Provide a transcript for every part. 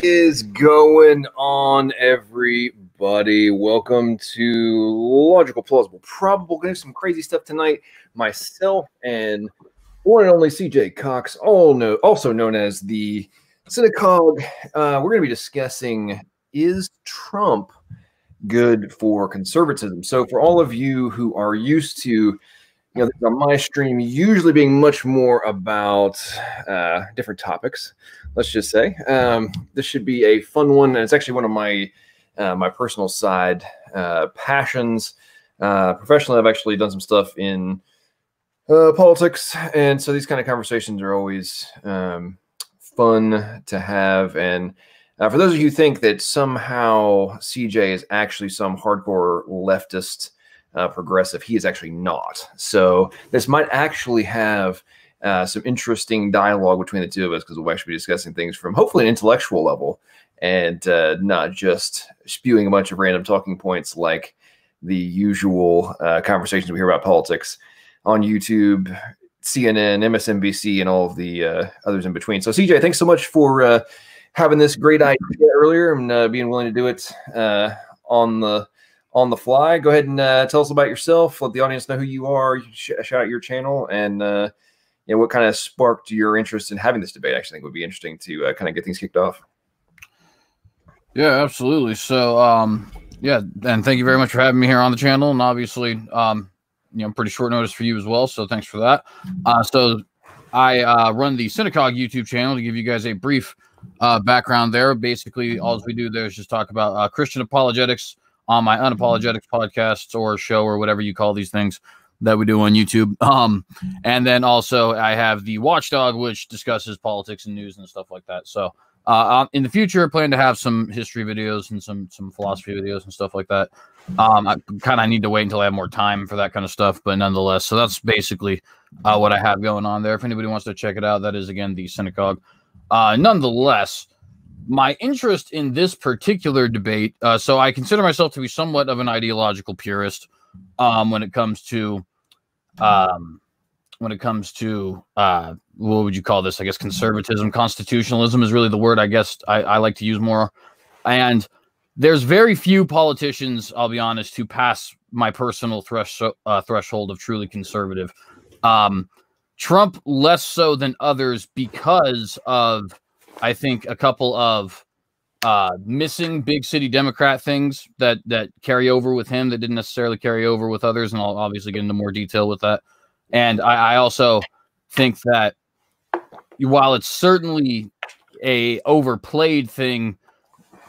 Is going on, everybody? Welcome to Logical, Plausible, Probable. Gonna do some crazy stuff tonight. Myself and one and only CJ Cox, also known as the Synagogue. We're going to be discussing, is Trump good for conservatism? So for all of you who are used to, on my stream usually being much more about different topics, let's just say, this should be a fun one, and it's actually one of my my personal side passions. Professionally, I've actually done some stuff in politics, and so these kind of conversations are always fun to have. And for those of you who think that somehow CJ is actually some hardcore leftist progressive, he is actually not. So this might actually have some interesting dialogue between the two of us, because we'll actually be discussing things from hopefully an intellectual level and not just spewing a bunch of random talking points like the usual conversations we hear about politics on YouTube, CNN, MSNBC, and all of the others in between. So CJ, thanks so much for having this great idea earlier and being willing to do it on the fly. Go ahead and tell us about yourself. Let the audience know who you are. Shout out your channel, and what kind of sparked your interest in having this debate. Actually, I think would be interesting to kind of get things kicked off. Yeah, absolutely. So, yeah, and thank you very much for having me here on the channel. And obviously, pretty short notice for you as well. So thanks for that. So I run the Synagogue YouTube channel. To give you guys a brief background there. Basically, all we do there is just talk about Christian apologetics on my Unapologetics podcast or show or whatever you call these things that we do on YouTube. And then also I have the Watchdog, which discusses politics and news and stuff like that. So in the future, I plan to have some history videos and some philosophy videos and stuff like that. I kind of need to wait until I have more time for that kind of stuff, but nonetheless, so that's basically what I have going on there. If anybody wants to check it out, that is, again, the Synagogue. Nonetheless, my interest in this particular debate, so I consider myself to be somewhat of an ideological purist when it comes to what would you call this? I guess conservatism, constitutionalism is really the word I guess I like to use more. And there's very few politicians, I'll be honest, who pass my personal threshold of truly conservative. Trump less so than others because of, I think, a couple of missing big city Democrat things that carry over with him that didn't necessarily carry over with others, and I'll obviously get into more detail with that. And I also think that while it's certainly a overplayed thing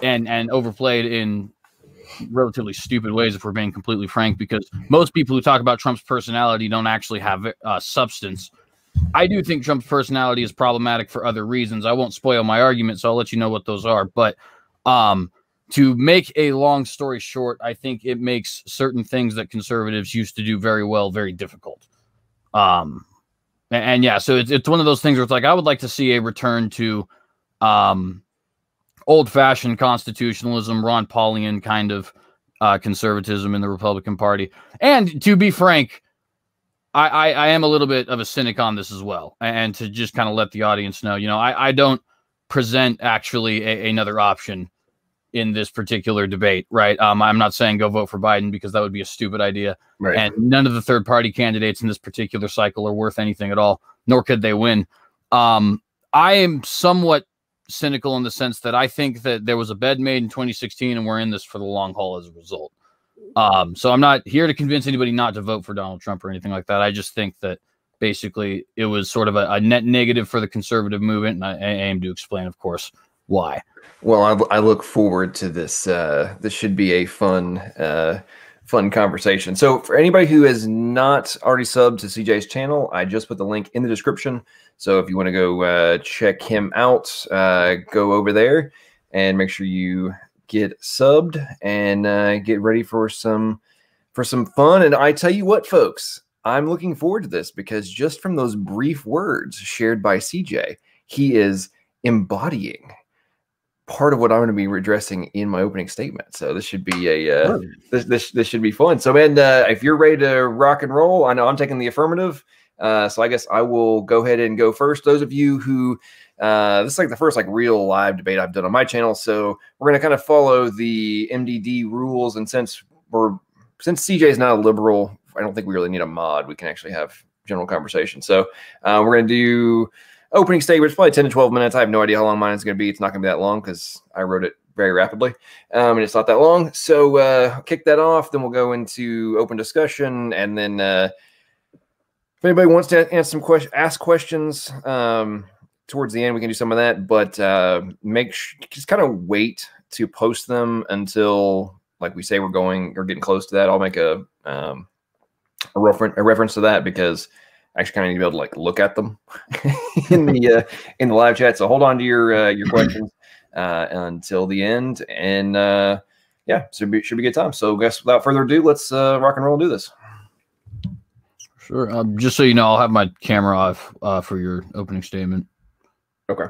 and overplayed in relatively stupid ways, if we're being completely frank, because most people who talk about Trump's personality don't actually have substance. I do think Trump's personality is problematic for other reasons. I won't spoil my argument, so I'll let you know what those are. But to make a long story short, I think it makes certain things that conservatives used to do very well very difficult. And yeah, so it's one of those things where it's like I would like to see a return to old-fashioned constitutionalism, Ron Paulian kind of conservatism in the Republican Party. And to be frank, I am a little bit of a cynic on this as well. And to just kind of let the audience know, I don't present actually another option in this particular debate, right? I'm not saying go vote for Biden, because that would be a stupid idea. Right. And none of the third-party candidates in this particular cycle are worth anything at all, nor could they win. I am somewhat cynical in the sense that I think that there was a bed made in 2016, and we're in this for the long haul as a result. So I'm not here to convince anybody not to vote for Donald Trump or anything like that. I just think that basically it was sort of a net negative for the conservative movement, and I aim to explain, of course, why. Well, I look forward to this. This should be a fun conversation. So for anybody who has not already subbed to CJ's channel, I just put the link in the description. So if you want to go check him out, go over there and make sure you get subbed and get ready for some fun. And I tell you what, folks, I'm looking forward to this, because just from those brief words shared by CJ, he is embodying part of what I'm going to be addressing in my opening statement. So this should be this should be fun. So, man, if you're ready to rock and roll, I know I'm taking the affirmative. So I guess I will go ahead and go first. Those of you who this is like the first like real live debate I've done on my channel, so we're going to kind of follow the MDD rules. And since CJ is not a liberal, I don't think we really need a mod. We can actually have general conversation. So we're going to do opening statements, probably 10 to 12 minutes. I have no idea how long mine is going to be. It's not going to be that long because I wrote it very rapidly, and it's not that long. So kick that off. Then we'll go into open discussion, and then if anybody wants to answer some ask questions towards the end, we can do some of that. But just kind of wait to post them until, like we say, we're getting close to that. I'll make a reference to that because I actually kind of need to be able to like look at them in the live chat. So hold on to your questions until the end, and yeah, should be a good time. So I guess without further ado, let's rock and roll and do this. Sure. Just so you know, I'll have my camera off for your opening statement. Okay.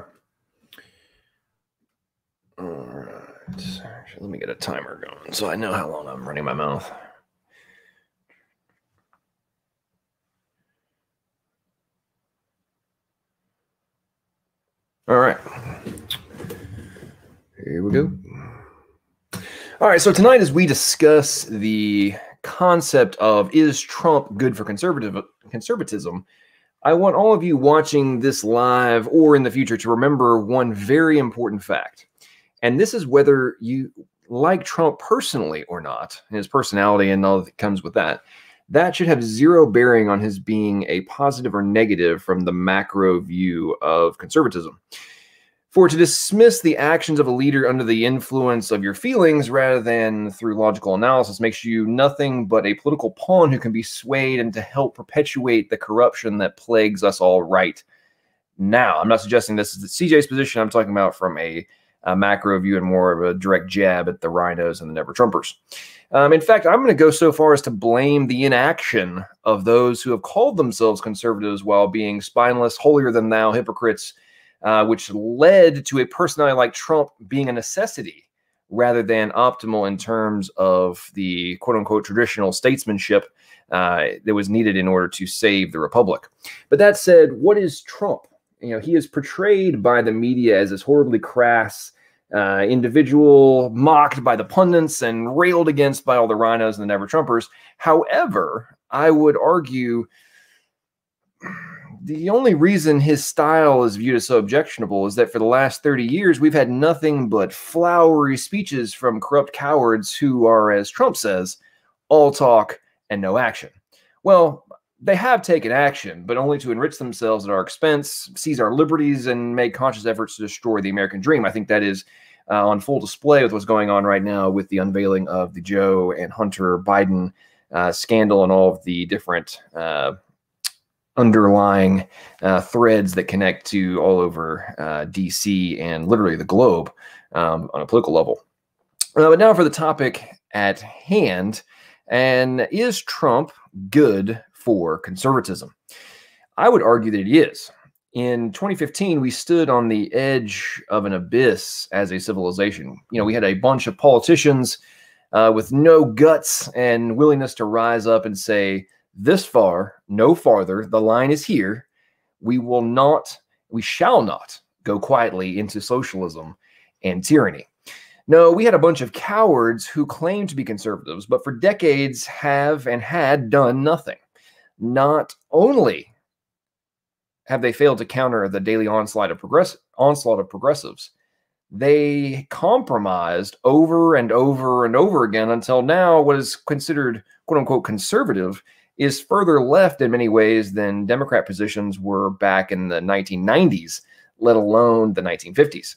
All right. Actually, let me get a timer going so I know how long I'm running my mouth. All right. Here we go. All right. So tonight, as we discuss the concept of is Trump good for conservatism, I want all of you watching this live or in the future to remember one very important fact. And this is whether you like Trump personally or not, and his personality and all that comes with that. That should have zero bearing on his being a positive or negative from the macro view of conservatism. For to dismiss the actions of a leader under the influence of your feelings rather than through logical analysis makes you nothing but a political pawn who can be swayed and to help perpetuate the corruption that plagues us all right now. I'm not suggesting this is the CJ's position. I'm talking about from a macro view and more of a direct jab at the rhinos and the never Trumpers. In fact, I'm going to go so far as to blame the inaction of those who have called themselves conservatives while being spineless, holier-than-thou hypocrites, which led to a personality like Trump being a necessity rather than optimal in terms of the quote-unquote traditional statesmanship that was needed in order to save the republic. But that said, what is Trump? You know, he is portrayed by the media as this horribly crass individual, mocked by the pundits and railed against by all the rhinos and the never Trumpers. However, I would argue the only reason his style is viewed as so objectionable is that for the last 30 years, we've had nothing but flowery speeches from corrupt cowards who are, as Trump says, all talk and no action. Well, they have taken action, but only to enrich themselves at our expense, seize our liberties, and make conscious efforts to destroy the American dream. I think that is on full display with what's going on right now with the unveiling of the Joe and Hunter Biden scandal and all of the different underlying threads that connect to all over DC and literally the globe on a political level. But now for the topic at hand, and is Trump good for conservatism? I would argue that it is. In 2015, we stood on the edge of an abyss as a civilization. You know, we had a bunch of politicians with no guts and willingness to rise up and say, this far, no farther, the line is here. We shall not go quietly into socialism and tyranny. No, we had a bunch of cowards who claimed to be conservatives, but for decades have and had done nothing. Not only have they failed to counter the daily onslaught of progressives, they compromised over and over and over again until now what is considered quote-unquote conservative is further left in many ways than Democrat positions were back in the 1990s, let alone the 1950s.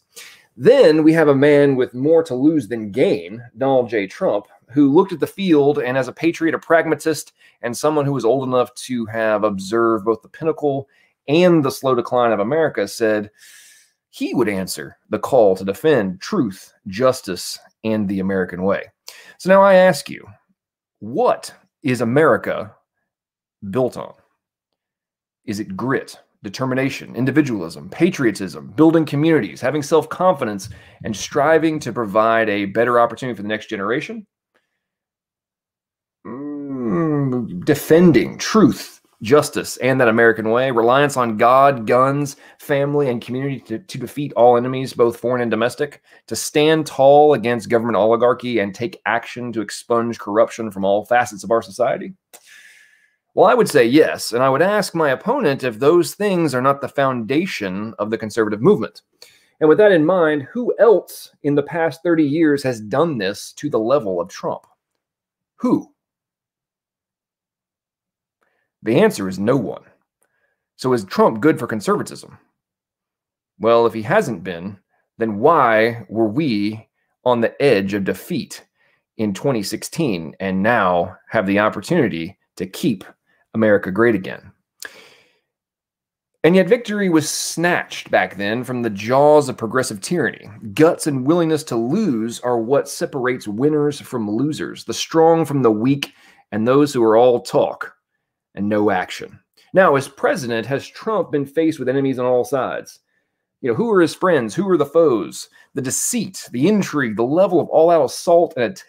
Then we have a man with more to lose than gain, Donald J. Trump, who looked at the field and as a patriot, a pragmatist, and someone who was old enough to have observed both the pinnacle and the slow decline of America, said he would answer the call to defend truth, justice, and the American way. So now I ask you, what is America built on? Is it grit, determination, individualism, patriotism, building communities, having self-confidence, and striving to provide a better opportunity for the next generation? Defending truth, justice, and that American way, reliance on God, guns, family, and community to defeat all enemies, both foreign and domestic, to stand tall against government oligarchy and take action to expunge corruption from all facets of our society? Well, I would say yes, and I would ask my opponent if those things are not the foundation of the conservative movement. And with that in mind, who else in the past 30 years has done this to the level of Trump? Who? The answer is no one. So is Trump good for conservatism? Well, if he hasn't been, then why were we on the edge of defeat in 2016 and now have the opportunity to keep America great again? And yet victory was snatched back then from the jaws of progressive tyranny. Guts and willingness to lose are what separates winners from losers, the strong from the weak, and those who are all talk and no action. Now, as president, has Trump been faced with enemies on all sides? Who are his friends? Who are the foes? The deceit, the intrigue, the level of all-out assault and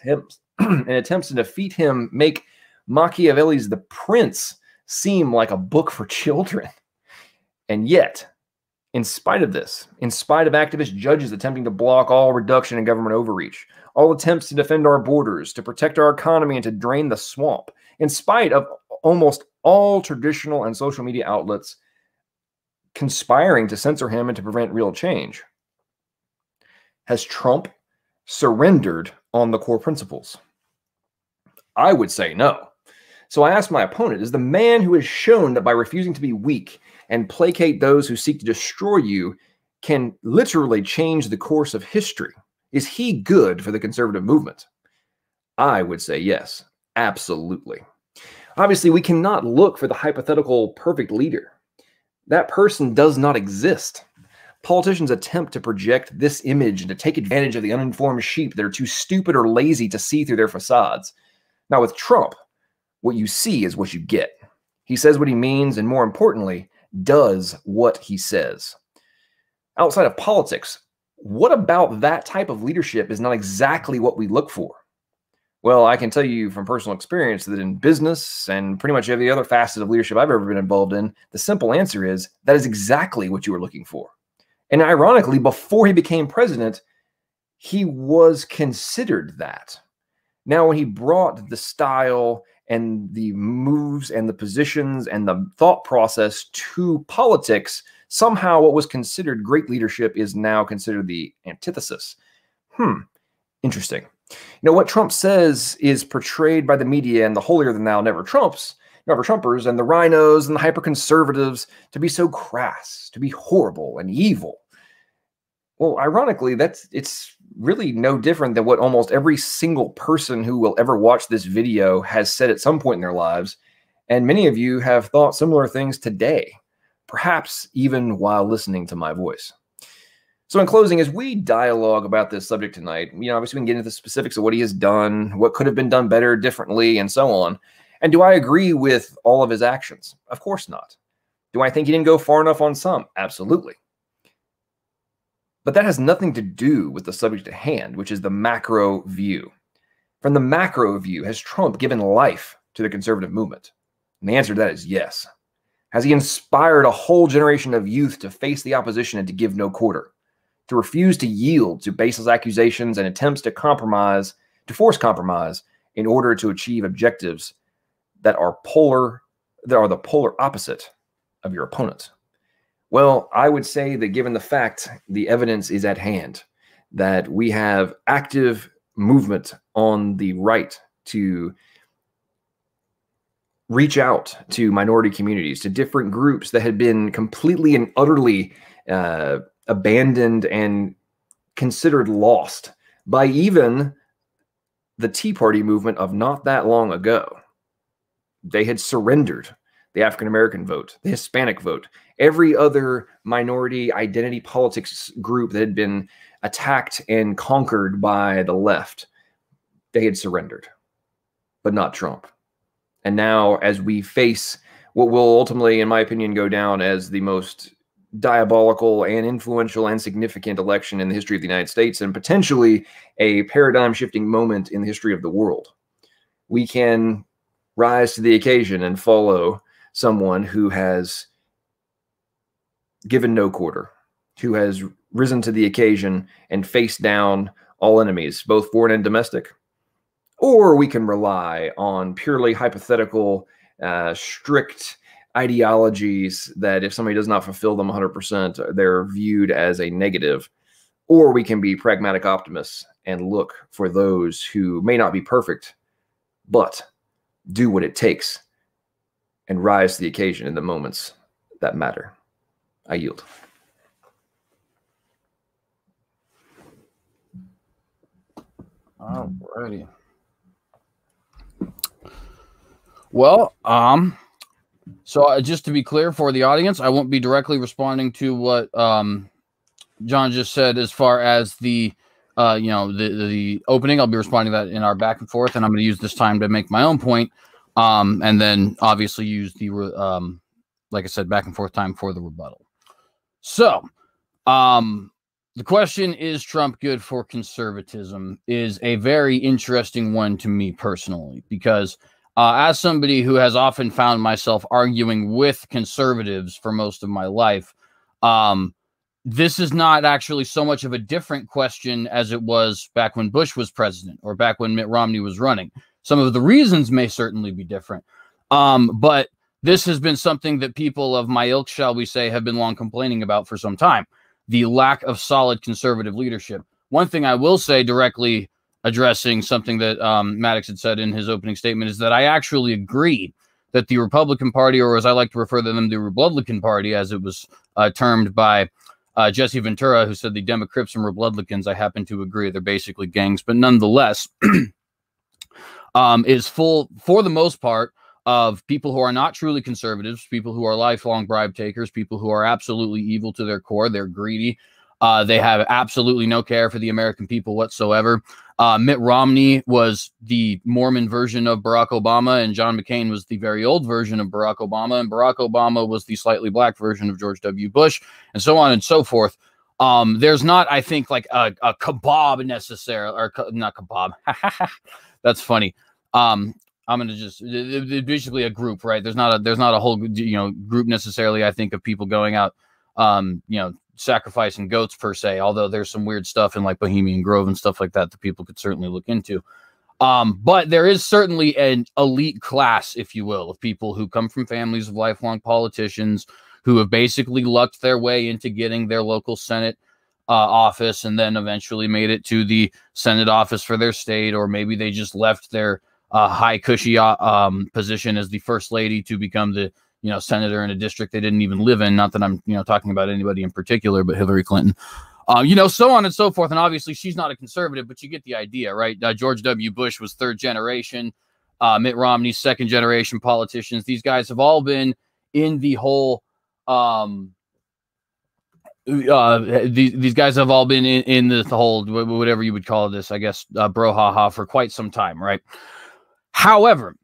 attempts to defeat him make Machiavelli's The Prince seem like a book for children. And yet, in spite of this, in spite of activist judges attempting to block all reduction in government overreach, all attempts to defend our borders, to protect our economy, and to drain the swamp, in spite of almost all traditional and social media outlets conspiring to censor him and to prevent real change, has Trump surrendered on the core principles? I would say no. So I asked my opponent, is the man who has shown that by refusing to be weak and placate those who seek to destroy you can literally change the course of history, is he good for the conservative movement? I would say yes, absolutely. Obviously, we cannot look for the hypothetical perfect leader. That person does not exist. Politicians attempt to project this image and to take advantage of the uninformed sheep that are too stupid or lazy to see through their facades. Now, with Trump, what you see is what you get. He says what he means, and more importantly, does what he says. Outside of politics, what about that type of leadership is not exactly what we look for? Well, I can tell you from personal experience that in business and pretty much every other facet of leadership I've ever been involved in, the simple answer is that is exactly what you were looking for. And ironically, before he became president, he was considered that. Now, when he brought the style and the moves and the positions and the thought process to politics, somehow what was considered great leadership is now considered the antithesis. Interesting. What Trump says is portrayed by the media and the holier-than-thou never-Trumpers and the rhinos and the hyper-conservatives to be so crass, to be horrible and evil. Well, ironically, it's really no different than what almost every single person who will ever watch this video has said at some point in their lives, and many of you have thought similar things today, perhaps even while listening to my voice. So in closing, as we dialogue about this subject tonight, obviously we can get into the specifics of what he has done, what could have been done better, differently, and so on. And do I agree with all of his actions? Of course not. Do I think he didn't go far enough on some? Absolutely. But that has nothing to do with the subject at hand, which is the macro view. From the macro view, has Trump given life to the conservative movement? And the answer to that is yes. Has he inspired a whole generation of youth to face the opposition and to give no quarter, to refuse to yield to baseless accusations and attempts to force compromise in order to achieve objectives that are the polar opposite of your opponent? Well, I would say that given the fact the evidence is at hand, that we have active movement on the right to reach out to minority communities, to different groups that had been completely and utterly abandoned and considered lost by even the Tea Party movement of not that long ago. They had surrendered the African-American vote, the Hispanic vote, every other minority identity politics group that had been attacked and conquered by the left. They had surrendered, but not Trump. And now, as we face what will ultimately, in my opinion, go down as the most diabolical and influential and significant election in the history of the United States, and potentially a paradigm-shifting moment in the history of the world, we can rise to the occasion and follow someone who has given no quarter, who has risen to the occasion and faced down all enemies, both foreign and domestic. Or we can rely on purely hypothetical, strict ideologies that if somebody does not fulfill them 100%, they're viewed as a negative. Or we can be pragmatic optimists and look for those who may not be perfect, but do what it takes and rise to the occasion in the moments that matter. I yield. All righty. Well, so just to be clear for the audience, I won't be directly responding to what John just said as far as the the opening. I'll be responding to that in our back and forth, and I'm going to use this time to make my own point, and then obviously use the like I said, back and forth time for the rebuttal. So, the question, is Trump good for conservatism, is a very interesting one to me personally, because as somebody who has often found myself arguing with conservatives for most of my life, this is not actually so much of a different question as it was back when Bush was president or back when Mitt Romney was running. Some of the reasons may certainly be different, but this has been something that people of my ilk, shall we say, have been long complaining about for some time. The lack of solid conservative leadership. One thing I will say, directly addressing something that Maddox had said in his opening statement, is that I actually agree that the Republican Party, or as I like to refer to them, the Republican Party, as it was termed by Jesse Ventura, who said the Democrats and Republicans, I happen to agree, they're basically gangs, but nonetheless, is full, for the most part, of people who are not truly conservatives, people who are lifelong bribe takers, people who are absolutely evil to their core. They're greedy. They have absolutely no care for the American people whatsoever. Mitt Romney was the Mormon version of Barack Obama, and John McCain was the very old version of Barack Obama, and Barack Obama was the slightly black version of George W. Bush, and so on and so forth. There's not, I think, like a kebab necessarily, or not kebab. That's funny. I'm going to just, basically a group, right? There's not a whole, group necessarily, I think, of people going out, sacrificing goats per se, although there's some weird stuff in like Bohemian Grove and stuff like that that people could certainly look into. But there is certainly an elite class, if you will, of people who come from families of lifelong politicians who have basically lucked their way into getting their local Senate office, and then eventually made it to the Senate office for their state, or maybe they just left their high cushy position as the first lady to become the senator in a district they didn't even live in. Not that I'm talking about anybody in particular, but Hillary Clinton. So on and so forth. And obviously she's not a conservative, but you get the idea, right? George W. Bush was third generation. Mitt Romney, second generation politicians. These guys have all been in the whole. These guys have all been in the whole, whatever you would call this, I guess, brouhaha for quite some time, right? However,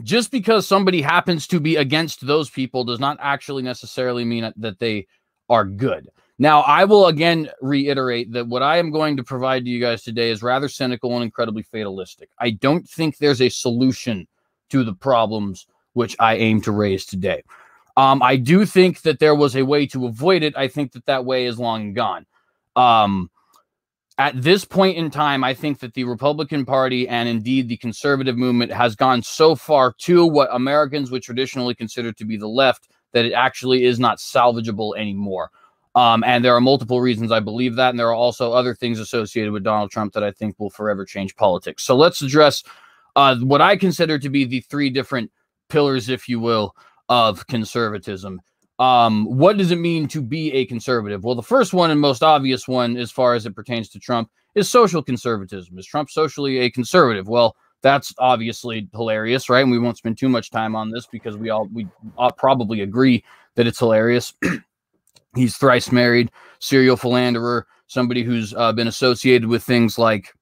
just because somebody happens to be against those people does not actually necessarily mean that they are good. Now, I will again reiterate that what I am going to provide to you guys today is rather cynical and incredibly fatalistic. I don't think there's a solution to the problems which I aim to raise today. I do think that there was a way to avoid it. I think that way is long gone. At this point in time, I think that the Republican Party and indeed the conservative movement has gone so far to what Americans would traditionally consider to be the left that it actually is not salvageable anymore. And there are multiple reasons I believe that. And there are also other things associated with Donald Trump that I think will forever change politics. So let's address what I consider to be the three different pillars, if you will, of conservatism. What does it mean to be a conservative? Well, the first one and most obvious one, as far as it pertains to Trump, is social conservatism. Is Trump socially a conservative? Well, that's obviously hilarious, right? And we won't spend too much time on this because we all probably agree that it's hilarious. He's thrice married, serial philanderer, somebody who's been associated with things like,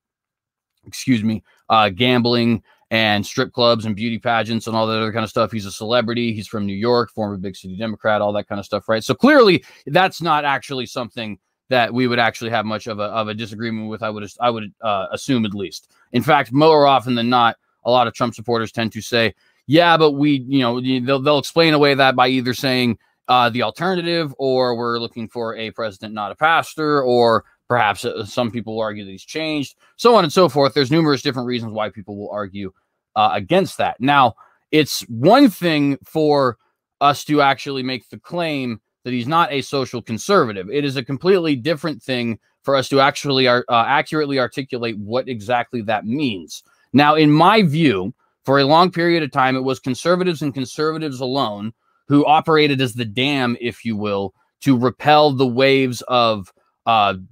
gambling and strip clubs and beauty pageants and all that other kind of stuff. He's a celebrity. He's from New York, former big city Democrat, all that kind of stuff, right? So clearly that's not actually something that we would actually have much of a disagreement with, I would assume, at least. In fact, more often than not, a lot of Trump supporters tend to say, yeah, but they'll explain away that by either saying the alternative, or we're looking for a president, not a pastor, or perhaps some people will argue that he's changed, so on and so forth. There's numerous different reasons why people will argue against that. Now, it's one thing for us to actually make the claim that he's not a social conservative. It is a completely different thing for us to actually accurately articulate what exactly that means. Now, in my view, for a long period of time, it was conservatives and conservatives alone who operated as the dam, if you will, to repel the waves of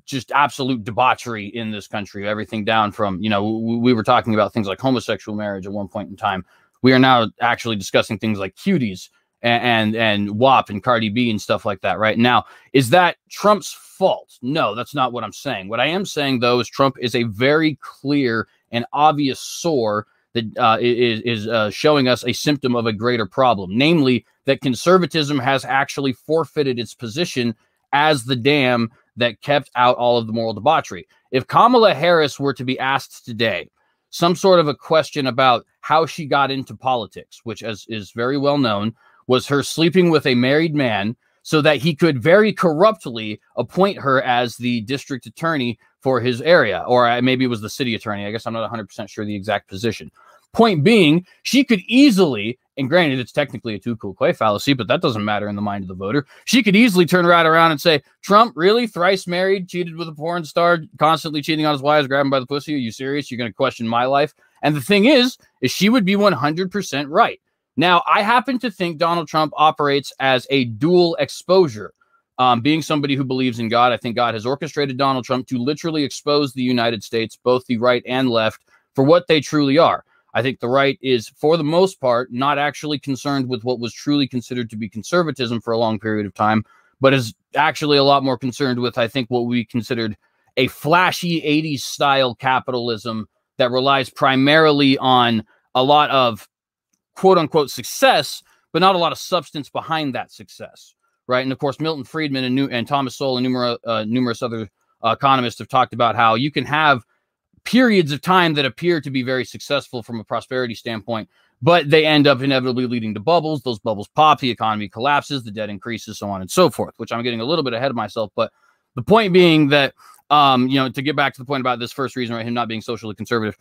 just absolute debauchery in this country. Everything down from, we were talking about things like homosexual marriage at one point in time. We are now actually discussing things like cuties and WAP and Cardi B and stuff like that right now. Is that Trump's fault? No, that's not what I'm saying. What I am saying, though, is Trump is a very clear and obvious sore that is showing us a symptom of a greater problem, namely that conservatism has actually forfeited its position as the dam that kept out all of the moral debauchery. If Kamala Harris were to be asked today some sort of a question about how she got into politics, which, as is very well known, was her sleeping with a married man so that he could very corruptly appoint her as the district attorney for his area, or maybe it was the city attorney. I guess I'm not 100% sure the exact position. Point being, she could easily, and granted, it's technically a too cool Clay fallacy, but that doesn't matter in the mind of the voter. She could easily turn right around and say, Trump, really? Thrice married, cheated with a porn star, constantly cheating on his wives, grabbing by the pussy? Are you serious? You're going to question my life? And the thing is she would be 100% right. Now, I happen to think Donald Trump operates as a dual exposure. Being somebody who believes in God, I think God has orchestrated Donald Trump to literally expose the United States, both the right and left, for what they truly are. I think the right is, for the most part, not actually concerned with what was truly considered to be conservatism for a long period of time, but is actually a lot more concerned with, I think, what we considered a flashy 80s style capitalism that relies primarily on a lot of quote unquote success, but not a lot of substance behind that success. Right. And of course, Milton Friedman and Thomas Sowell and numerous other economists have talked about how you can have periods of time that appear to be very successful from a prosperity standpoint, but they end up inevitably leading to bubbles. Those bubbles pop, the economy collapses, the debt increases, so on and so forth, which I'm getting a little bit ahead of myself. But the point being that, to get back to the point about this first reason, right, him not being socially conservative,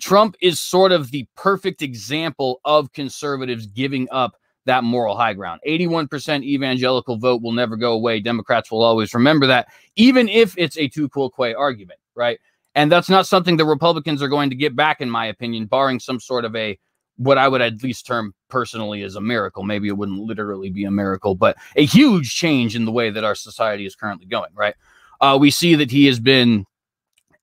Trump is sort of the perfect example of conservatives giving up that moral high ground. 81% evangelical vote will never go away. Democrats will always remember that, even if it's a too cool Quay argument, right? And that's not something the Republicans are going to get back, in my opinion, barring some sort of what I would at least term personally as a miracle. Maybe it wouldn't literally be a miracle, but a huge change in the way that our society is currently going, right? We see that he has been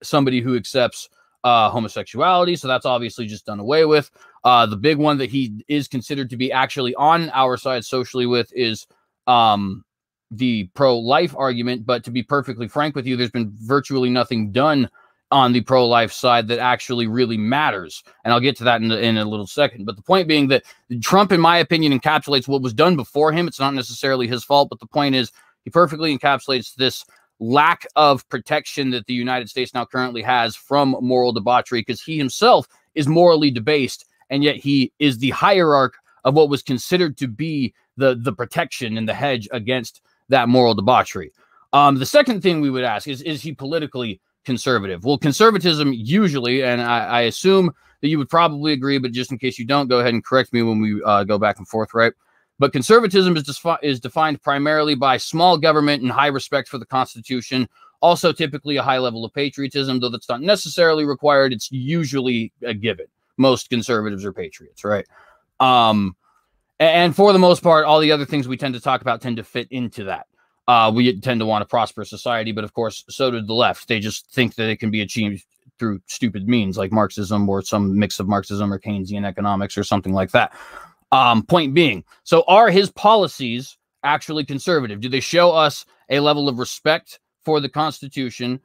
somebody who accepts homosexuality, so that's obviously just done away with. The big one that he is considered to be actually on our side socially with is the pro-life argument. But to be perfectly frank with you, there's been virtually nothing done on the pro-life side that actually really matters. And I'll get to that in a little second. But the point being that Trump, in my opinion, encapsulates what was done before him. It's not necessarily his fault, but the point is he perfectly encapsulates this lack of protection that the United States now currently has from moral debauchery, because he himself is morally debased, and yet he is the hierarch of what was considered to be the protection and the hedge against that moral debauchery. The second thing we would ask is he politically conservative? Well, conservatism usually, and I assume that you would probably agree, but just in case you don't, go ahead and correct me when we go back and forth, right? But conservatism is defined primarily by small government and high respect for the Constitution. Also, typically a high level of patriotism, though that's not necessarily required. It's usually a given. Most conservatives are patriots, right? And for the most part, all the other things we tend to talk about tend to fit into that. We tend to want a prosperous society, but of course, so did the left. They just think that it can be achieved through stupid means like Marxism or some mix of Marxism or Keynesian economics or something like that. Point being, so are his policies actually conservative? Do they show us a level of respect for the Constitution,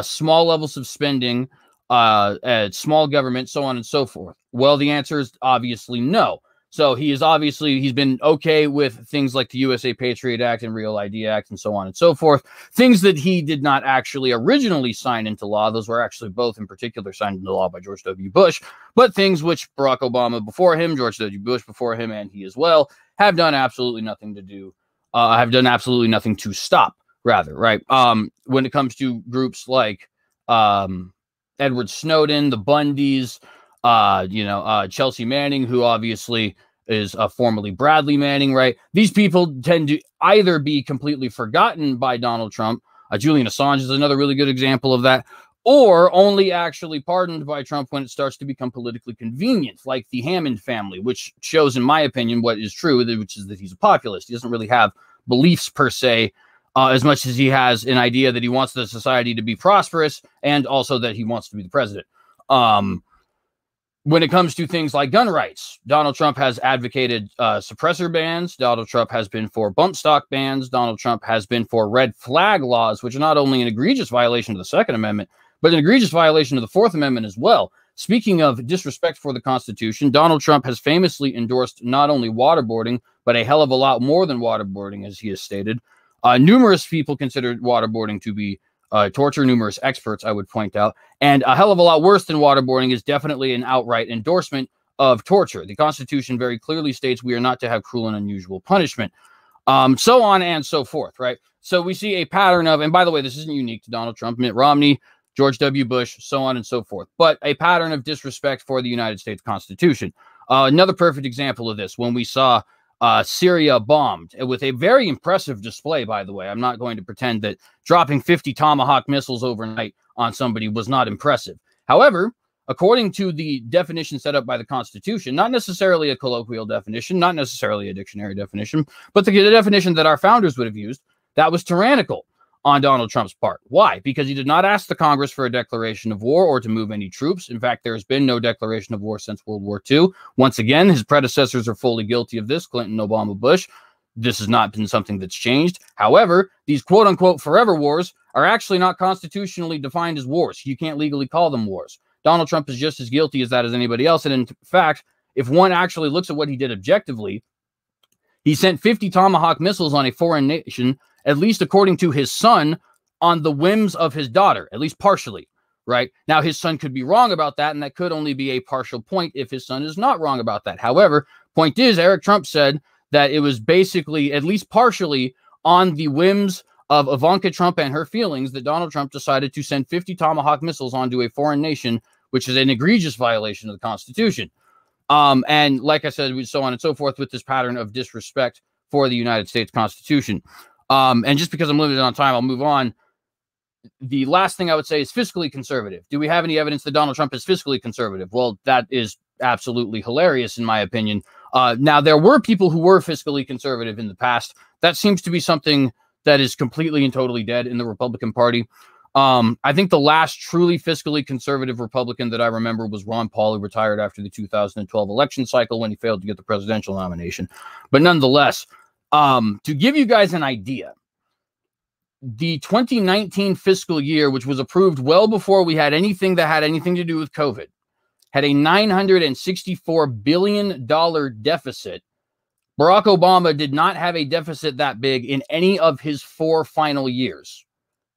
small levels of spending, small government, so on and so forth? Well, the answer is obviously no. So he's been okay with things like the USA Patriot Act and Real ID Act and so on and so forth. Things that he did not actually originally sign into law. Those were actually both in particular signed into law by George W. Bush, but things which Barack Obama before him, George W. Bush before him, and he as well have done absolutely nothing to do, have done absolutely nothing to stop, rather, right? When it comes to groups like Edward Snowden, the Bundys, Chelsea Manning, who obviously is formerly Bradley Manning, right? These people tend to either be completely forgotten by Donald Trump. Julian Assange is another really good example of that, or only actually pardoned by Trump when it starts to become politically convenient, like the Hammond family, which shows, in my opinion, what is true, which is that he's a populist. He doesn't really have beliefs per se, as much as he has an idea that he wants the society to be prosperous and also that he wants to be the president. When it comes to things like gun rights, Donald Trump has advocated suppressor bans. Donald Trump has been for bump stock bans. Donald Trump has been for red flag laws, which are not only an egregious violation of the Second Amendment, but an egregious violation of the Fourth Amendment as well. Speaking of disrespect for the Constitution, Donald Trump has famously endorsed not only waterboarding, but a hell of a lot more than waterboarding, as he has stated. Numerous people consider waterboarding to be torture, numerous experts, I would point out. And a hell of a lot worse than waterboarding is definitely an outright endorsement of torture. The Constitution very clearly states we are not to have cruel and unusual punishment, so on and so forth, right? So we see a pattern of, and by the way, this isn't unique to Donald Trump, Mitt Romney, George W. Bush, so on and so forth, but a pattern of disrespect for the United States Constitution. Another perfect example of this, when we saw Syria bombed with a very impressive display, by the way. I'm not going to pretend that dropping 50 Tomahawk missiles overnight on somebody was not impressive. However, according to the definition set up by the Constitution, not necessarily a colloquial definition, not necessarily a dictionary definition, but the definition that our founders would have used, that was tyrannical on Donald Trump's part. Why? Because he did not ask the Congress for a declaration of war or to move any troops. In fact, there has been no declaration of war since World War II. Once again, his predecessors are fully guilty of this, Clinton, Obama, Bush. This has not been something that's changed. However, these quote-unquote forever wars are actually not constitutionally defined as wars. You can't legally call them wars. Donald Trump is just as guilty as that as anybody else. And in fact, if one actually looks at what he did objectively, he sent 50 Tomahawk missiles on a foreign nation, at least according to his son, on the whims of his daughter, at least partially, right? Now, his son could be wrong about that, and that could only be a partial point if his son is not wrong about that. However, point is, Eric Trump said that it was basically, at least partially, on the whims of Ivanka Trump and her feelings that Donald Trump decided to send 50 Tomahawk missiles onto a foreign nation, which is an egregious violation of the Constitution. And like I said, so on and so forth with this pattern of disrespect for the United States Constitution. And just because I'm limited on time, I'll move on. The last thing I would say is fiscally conservative. Do we have any evidence that Donald Trump is fiscally conservative? Well, that is absolutely hilarious, in my opinion. Now, there were people who were fiscally conservative in the past. That seems to be something that is completely and totally dead in the Republican Party. I think the last truly fiscally conservative Republican that I remember was Ron Paul, who retired after the 2012 election cycle when he failed to get the presidential nomination. But nonetheless, to give you guys an idea, the 2019 fiscal year, which was approved well before we had anything that had anything to do with COVID, had a $964 billion deficit. Barack Obama did not have a deficit that big in any of his 4 final years.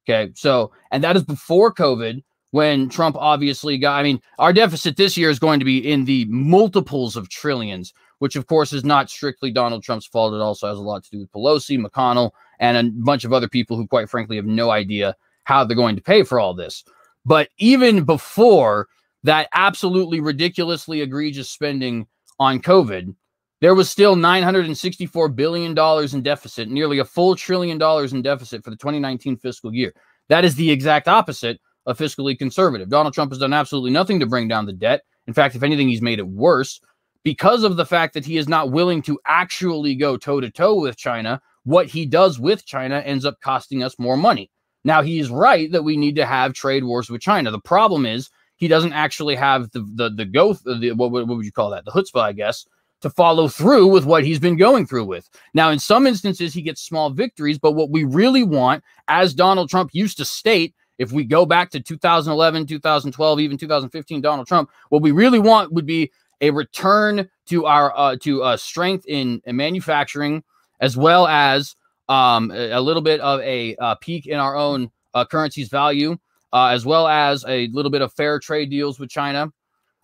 Okay, so, and that is before COVID, when Trump obviously got, I mean, our deficit this year is going to be in the multiples of trillions, which of course is not strictly Donald Trump's fault. It also has a lot to do with Pelosi, McConnell, and a bunch of other people who quite frankly have no idea how they're going to pay for all this. But even before that absolutely ridiculously egregious spending on COVID, there was still $964 billion in deficit, nearly a full $1 trillion in deficit for the 2019 fiscal year. That is the exact opposite of fiscally conservative. Donald Trump has done absolutely nothing to bring down the debt. In fact, if anything, he's made it worse because of the fact that he is not willing to actually go toe-to-toe with China. What he does with China ends up costing us more money. Now, he is right that we need to have trade wars with China. The problem is he doesn't actually have what would you call that? The chutzpah, I guess, to follow through with what he's been going through with. Now, in some instances, he gets small victories, but what we really want, as Donald Trump used to state, if we go back to 2011, 2012, even 2015, Donald Trump, what we really want would be a return to our strength in manufacturing, as well as a little bit of a peak in our own currency's value, as well as a little bit of fair trade deals with China,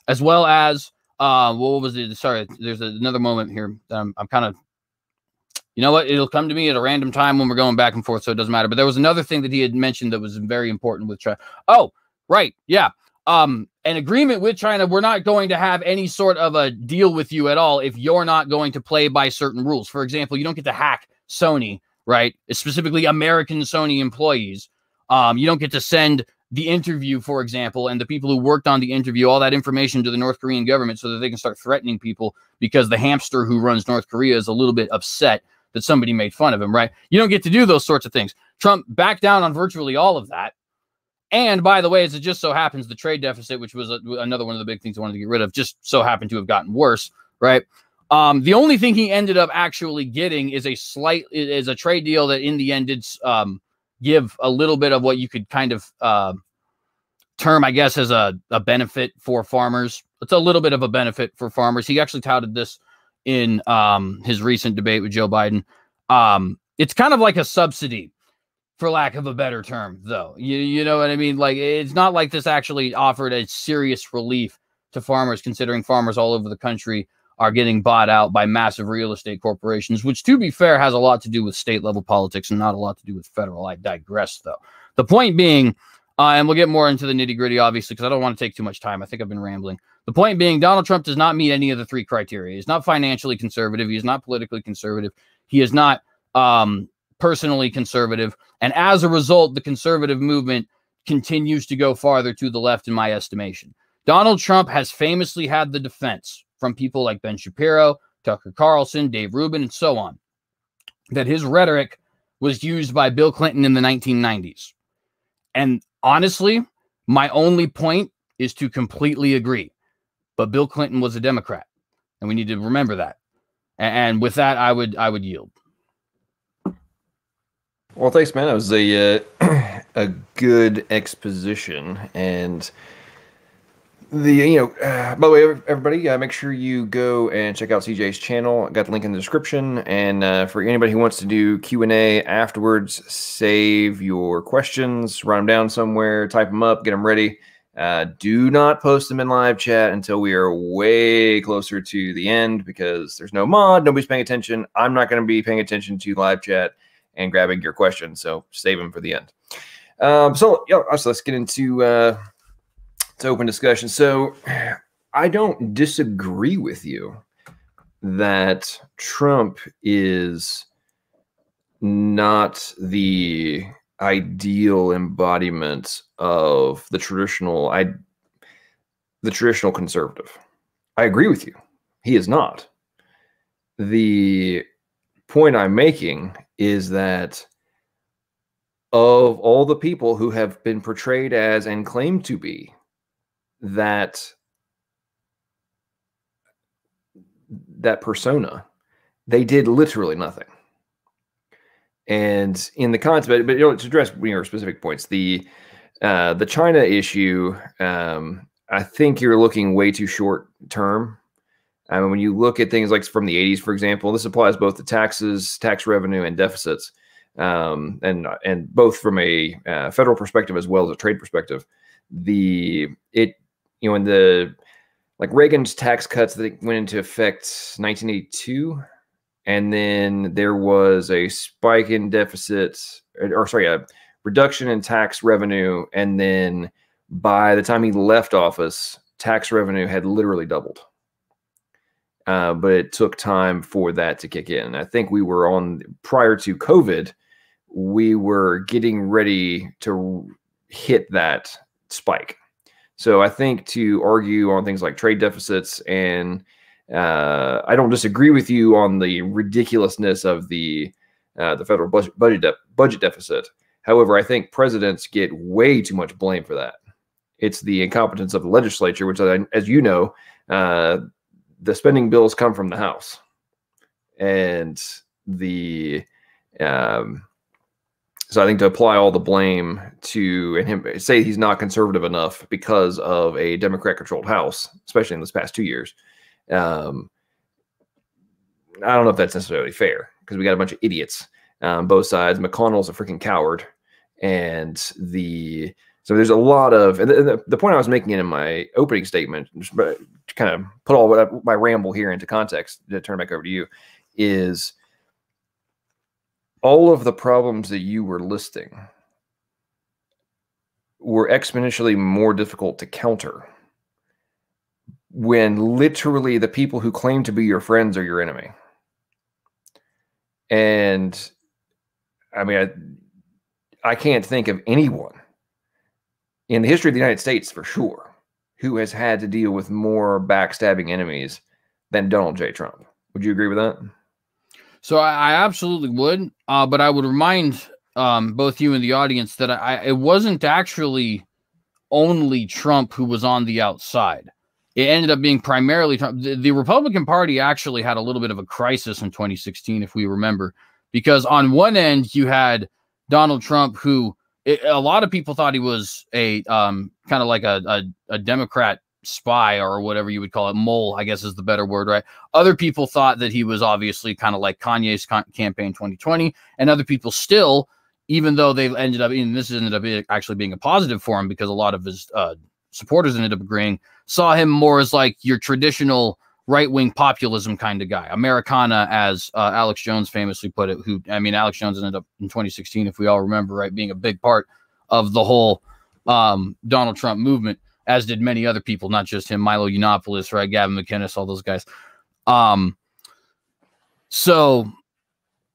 as well as what was it? Sorry, there's another moment here. I'm kind of, you know what? It'll come to me at a random time when we're going back and forth, so it doesn't matter. But there was another thing that he had mentioned that was very important with China. Oh, right, yeah. An agreement with China. We're not going to have any sort of a deal with you at all if you're not going to play by certain rules. For example, you don't get to hack Sony, right? It's specifically American Sony employees. You don't get to send the interview, for example, and the people who worked on the interview, all that information to the North Korean government so that they can start threatening people because the hamster who runs North Korea is a little bit upset that somebody made fun of him, right? You don't get to do those sorts of things. Trump backed down on virtually all of that. And by the way, as it just so happens, the trade deficit, which was another one of the big things I wanted to get rid of, just so happened to have gotten worse, right? The only thing he ended up actually getting is a trade deal that in the end did give a little bit of what you could kind of term, I guess, as a benefit for farmers. It's a little bit of a benefit for farmers. He actually touted this in his recent debate with Joe Biden. It's kind of like a subsidy, for lack of a better term, though. You know what I mean? Like, it's not like this actually offered a serious relief to farmers, considering farmers all over the country are getting bought out by massive real estate corporations, which, to be fair, has a lot to do with state-level politics and not a lot to do with federal. I digress, though. The point being, and we'll get more into the nitty-gritty, obviously, because I don't want to take too much time. I think I've been rambling. The point being, Donald Trump does not meet any of the three criteria. He's not financially conservative. He is not politically conservative. He is not personally conservative. And as a result, the conservative movement continues to go farther to the left, in my estimation. Donald Trump has famously had the defense from people like Ben Shapiro, Tucker Carlson, Dave Rubin, and so on, that his rhetoric was used by Bill Clinton in the 1990s. And honestly, my only point is to completely agree. But Bill Clinton was a Democrat, and we need to remember that. And with that, I would yield. Well, thanks, man. That was a good exposition, and by the way, everybody, make sure you go and check out CJ's channel. I got the link in the description, and for anybody who wants to do Q&A afterwards, save your questions, write them down somewhere, type them up, get them ready. Do not post them in live chat until we are way closer to the end, because there's no mod, nobody's paying attention. I'm not going to be paying attention to live chat and grabbing your questions, so save them for the end. So let's get into open discussion. So I don't disagree with you that Trump is not the ideal embodiment of the traditional conservative. I agree with you. He is not. The point I'm making is that of all the people who have been portrayed as and claimed to be that persona, they did literally nothing. And in the context, but to address your specific points, the China issue, I think you're looking way too short term. I mean, when you look at things like from the 80s, for example, this applies both to taxes, tax revenue, and deficits, and both from a federal perspective as well as a trade perspective. In the Reagan's tax cuts that went into effect 1982, and then there was a spike in deficits, a reduction in tax revenue, and then by the time he left office, tax revenue had literally doubled. But it took time for that to kick in. I think we were prior to COVID, we were getting ready to hit that spike. So I think to argue on things like trade deficits, and I don't disagree with you on the ridiculousness of the federal budget deficit. However, I think presidents get way too much blame for that. It's the incompetence of the legislature, which, as you know, the spending bills come from the House, and so I think to apply all the blame to him, say he's not conservative enough because of a Democrat-controlled House, especially in this past 2 years, I don't know if that's necessarily fair because we got a bunch of idiots both sides. McConnell's a freaking coward, and so there's a lot of the point I was making in my opening statement, just to kind of put all my ramble here into context to turn back over to you, is all of the problems that you were listing were exponentially more difficult to counter when literally the people who claim to be your friends are your enemy. And I mean, I can't think of anyone in the history of the United States for sure who has had to deal with more backstabbing enemies than Donald J. Trump. Would you agree with that? So I absolutely would, but I would remind both you and the audience that it wasn't actually only Trump who was on the outside. It ended up being primarily Trump. The Republican Party actually had a little bit of a crisis in 2016, if we remember, because on one end you had Donald Trump, who a lot of people thought he was a kind of like a Democrat spy or whatever you would call it, mole, I guess is the better word, right? Other people thought that he was obviously kind of like Kanye's campaign 2020, and other people still, even though they've ended up, and this ended up actually being a positive for him because a lot of his supporters ended up agreeing, saw him more as like your traditional right-wing populism kind of guy, Americana, as Alex Jones famously put it, Alex Jones ended up in 2016, if we all remember, right, being a big part of the whole Donald Trump movement, as did many other people, not just him, Milo Yiannopoulos, right, Gavin McInnes, all those guys. So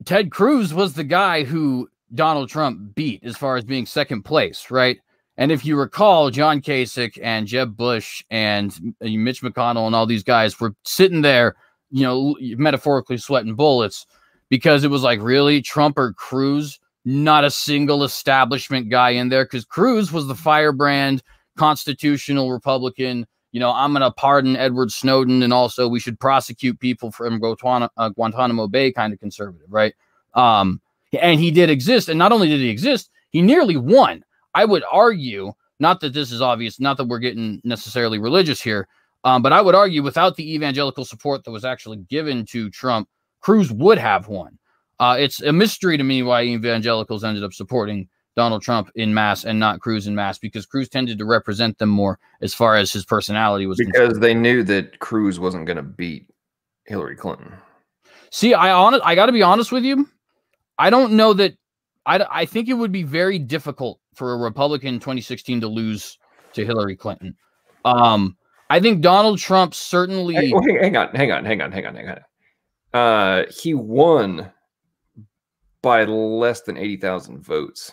Ted Cruz was the guy who Donald Trump beat as far as being second place, right? And if you recall, John Kasich and Jeb Bush and Mitch McConnell and all these guys were sitting there, metaphorically sweating bullets, because it was like, really, Trump or Cruz? Not a single establishment guy in there, because Cruz was the firebrand constitutional Republican. I'm going to pardon Edward Snowden, and also we should prosecute people from Guantanamo Bay kind of conservative, right? And he did exist, and not only did he exist, he nearly won. I would argue, not that this is obvious, not that we're getting necessarily religious here, but I would argue without the evangelical support that was actually given to Trump, Cruz would have won. It's a mystery to me why evangelicals ended up supporting Donald Trump in mass and not Cruz in mass, because Cruz tended to represent them more as far as his personality was concerned. Because they knew that Cruz wasn't going to beat Hillary Clinton. See, I got to be honest with you. I don't know that. I think it would be very difficult for a Republican in 2016 to lose to Hillary Clinton. I think Donald Trump certainly. Hang on. He won by less than 80,000 votes.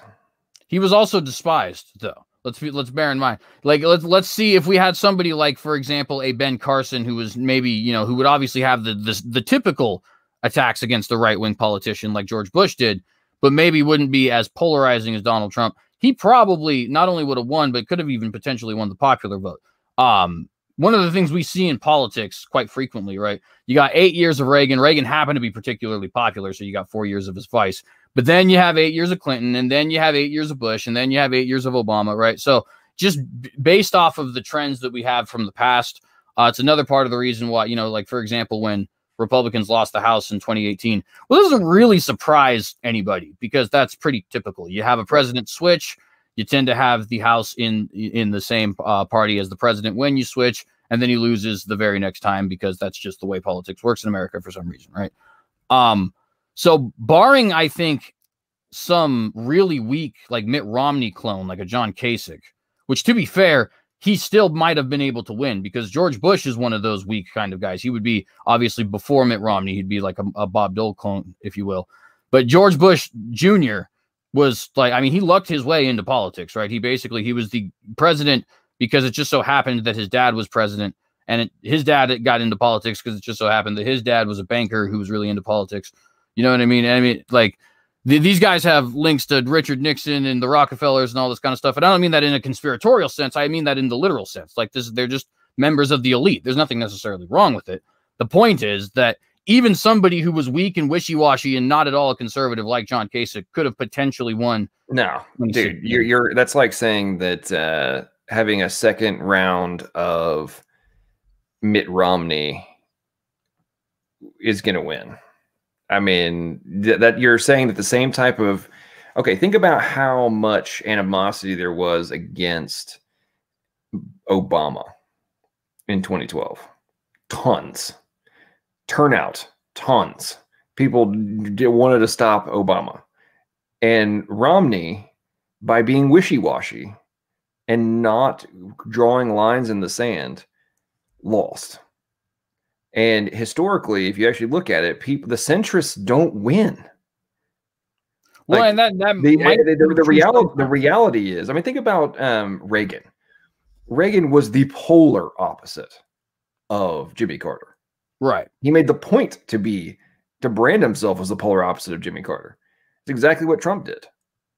He was also despised, though. Let's bear in mind. Like, let's see if we had somebody like, for example, a Ben Carson, who was maybe, who would obviously have the typical attacks against the right-wing politician like George Bush did, but maybe wouldn't be as polarizing as Donald Trump. He probably not only would have won, but could have even potentially won the popular vote. One of the things we see in politics quite frequently, right? You got 8 years of Reagan. Reagan happened to be particularly popular, so you got 4 years of his vice. But then you have 8 years of Clinton, and then you have 8 years of Bush, and then you have 8 years of Obama, right? So just based off of the trends that we have from the past, it's another part of the reason why, like, for example, when Republicans lost the House in 2018. Well, it doesn't really surprise anybody because that's pretty typical. You have a president switch, you tend to have the House in the same party as the president when you switch, and then he loses the very next time because that's just the way politics works in America for some reason, right? So barring, I think, some really weak, like Mitt Romney clone, like a John Kasich, which, to be fair, he still might have been able to win because George Bush is one of those weak kind of guys. He would be, obviously, before Mitt Romney, he'd be like a Bob Dole clone, if you will. But George Bush Jr. was like, he lucked his way into politics, right? He was the president because it just so happened that his dad was president, and his dad got into politics because it just so happened that his dad was a banker who was really into politics. You know what I mean? These guys have links to Richard Nixon and the Rockefellers and all this kind of stuff. And I don't mean that in a conspiratorial sense. I mean that in the literal sense. Like they're just members of the elite. There's nothing necessarily wrong with it. The point is that even somebody who was weak and wishy-washy and not at all a conservative like John Kasich could have potentially won. No, dude, that's like saying that having a second round of Mitt Romney is going to win. I mean, that you're saying that the same type of, okay, think about how much animosity there was against Obama in 2012. Tons. Turnout, tons. People wanted to stop Obama. And Romney, by being wishy-washy and not drawing lines in the sand, lost. And historically, if you actually look at it, the centrists don't win. Well, Like, and that the reality is, I mean, think about Reagan. Reagan was the polar opposite of Jimmy Carter. Right. He made the point to brand himself as the polar opposite of Jimmy Carter. It's exactly what Trump did.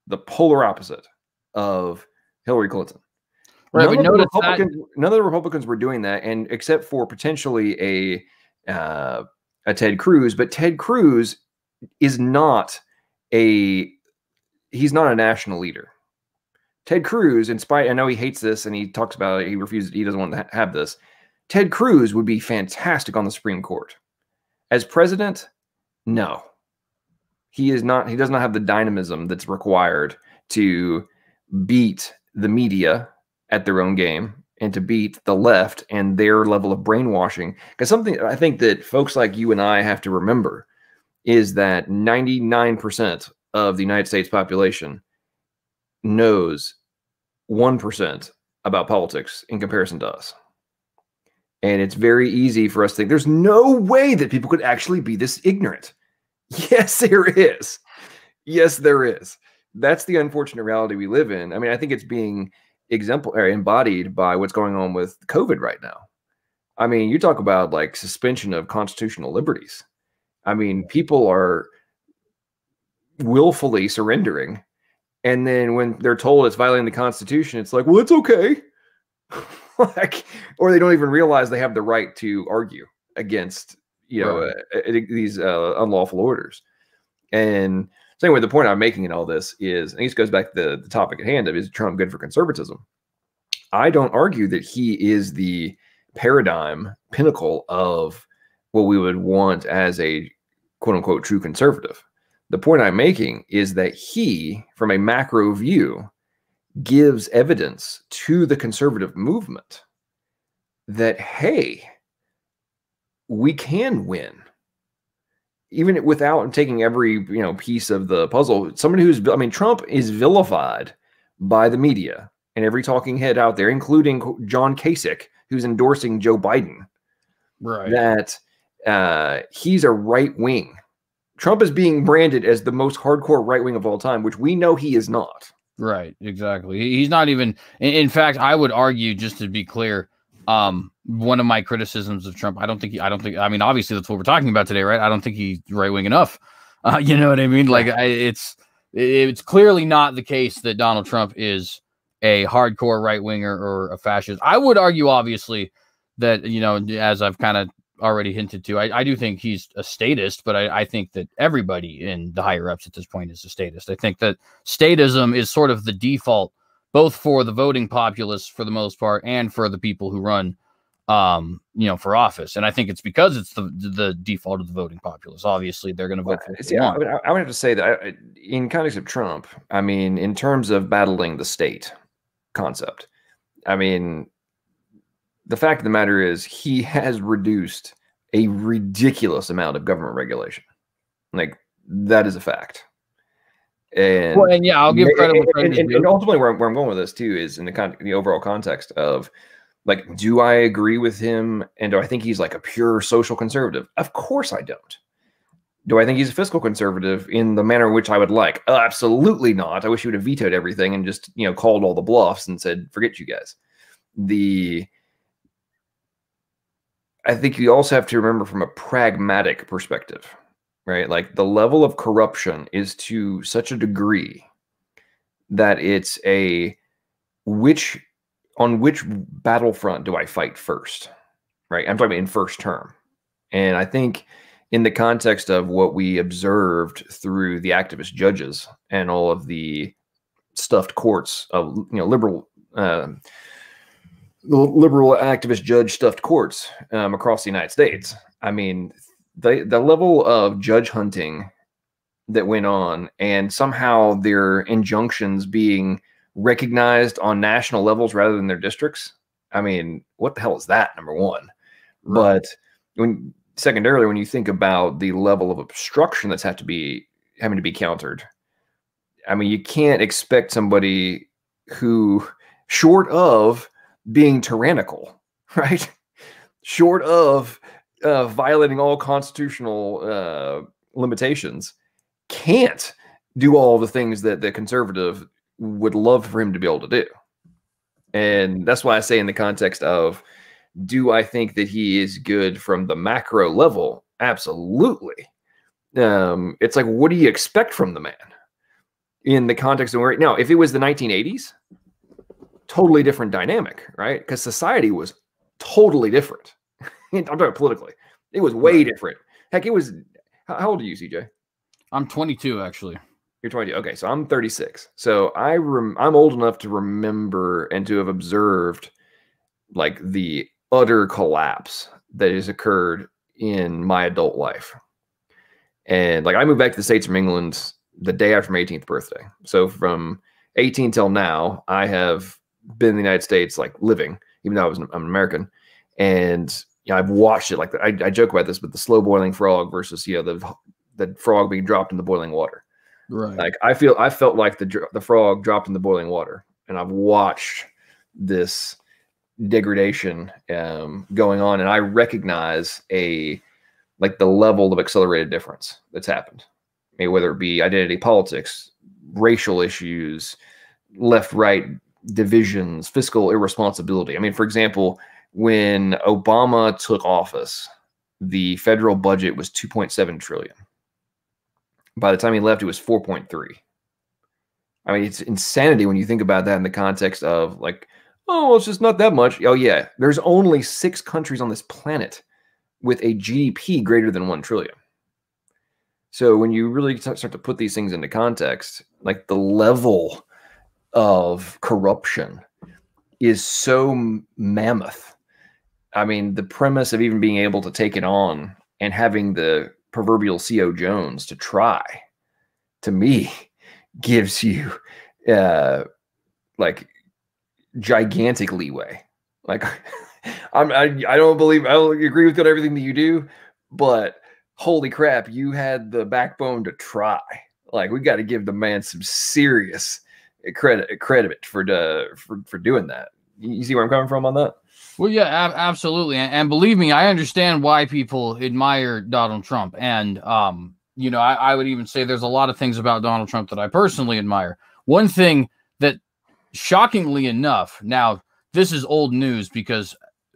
The polar opposite of Hillary Clinton. Right, none of the Republicans were doing that, and except for potentially a Ted Cruz, but Ted Cruz is not he's not a national leader. Ted Cruz, I know he hates this and he talks about it, he refuses, he doesn't want to have this. Ted Cruz would be fantastic on the Supreme Court. As president, no. He is not, he does not have the dynamism that's required to beat the media at their own game and to beat the left and their level of brainwashing. Because something I think that folks like you and I have to remember is that 99% of the United States population knows 1% about politics in comparison to us. And it's very easy for us to think there's no way that people could actually be this ignorant. Yes, there is. Yes, there is. That's the unfortunate reality we live in. I mean, I think it's being embodied by what's going on with COVID right now. I mean, you talk about like suspension of constitutional liberties. I mean, people are willfully surrendering. And then when they're told it's violating the Constitution, it's like, well, it's okay. Like, or they don't even realize they have the right to argue against, you know, these unlawful orders. And so anyway, the point I'm making in all this is, and this goes back to the topic at hand of, is Trump good for conservatism? I don't argue that he is the paradigm pinnacle of what we would want as a quote unquote true conservative. The point I'm making is that he, from a macro view, gives evidence to the conservative movement that, hey, we can win. Even without taking every, piece of the puzzle. Somebody who's, I mean, Trump is vilified by the media and every talking head out there, including John Kasich, who's endorsing Joe Biden. Right. That he's a right wing. Trump is being branded as the most hardcore right wing of all time, which we know he is not. Right. Exactly. He's not even. In fact, I would argue, just to be clear, one of my criticisms of Trump, I mean, obviously that's what we're talking about today, right? I don't think he's right wing enough. You know what I mean? Like, it's clearly not the case that Donald Trump is a hardcore right winger or a fascist. I would argue, obviously, that, as I've kind of already hinted to, I do think he's a statist, but I think that everybody in the higher ups at this point is a statist. I think that statism is sort of the default, both for the voting populace for the most part and for the people who run, for office. And I think it's because it's the default of the voting populace. Obviously, they're going to vote for what they want. I would have to say that in context of Trump, I mean, in terms of battling the state concept, I mean, the fact of the matter is he has reduced a ridiculous amount of government regulation. Like, that is a fact. And, I'll give credit. And ultimately, where I'm going with this too is in the overall context of, like, do I agree with him? And do I think he's like a pure social conservative? Of course I don't. Do I think he's a fiscal conservative in the manner in which I would like? Absolutely not. I wish he would have vetoed everything and just, called all the bluffs and said, forget you guys. I think you also have to remember from a pragmatic perspective, right? Like, the level of corruption is to such a degree that it's on which battlefront do I fight first, right? I'm talking about in first term. And I think in the context of what we observed through the activist judges and all of the stuffed courts of, liberal activist judge stuffed courts across the United States, I mean, the level of judge hunting that went on, and somehow their injunctions being recognized on national levels rather than their districts. I mean, what the hell is that? Number one. Right. But secondarily, when you think about the level of obstruction that's having to be countered, I mean, you can't expect somebody who, short of being tyrannical, right? Short of violating all constitutional limitations, can't do all the things that the conservative would love for him to be able to do. And that's why I say, in the context of, do I think that he is good from the macro level? Absolutely. It's like, what do you expect from the man in the context of right now? If it was the 1980s, totally different dynamic, right? Because society was totally different. I'm talking politically. It was way different. Heck, it was. How old are you, CJ? I'm 22, actually. You're 22. Okay, so I'm 36. So I'm old enough to remember and to have observed like the utter collapse that has occurred in my adult life. And like, I moved back to the States from England the day after my 18th birthday. So from 18 till now, I have been in the United States, like living, even though I'm American. And I've watched it. Like, I joke about this, but the slow boiling frog versus, the frog being dropped in the boiling water. Right. Like, I felt like the frog dropped in the boiling water, and I've watched this degradation going on, and I recognize the level of accelerated difference that's happened. I mean, whether it be identity politics, racial issues, left-right divisions, fiscal irresponsibility. I mean, for example, when Obama took office, the federal budget was $2.7 trillion. By the time he left, it was 4.3. I mean, it's insanity when you think about that in the context of like, oh, well, it's just not that much. Oh yeah, there's only 6 countries on this planet with a GDP greater than 1 trillion. So when you really start to put these things into context, like, the level of corruption is so mammoth. I mean, the premise of even being able to take it on and having the proverbial C.O. Jones to try, to me, gives you like gigantic leeway. Like, I don't agree with everything that you do, but holy crap, you had the backbone to try. Like, we got to give the man some serious credit for doing that. You see where I'm coming from on that? Well, yeah, absolutely. And believe me, I understand why people admire Donald Trump. And, I would even say there's a lot of things about Donald Trump that I personally admire. One thing that, shockingly enough, now this is old news because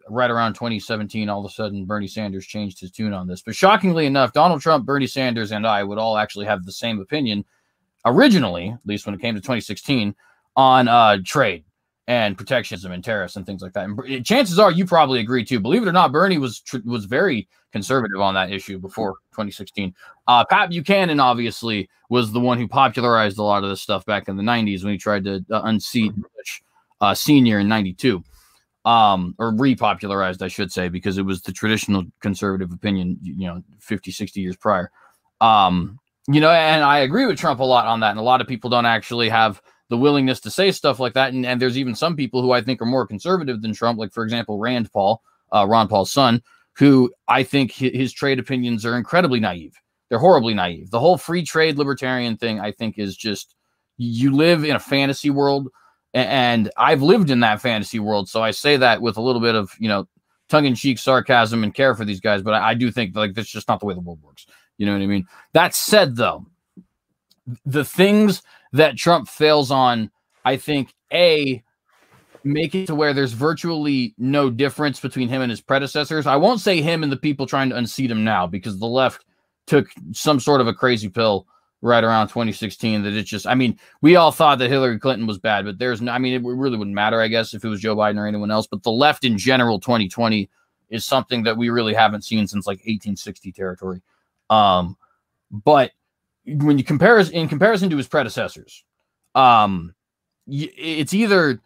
right around 2017, all of a sudden, Bernie Sanders changed his tune on this. But shockingly enough, Donald Trump, Bernie Sanders, and I would all actually have the same opinion originally, at least when it came to 2016, on trade and protectionism and tariffs and things like that. And chances are you probably agree too. Believe it or not, Bernie was very conservative on that issue before 2016. Pat Buchanan obviously was the one who popularized a lot of this stuff back in the 90s when he tried to unseat Bush Senior in 92. Or repopularized, I should say, because it was the traditional conservative opinion, 50, 60 years prior. And I agree with Trump a lot on that. And a lot of people don't actually have the willingness to say stuff like that. And there's even some people who I think are more conservative than Trump, like, for example, Rand Paul, Ron Paul's son, who I think his trade opinions are incredibly naive. They're horribly naive. The whole free trade libertarian thing, I think, is just, you live in a fantasy world. And I've lived in that fantasy world. So I say that with a little bit of, tongue-in-cheek sarcasm and care for these guys. But I do think, like, that's just not the way the world works. You know what I mean? That said, though, the things that Trump fails on, I think, make it to where there's virtually no difference between him and his predecessors. I won't say him and the people trying to unseat him now, because the left took some sort of a crazy pill right around 2016 that it's just, we all thought that Hillary Clinton was bad, but there's no, it really wouldn't matter, I guess, if it was Joe Biden or anyone else. But the left in general, 2020 is something that we really haven't seen since like 1860 territory. But when you in comparison to his predecessors, it's either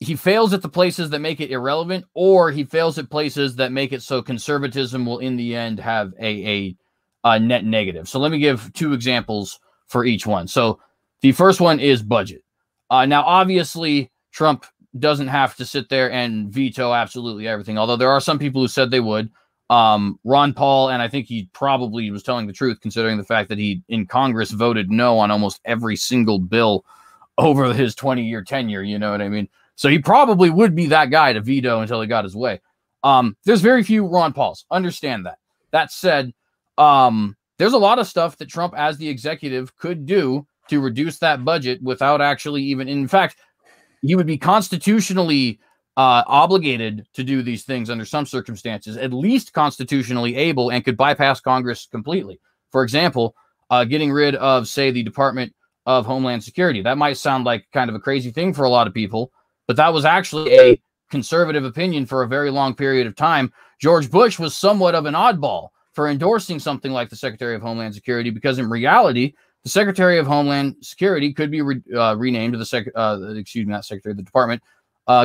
he fails at the places that make it irrelevant, or he fails at places that make it so conservatism will in the end have a net negative. So let me give 2 examples for each one. So the first one is budget. Now, obviously, Trump doesn't have to sit there and veto absolutely everything, although there are some people who said they would. Ron Paul, and I think he probably was telling the truth, considering the fact that he in Congress voted no on almost every single bill over his 20-year tenure. You know what I mean? So he probably would be that guy to veto until he got his way. There's very few Ron Pauls. Understand that. That said, there's a lot of stuff that Trump as the executive could do to reduce that budget without actually even, in fact, he would be constitutionally obligated to do these things under some circumstances, at least constitutionally able, and could bypass Congress completely. For example, getting rid of, say, the Department of Homeland Security. That might sound like kind of a crazy thing for a lot of people, but that was actually a conservative opinion for a very long period of time. George Bush was somewhat of an oddball for endorsing something like the Secretary of Homeland Security, because in reality, the Secretary of Homeland Security could be renamed to the Department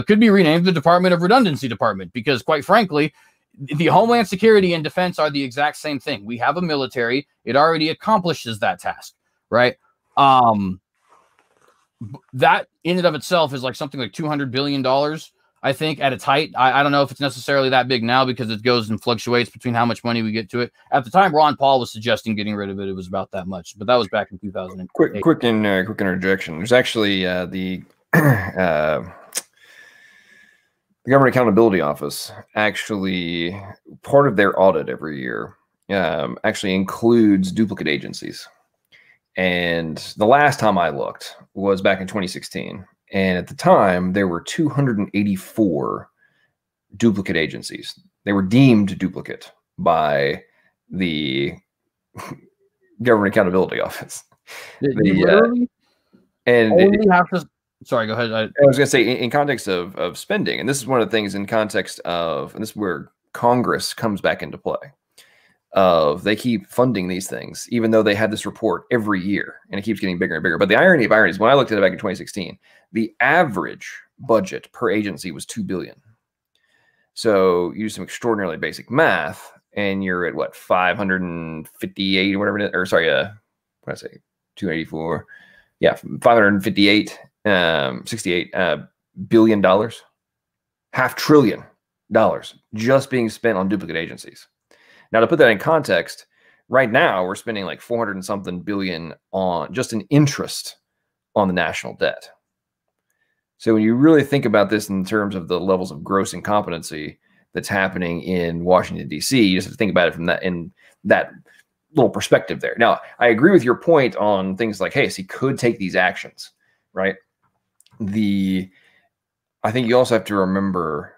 could be renamed the Department of Redundancy Department, because quite frankly, the Homeland Security and Defense are the exact same thing. We have a military. It already accomplishes that task, right? That in and of itself is like something like $200 billion, I think, at its height. I don't know if it's necessarily that big now, because it goes and fluctuates between how much money we get to it. At the time Ron Paul was suggesting getting rid of it, it was about that much, but that was back in 2008. Quick interjection. There's actually the Government Accountability Office, actually part of their audit every year actually includes duplicate agencies. And the last time I looked was back in 2016. And at the time, there were 284 duplicate agencies. They were deemed duplicate by the Government Accountability Office. Sorry, go ahead. I was going to say, in context of spending, and this is one of the things in context of, and this is where Congress comes back into play, of they keep funding these things, even though they had this report every year, and it keeps getting bigger and bigger. But the irony of ironies, when I looked at it back in 2016, the average budget per agency was $2 billion. So you do some extraordinarily basic math, and you're at what, 558 or whatever it is, or sorry, what did I say, 284? Yeah, 558. $68 billion, $500 billion just being spent on duplicate agencies. Now, to put that in context, right now we're spending like 400 and something billion on just an interest on the national debt. So when you really think about this in terms of the levels of gross incompetency that's happening in Washington, D.C., you just have to think about it from that, in that little perspective there. Now, I agree with your point on things like, hey, so he could take these actions, right? I think you also have to remember,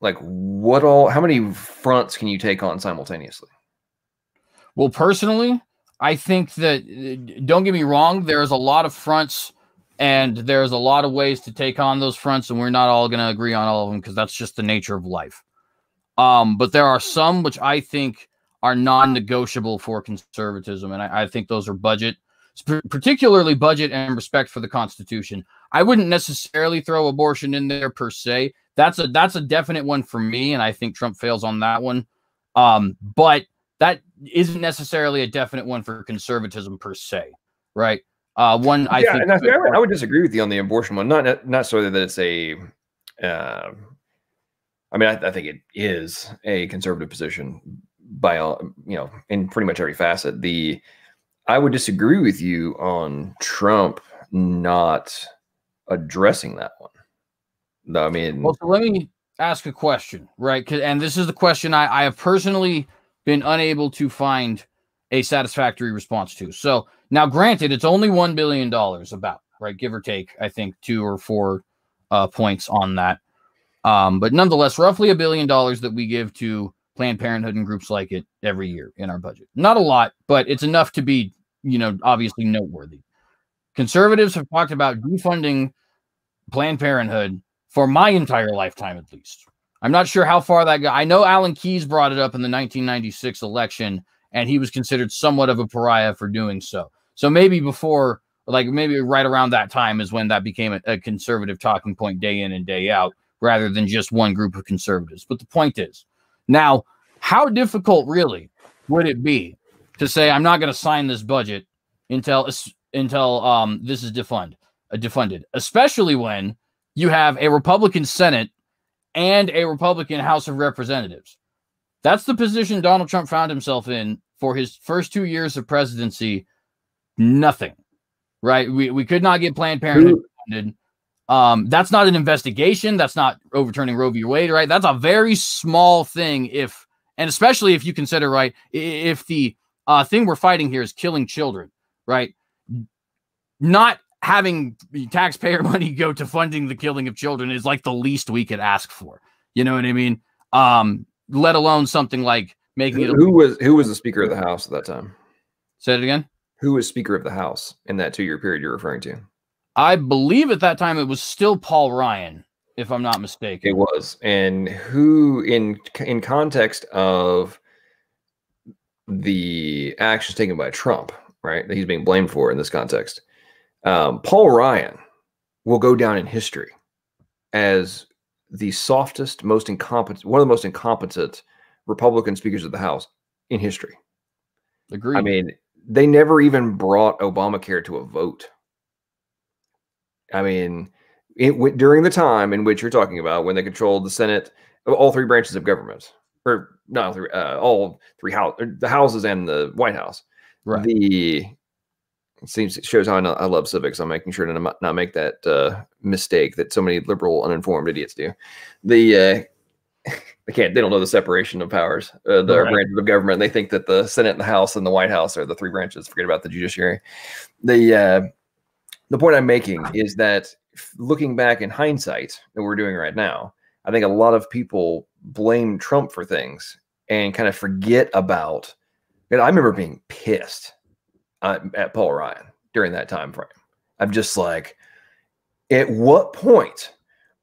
like, how many fronts can you take on simultaneously? Well, personally, I think that, don't get me wrong, there's a lot of fronts and there's a lot of ways to take on those fronts, and we're not all going to agree on all of them, because that's just the nature of life. But there are some which I think are non-negotiable for conservatism, and I think those are budget, particularly budget and respect for the Constitution. I wouldn't necessarily throw abortion in there per se. That's a definite one for me, and I think Trump fails on that one. But that isn't necessarily a definite one for conservatism per se, right? I would disagree with you on the abortion one. Not necessarily that it's a. I think it is a conservative position by all, in pretty much every facet. I would disagree with you on Trump not addressing that one. No, well, so let me ask a question, right? And this is the question I have personally been unable to find a satisfactory response to. So now, granted, it's only $1 billion about, right? Give or take, I think 2 or 4 points on that. But nonetheless, roughly $1 billion that we give to Planned Parenthood and groups like it every year in our budget. Not a lot, but it's enough to be, obviously noteworthy. Conservatives have talked about defunding Planned Parenthood for my entire lifetime, at least. I'm not sure how far that got. I know Alan Keyes brought it up in the 1996 election, and he was considered somewhat of a pariah for doing so. So maybe before like maybe right around that time is when that became a conservative talking point day in and day out, rather than just one group of conservatives. But the point is, now, how difficult really would it be to say I'm not going to sign this budget until this is defunded, especially when you have a Republican Senate and a Republican House of Representatives. That's the position Donald Trump found himself in for his first 2 years of presidency. Nothing, right? We could not get Planned Parenthood funded. That's not an investigation. That's not overturning Roe v. Wade, right? That's a very small thing, and especially if you consider, right, if the thing we're fighting here is killing children, right? Not having taxpayer money go to funding the killing of children is like the least we could ask for. You know what I mean? Let alone something like making it. Who was the Speaker of the House at that time? Say it again. Who was Speaker of the House in that 2-year period you're referring to? I believe at that time it was still Paul Ryan, if I'm not mistaken. It was. And who, in context of the actions taken by Trump, right, that he's being blamed for in this context, Paul Ryan will go down in history as the softest, one of the most incompetent Republican speakers of the House in history. Agreed. I mean, they never even brought Obamacare to a vote. I mean, during the time in which you're talking about, when they controlled the Senate, all three branches of government, or not all three the houses and the White House. Right. It shows how I love civics. I'm making sure to not make that mistake that so many liberal, uninformed idiots do. They don't know the separation of powers, the branches of government. They think that the Senate and the House and the White House are the three branches. Forget about the judiciary. The point I'm making is that looking back in hindsight that we're doing right now, I think a lot of people blame Trump for things and kind of forget about, and I remember being pissed at Paul Ryan during that time frame. I'm just like, at what point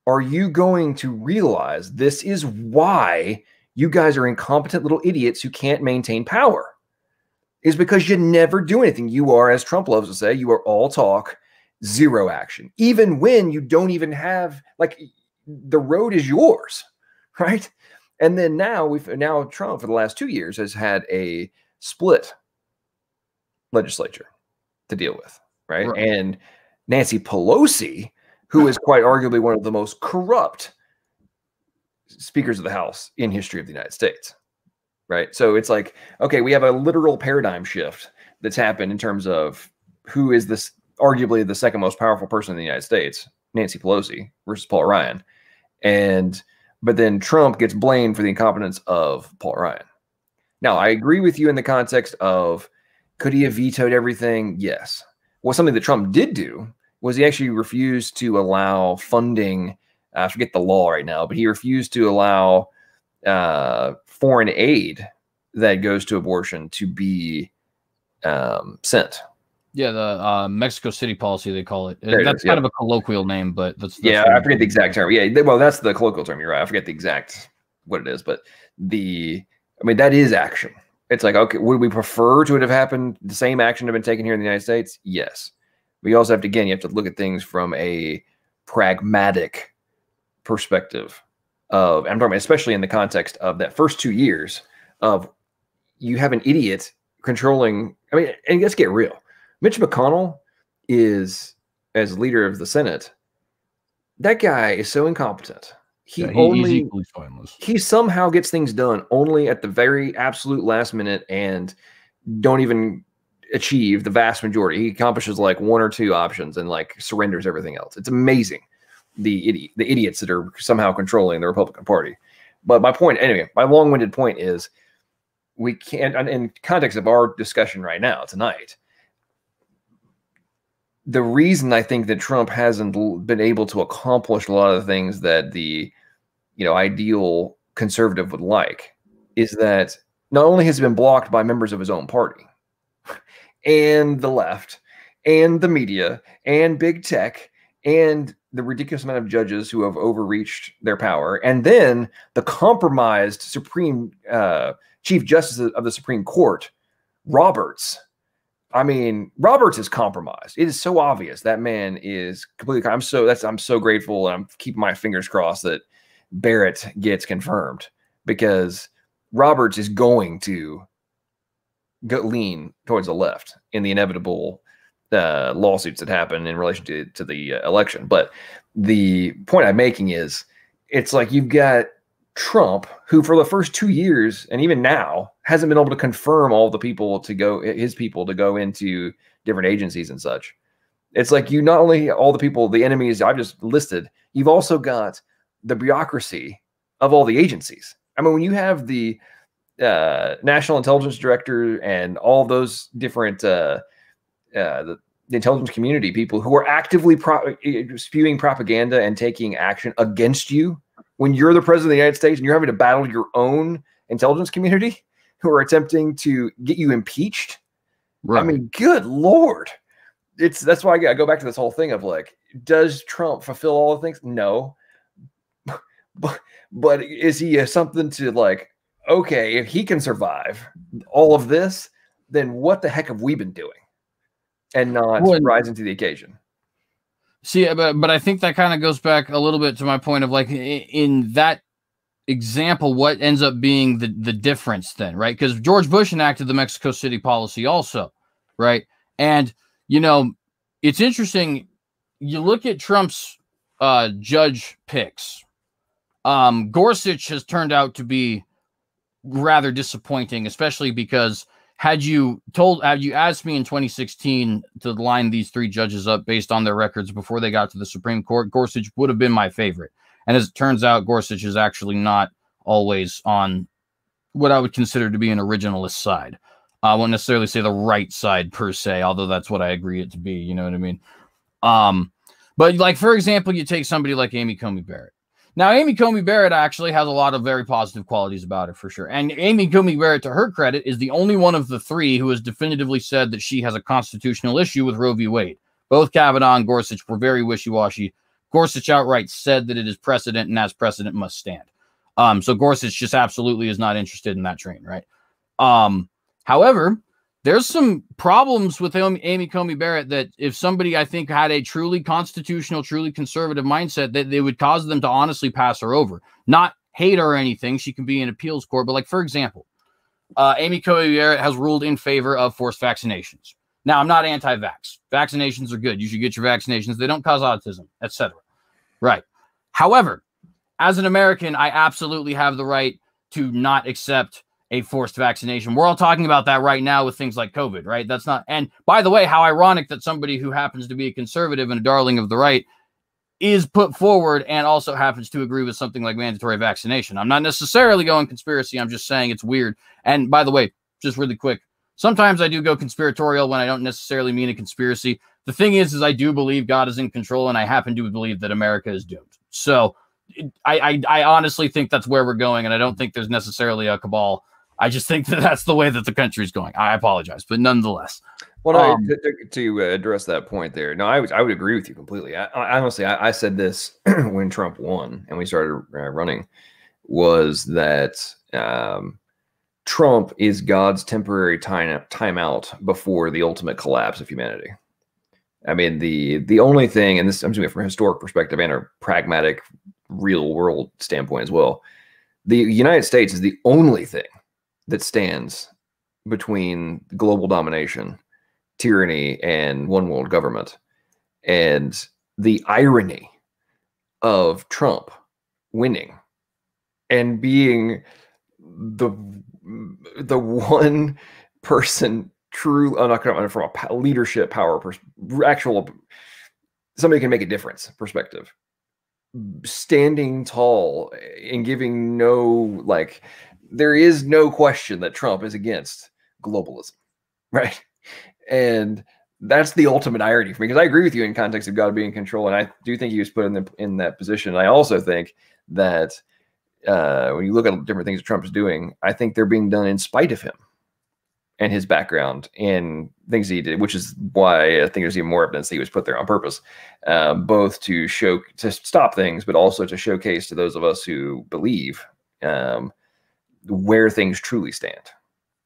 are you going to realize this is why you guys are incompetent little idiots who can't maintain power? Is because you never do anything. You are, as Trump loves to say, you are all talk, zero action. Even when you don't even have, like, the road is yours, right? And then now Trump for the last 2 years has had a split legislature to deal with, right? And Nancy Pelosi, who is quite arguably one of the most corrupt speakers of the House in history of the United States, right? So it's like, okay, we have a literal paradigm shift that's happened in terms of who is this arguably the second most powerful person in the United States, Nancy Pelosi versus Paul Ryan. But then Trump gets blamed for the incompetence of Paul Ryan. Now, I agree with you in the context of, could he have vetoed everything? Yes. Well, something that Trump did do was he actually refused to allow funding. I forget the law right now, but he refused to allow foreign aid that goes to abortion to be sent. Yeah, the Mexico City policy, they call it. That's kind of a colloquial name, but that's I forget the exact term. Yeah, well, that's the colloquial term. You're right. I forget the exact what it is, but that is action. It's like, okay, would we prefer to have happened, the same action have been taken here in the United States? Yes. But you also have to, again, you have to look at things from a pragmatic perspective I'm talking about, especially in the context of that first 2 years of, you have an idiot controlling. And let's get real. Mitch McConnell is, as leader of the Senate, that guy is so incompetent. He's equally spineless. He somehow gets things done only at the very absolute last minute and don't even achieve the vast majority. He accomplishes like one or two options and like surrenders everything else. It's amazing. The idiots that are somehow controlling the Republican Party. But my point, anyway, my long-winded point is, we can't, in context of our discussion right now tonight, the reason I think that Trump hasn't been able to accomplish a lot of the things that the ideal conservative would like is that not only has he been blocked by members of his own party and the left and the media and big tech and the ridiculous amount of judges who have overreached their power, and then the compromised Supreme Chief Justice of the Supreme Court, Roberts. I mean, Roberts is compromised. It is so obvious that man is completely. I'm so grateful, and I'm keeping my fingers crossed that Barrett gets confirmed, because Roberts is going to lean towards the left in the inevitable lawsuits that happen in relation to the election. But the point I'm making is, it's like you've got Trump, who for the first 2 years and even now hasn't been able to confirm all the people to go, his people to go into different agencies and such. It's like, you not only all the people, the enemies I've just listed, you've also got the bureaucracy of all the agencies. I mean, when you have the National Intelligence Director and all those different the intelligence community people who are actively spewing propaganda and taking action against you when you're the president of the United States and you're having to battle your own intelligence community who are attempting to get you impeached. Right. I mean, good Lord. That's why I go back to this whole thing of like, does Trump fulfill all the things? No. But is he something to like, okay, if he can survive all of this, then what the heck have we been doing and not rising to the occasion? See, but I think that kind of goes back a little bit to my point of like, in that example, what ends up being the difference then, right? Because George Bush enacted the Mexico City policy also, right? And, you know, it's interesting. You look at Trump's judge picks. Gorsuch has turned out to be rather disappointing, especially because had you asked me in 2016 to line these three judges up based on their records before they got to the Supreme Court, Gorsuch would have been my favorite. And as it turns out, Gorsuch is actually not always on what I would consider to be an originalist side. I won't necessarily say the right side per se, although that's what I agree it to be. You know what I mean? But like, for example, you take somebody like Amy Coney Barrett. Now, Amy Coney Barrett actually has a lot of very positive qualities about her, for sure. And Amy Coney Barrett, to her credit, is the only one of the three who has definitively said that she has a constitutional issue with Roe v. Wade. Both Kavanaugh and Gorsuch were very wishy-washy. Gorsuch outright said that it is precedent, and as precedent must stand. So Gorsuch just absolutely is not interested in that train, right? However, there's some problems with Amy Coney Barrett that if somebody, I think, had a truly constitutional, truly conservative mindset, that they would cause them to honestly pass her over. Not hate her or anything. She can be in appeals court. But like, for example, Amy Coney Barrett has ruled in favor of forced vaccinations. Now, I'm not anti-vax. Vaccinations are good. You should get your vaccinations. They don't cause autism, etc. Right. However, as an American, I absolutely have the right to not accept a forced vaccination. We're all talking about that right now with things like COVID, right? That's not, and by the way, how ironic that somebody who happens to be a conservative and a darling of the right is put forward and also happens to agree with something like mandatory vaccination. I'm not necessarily going conspiracy. I'm just saying it's weird. And by the way, just really quick, sometimes I do go conspiratorial when I don't necessarily mean a conspiracy. The thing is I do believe God is in control, and I happen to believe that America is doomed. So I honestly think that's where we're going, and I don't think there's necessarily a cabal. I just think that that's the way that the country is going. I apologize, but nonetheless. Well, to address that point there, no, I would agree with you completely. Honestly, I said this when Trump won and we started running, was that Trump is God's temporary timeout before the ultimate collapse of humanity. I mean, the only thing, and this I'm doing it from a historic perspective and a pragmatic, real world standpoint as well, the United States is the only thing that stands between global domination, tyranny, and one world government. And the irony of Trump winning and being the one person true, I'm not going to, from a leadership power, actual, somebody can make a difference perspective, standing tall and giving no, like, there is no question that Trump is against globalism, right? And that's the ultimate irony for me, because I agree with you in context of God being in control, and I do think he was put in that position. I also think that when you look at different things that Trump is doing, I think they're being done in spite of him and his background and things he did, which is why I think there's even more evidence that he was put there on purpose, both to stop things, but also to showcase to those of us who believe where things truly stand.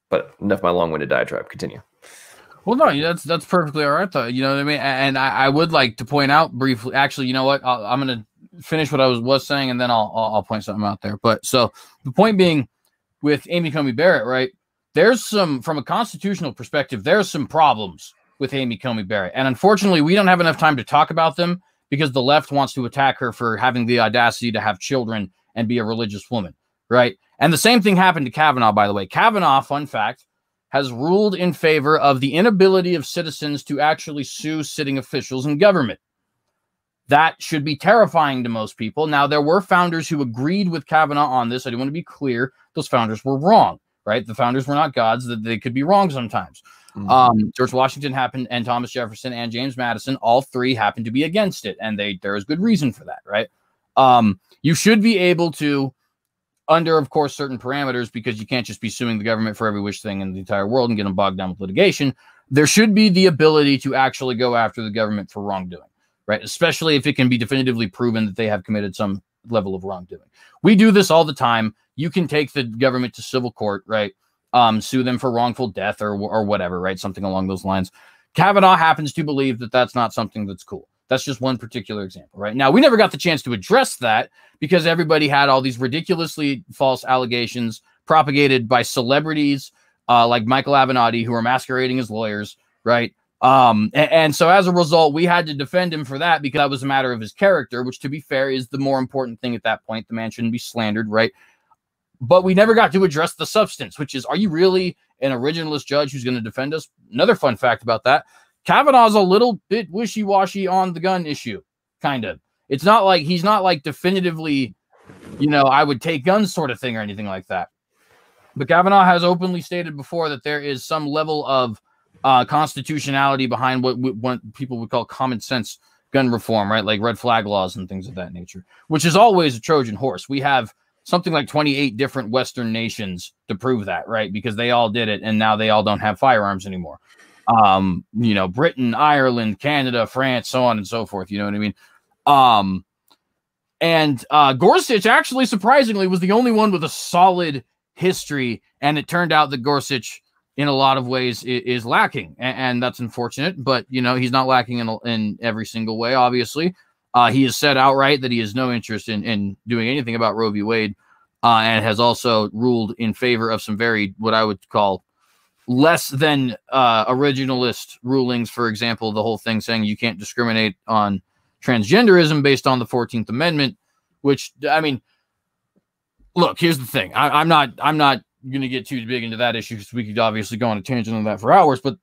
But enough of my long-winded diatribe. Continue. Well, no, that's perfectly all right, though. You know what I mean? And I would like to point out briefly. Actually, you know what? I'm going to finish what I was saying, and then I'll point something out there. But so the point being, with Amy Coney Barrett, right? There's some, from a constitutional perspective, there's some problems with Amy Coney Barrett, and unfortunately, we don't have enough time to talk about them because the left wants to attack her for having the audacity to have children and be a religious woman, right? And the same thing happened to Kavanaugh, by the way. Kavanaugh, fun fact, has ruled in favor of the inability of citizens to actually sue sitting officials in government. That should be terrifying to most people. Now, there were founders who agreed with Kavanaugh on this. I do want to be clear. Those founders were wrong, right? The founders were not gods. That they could be wrong sometimes. George Washington happened, and Thomas Jefferson and James Madison, all three happened to be against it. And there is good reason for that, right? You should be able to, under, of course, certain parameters, because you can't just be suing the government for every wish thing in the entire world and get them bogged down with litigation. There should be the ability to actually go after the government for wrongdoing, right? Especially if it can be definitively proven that they have committed some level of wrongdoing. We do this all the time. You can take the government to civil court, right? Sue them for wrongful death or whatever, right? Something along those lines. Kavanaugh happens to believe that that's not something that's cool. That's just one particular example, right? Now, we never got the chance to address that because everybody had all these ridiculously false allegations propagated by celebrities like Michael Avenatti, who are masquerading as lawyers, right? And so as a result, we had to defend him for that because that was a matter of his character, which, to be fair, is the more important thing at that point. The man shouldn't be slandered, right? But we never got to address the substance, which is, are you really an originalist judge who's going to defend us? Another fun fact about that. Kavanaugh's a little bit wishy-washy on the gun issue, kind of. It's not like he's not like definitively, I would take guns sort of thing or anything like that. But Kavanaugh has openly stated before that there is some level of constitutionality behind what people would call common sense gun reform, right? Like red flag laws and things of that nature, which is always a Trojan horse. We have something like 28 different Western nations to prove that, right? Because they all did it, and now they all don't have firearms anymore. Britain, Ireland, Canada, France, so on and so forth. You know what I mean? And Gorsuch actually, surprisingly, was the only one with a solid history, and it turned out that Gorsuch, in a lot of ways, is lacking, and that's unfortunate. But he's not lacking in every single way. Obviously, he has said outright that he has no interest in doing anything about Roe v. Wade, and has also ruled in favor of some very, what I would call, less than originalist rulings. For example, the whole thing saying you can't discriminate on transgenderism based on the 14th Amendment, which, I mean, look, here's the thing. I'm not going to get too big into that issue because we could obviously go on a tangent on that for hours, but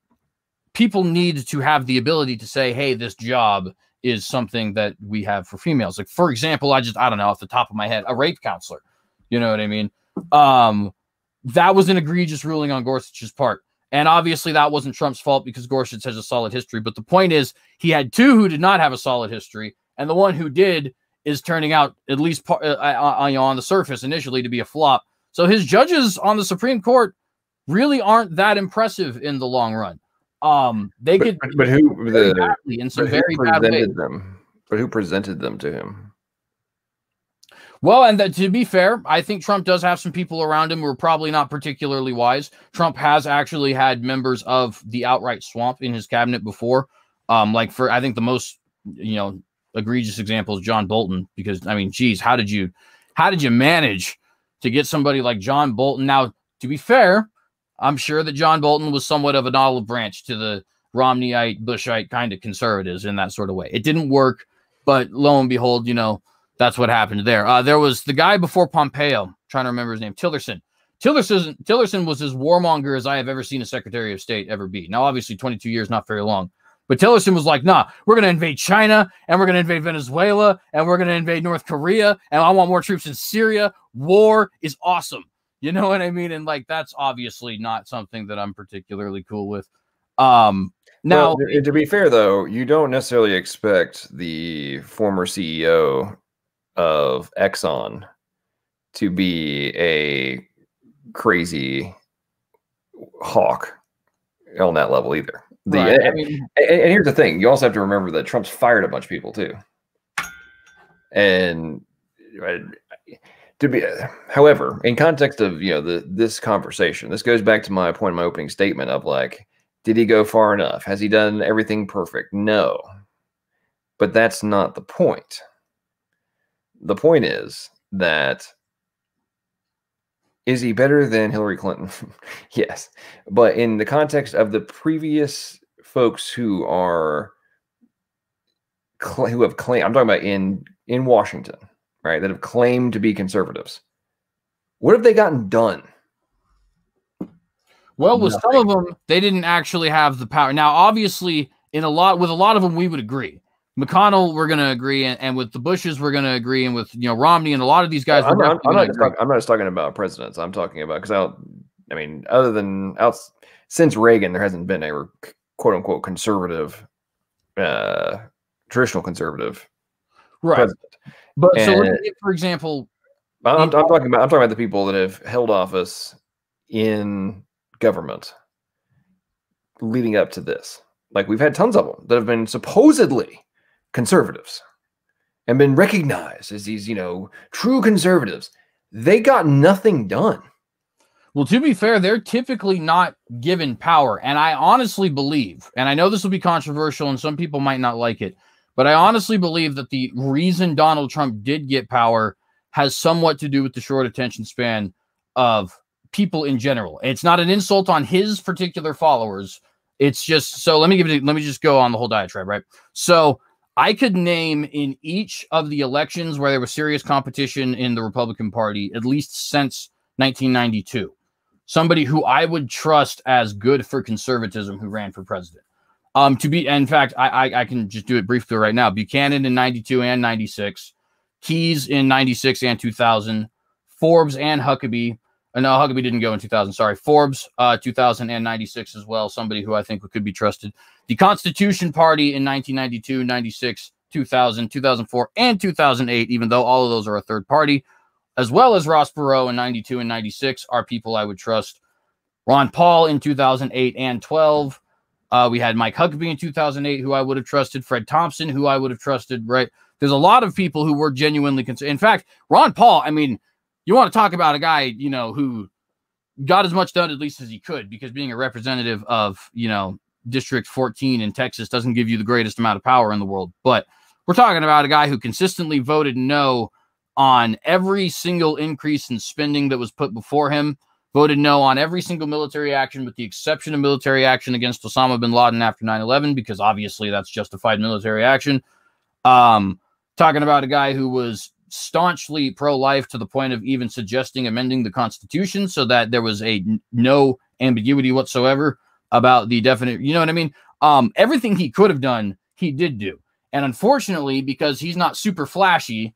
people need to have the ability to say, hey, this job is something that we have for females. Like, for example, I don't know, off the top of my head, a rape counselor. You know what I mean? That was an egregious ruling on Gorsuch's part. And obviously that wasn't Trump's fault because Gorsuch has a solid history. But the point is, he had two who did not have a solid history. And the one who did is turning out, at least on the surface initially, to be a flop. So his judges on the Supreme Court really aren't that impressive in the long run. They could, but who very badly, in some very bad ways. But who presented them to him? Well, and to be fair, I think Trump does have some people around him who are probably not particularly wise. Trump has actually had members of the outright swamp in his cabinet before. I think the most, egregious example is John Bolton, because, I mean, geez, how did you manage to get somebody like John Bolton? Now, to be fair, I'm sure that John Bolton was somewhat of an olive branch to the Romneyite, Bushite kind of conservatives in that sort of way. It didn't work, but lo and behold, that's what happened there. There was the guy before Pompeo, I'm trying to remember his name, Tillerson. Tillerson was as warmonger as I have ever seen a Secretary of State ever be. Now, obviously, 22 years, not very long. But Tillerson was like, nah, we're going to invade China, and we're going to invade Venezuela, and we're going to invade North Korea, and I want more troops in Syria. War is awesome. You know what I mean? And, that's obviously not something that I'm particularly cool with. Now, to be fair, though, you don't necessarily expect the former CEO of Exxon to be a crazy hawk on that level either. Right. And here's the thing: you also have to remember that Trump's fired a bunch of people too. And however, in context of this conversation, this goes back to my point in my opening statement of Did he go far enough? Has he done everything perfect? No. But that's not the point. The point is that, is he better than Hillary Clinton? Yes. But in the context of the previous folks who have claimed, I'm talking about in Washington, right, that have claimed to be conservatives, what have they gotten done? Well, with some of them, they didn't actually have the power. Now, obviously, with a lot of them, we would agree. McConnell, we're going to agree, and with the Bushes, we're going to agree, and with Romney and a lot of these guys, I'm not just talking about presidents. I'm talking about, because I mean, other than since Reagan, there hasn't been a quote unquote conservative, traditional conservative, right? President. But so, for example, I'm talking about the people that have held office in government leading up to this. Like, we've had tons of them that have been supposedly conservatives and been recognized as these, true conservatives. They got nothing done. Well, to be fair, they're typically not given power. And I honestly believe, and I know this will be controversial and some people might not like it, but I honestly believe that the reason Donald Trump did get power has somewhat to do with the short attention span of people in general. It's not an insult on his particular followers. It's just, so let me just go on the whole diatribe, right? So I could name in each of the elections where there was serious competition in the Republican Party, at least since 1992, somebody who I would trust as good for conservatism who ran for president. In fact, I can just do it briefly right now. Buchanan in 92 and 96, Keyes in 96 and 2000, Forbes and Huckabee. No, Huckabee didn't go in 2000. Sorry. Forbes, 2000 and 96 as well. Somebody who I think could be trusted. The Constitution Party in 1992, 96, 2000, 2004, and 2008, even though all of those are a third party, as well as Ross Perot in 92 and 96 are people I would trust. Ron Paul in 2008 and 12. We had Mike Huckabee in 2008, who I would have trusted. Fred Thompson, who I would have trusted, right? There's a lot of people who were genuinely concerned. In fact, Ron Paul, I mean, you want to talk about a guy, who got as much done at least as he could, because being a representative of, District 14 in Texas doesn't give you the greatest amount of power in the world. But we're talking about a guy who consistently voted no on every single increase in spending that was put before him, voted no on every single military action, with the exception of military action against Osama bin Laden after 9/11, because obviously that's justified military action. Talking about a guy who was staunchly pro-life to the point of even suggesting amending the Constitution so that there was no ambiguity whatsoever about the definite, you know what I mean? Everything he could have done, he did do. And unfortunately, because he's not super flashy,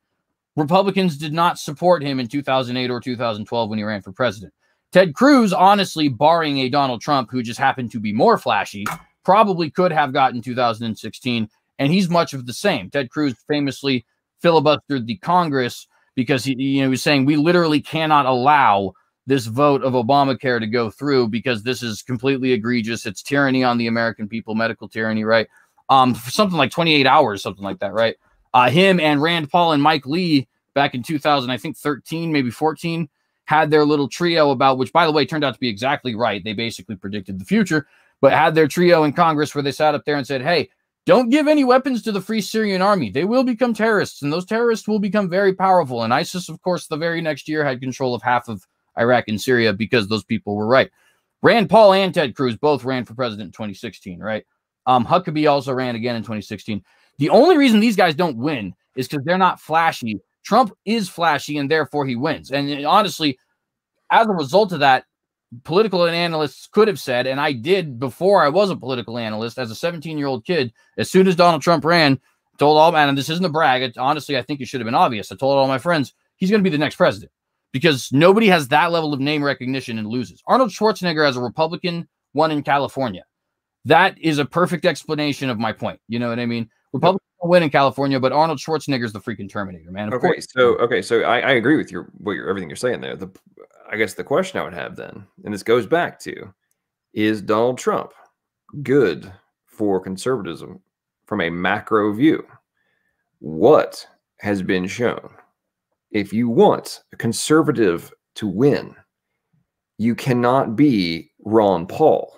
Republicans did not support him in 2008 or 2012 when he ran for president. Ted Cruz, honestly, barring a Donald Trump who just happened to be more flashy, probably could have gotten 2016, and he's much of the same. Ted Cruz famously filibustered the Congress because he was saying we literally cannot allow this vote of Obamacare to go through because this is completely egregious. It's tyranny on the American people, medical tyranny, right? For something like 28 hours, something like that, right? Him and Rand Paul and Mike Lee back in 2000, I think 13, maybe 14, had their little trio about, which by the way turned out to be exactly right. They basically predicted the future, but had their trio in Congress where they sat up there and said, hey, don't give any weapons to the Free Syrian Army. They will become terrorists, and those terrorists will become very powerful. And ISIS, of course, the very next year had control of half of Iraq and Syria because those people were right. Rand Paul and Ted Cruz both ran for president in 2016, right? Huckabee also ran again in 2016. The only reason these guys don't win is because they're not flashy. Trump is flashy, and therefore he wins. And honestly, as a result of that, political analysts could have said, and I did before I was a political analyst, as a 17-year-old kid, as soon as Donald Trump ran, told all, and this isn't a brag, honestly, I think it should have been obvious. I told all my friends, he's going to be the next president because nobody has that level of name recognition and loses. Arnold Schwarzenegger, as a Republican, won in California. That is a perfect explanation of my point. You know what I mean? Republicans win in California, but Arnold Schwarzenegger is the freaking Terminator, man. Okay, so I agree with everything you're saying there. I guess the question I would have then, and this goes back to, is Donald Trump good for conservatism from a macro view? What has been shown? If you want a conservative to win, you cannot be Ron Paul.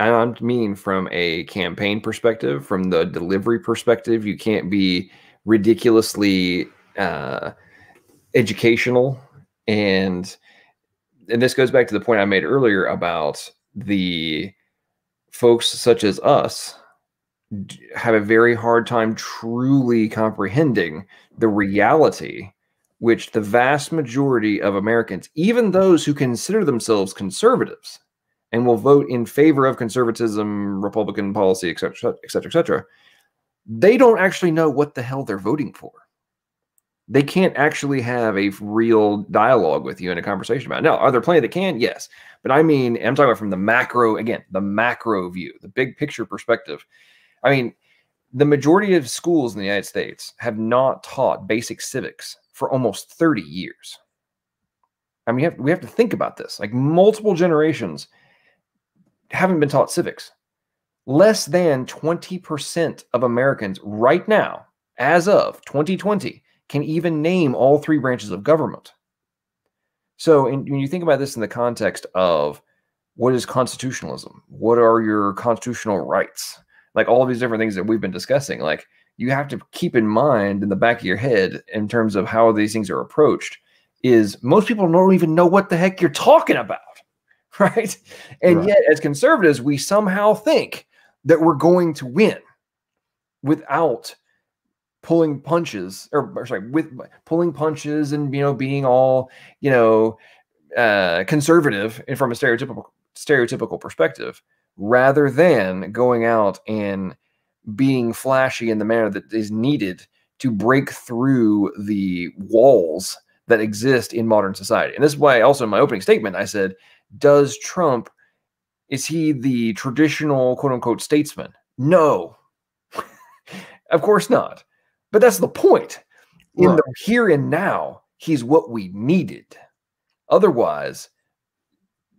I mean from a campaign perspective, from the delivery perspective, you can't be ridiculously educational. And this goes back to the point I made earlier about the folks such as us have a very hard time truly comprehending the reality which the vast majority of Americans, even those who consider themselves conservatives and will vote in favor of conservatism, Republican policy, et cetera, et cetera, they don't actually know what the hell they're voting for. They can't actually have a real dialogue with you in a conversation about it. Now, are there plenty that can? Yes. But I mean, I'm talking about from the macro, again, the macro view, the big picture perspective. I mean, the majority of schools in the United States have not taught basic civics for almost 30 years. I mean, we have to think about this. Like, multiple generations haven't been taught civics. Less than 20% of Americans right now, as of 2020, can even name all three branches of government. So when you think about this in the context of what is constitutionalism, what are your constitutional rights, like all of these different things that we've been discussing, like you have to keep in mind in the back of your head in terms of how these things are approached is most people don't even know what the heck you're talking about, right? And yet as conservatives, we somehow think that we're going to win without pulling punches, or sorry, with pulling punches and, being all, conservative and from a stereotypical perspective, rather than going out and being flashy in the manner that is needed to break through the walls that exist in modern society. And this is why also in my opening statement, I said, does Trump, is he the traditional quote unquote statesman? No, of course not. But that's the point. In the here and now, he's what we needed. Otherwise,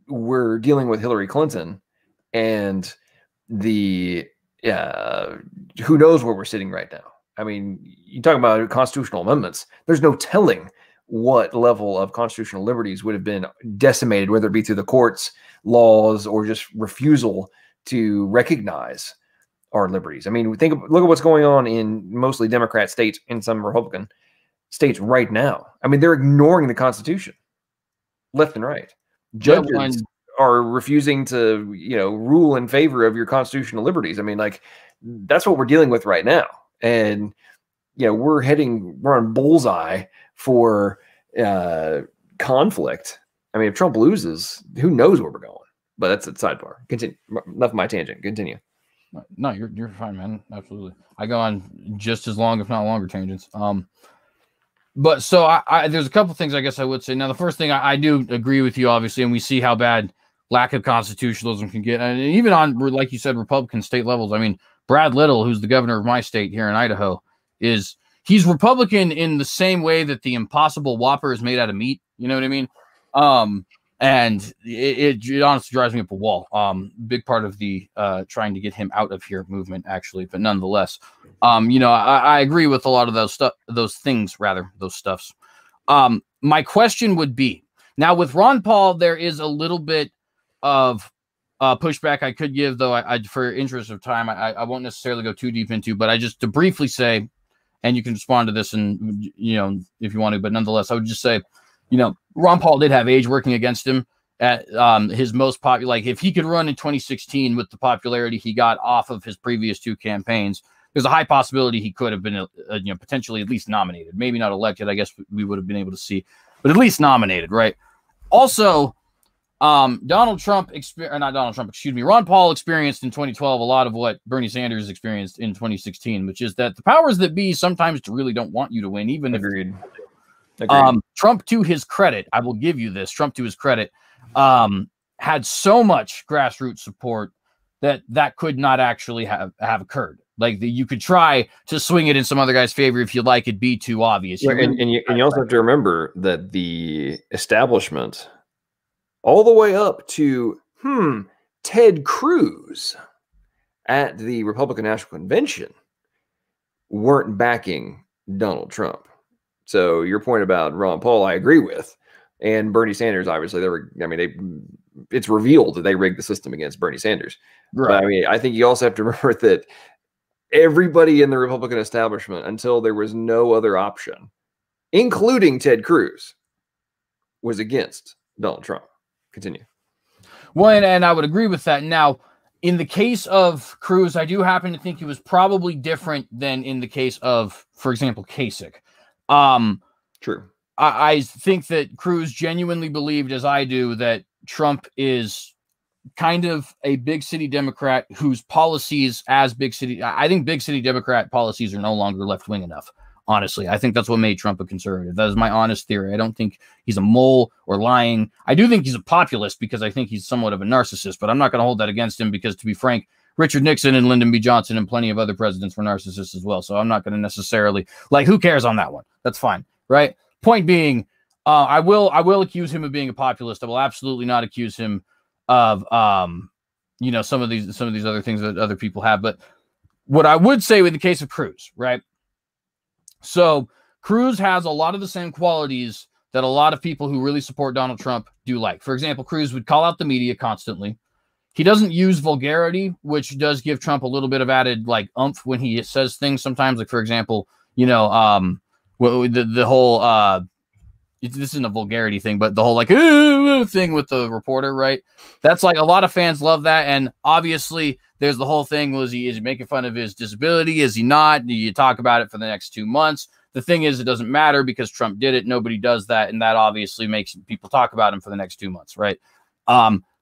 we're dealing with Hillary Clinton and the who knows where we're sitting right now. I mean, you talk about constitutional amendments. There's no telling what level of constitutional liberties would have been decimated, whether it be through the courts, laws, or just refusal to recognize our liberties. I mean, look at what's going on in mostly Democrat states and some Republican states right now. I mean, they're ignoring the Constitution left and right. Judges are refusing to, rule in favor of your constitutional liberties. I mean, like, that's what we're dealing with right now. And, we're on bullseye for conflict. I mean, if Trump loses, who knows where we're going? But that's a sidebar. Continue. Enough of my tangent. Continue. No, you're fine, man. Absolutely. I go on just as long, if not longer, tangents. But so I there's a couple things I guess I would say. Now, the first thing I do agree with you, obviously, and we see how bad lack of constitutionalism can get, and even on, like you said, Republican state levels. I mean, Brad Little, who's the governor of my state here in Idaho, he's Republican in the same way that the Impossible Whopper is made out of meat. You know what I mean? And it honestly drives me up a wall. Big part of the trying to get him out of here movement, actually, but nonetheless, I agree with a lot of those stuffs. My question would be, now with Ron Paul, there is a little bit of pushback I could give, though I for interest of time, I won't necessarily go too deep into, but I just to briefly say, and you can respond to this and, if you want to, but nonetheless, I would just say, Ron Paul did have age working against him at his most popular. Like, if he could run in 2016 with the popularity he got off of his previous two campaigns, there's a high possibility he could have been, potentially at least nominated. Maybe not elected. I guess we would have been able to see, but at least nominated, right? Also, Ron Paul experienced in 2012 a lot of what Bernie Sanders experienced in 2016, which is that the powers that be sometimes really don't want you to win, even Agreed. Trump, to his credit, I will give you this, Trump, to his credit, had so much grassroots support that could not actually have occurred. Like, you could try to swing it in some other guy's favor if you like it be too obvious. Right, and you also have to remember that the establishment, all the way up to Ted Cruz at the Republican National Convention, weren't backing Donald Trump. So your point about Ron Paul, I agree with, and Bernie Sanders, obviously, it's revealed that they rigged the system against Bernie Sanders. Right. But I mean, I think you also have to remember that everybody in the Republican establishment, until there was no other option, including Ted Cruz, was against Donald Trump. Continue. Well, and I would agree with that. Now, in the case of Cruz, I do happen to think he was probably different than in the case of, for example, Kasich. True. I think that Cruz genuinely believed, as I do, that Trump is kind of a big city Democrat whose policies as big city, I think big city Democrat policies are no longer left wing enough. Honestly, I think that's what made Trump a conservative. That is my honest theory. I don't think he's a mole or lying. I do think he's a populist because I think he's somewhat of a narcissist, but I'm not going to hold that against him because, to be frank, Richard Nixon and Lyndon B. Johnson and plenty of other presidents were narcissists as well. So I'm not going to necessarily, like, who cares on that one? That's fine, right? Point being, I will accuse him of being a populist. I will absolutely not accuse him of some of these other things that other people have. But what I would say with the case of Cruz, right? So Cruz has a lot of the same qualities that a lot of people who really support Donald Trump do like. For example, Cruz would call out the media constantly. He doesn't use vulgarity, which does give Trump a little bit of added like oomph when he says things sometimes. Like, for example, the whole this isn't a vulgarity thing, but the whole like thing with the reporter, right? That's like a lot of fans love that. And obviously there's the whole thing. Is he making fun of his disability? Is he not? Do you talk about it for the next 2 months? The thing is, it doesn't matter because Trump did it. Nobody does that. And that obviously makes people talk about him for the next 2 months, right?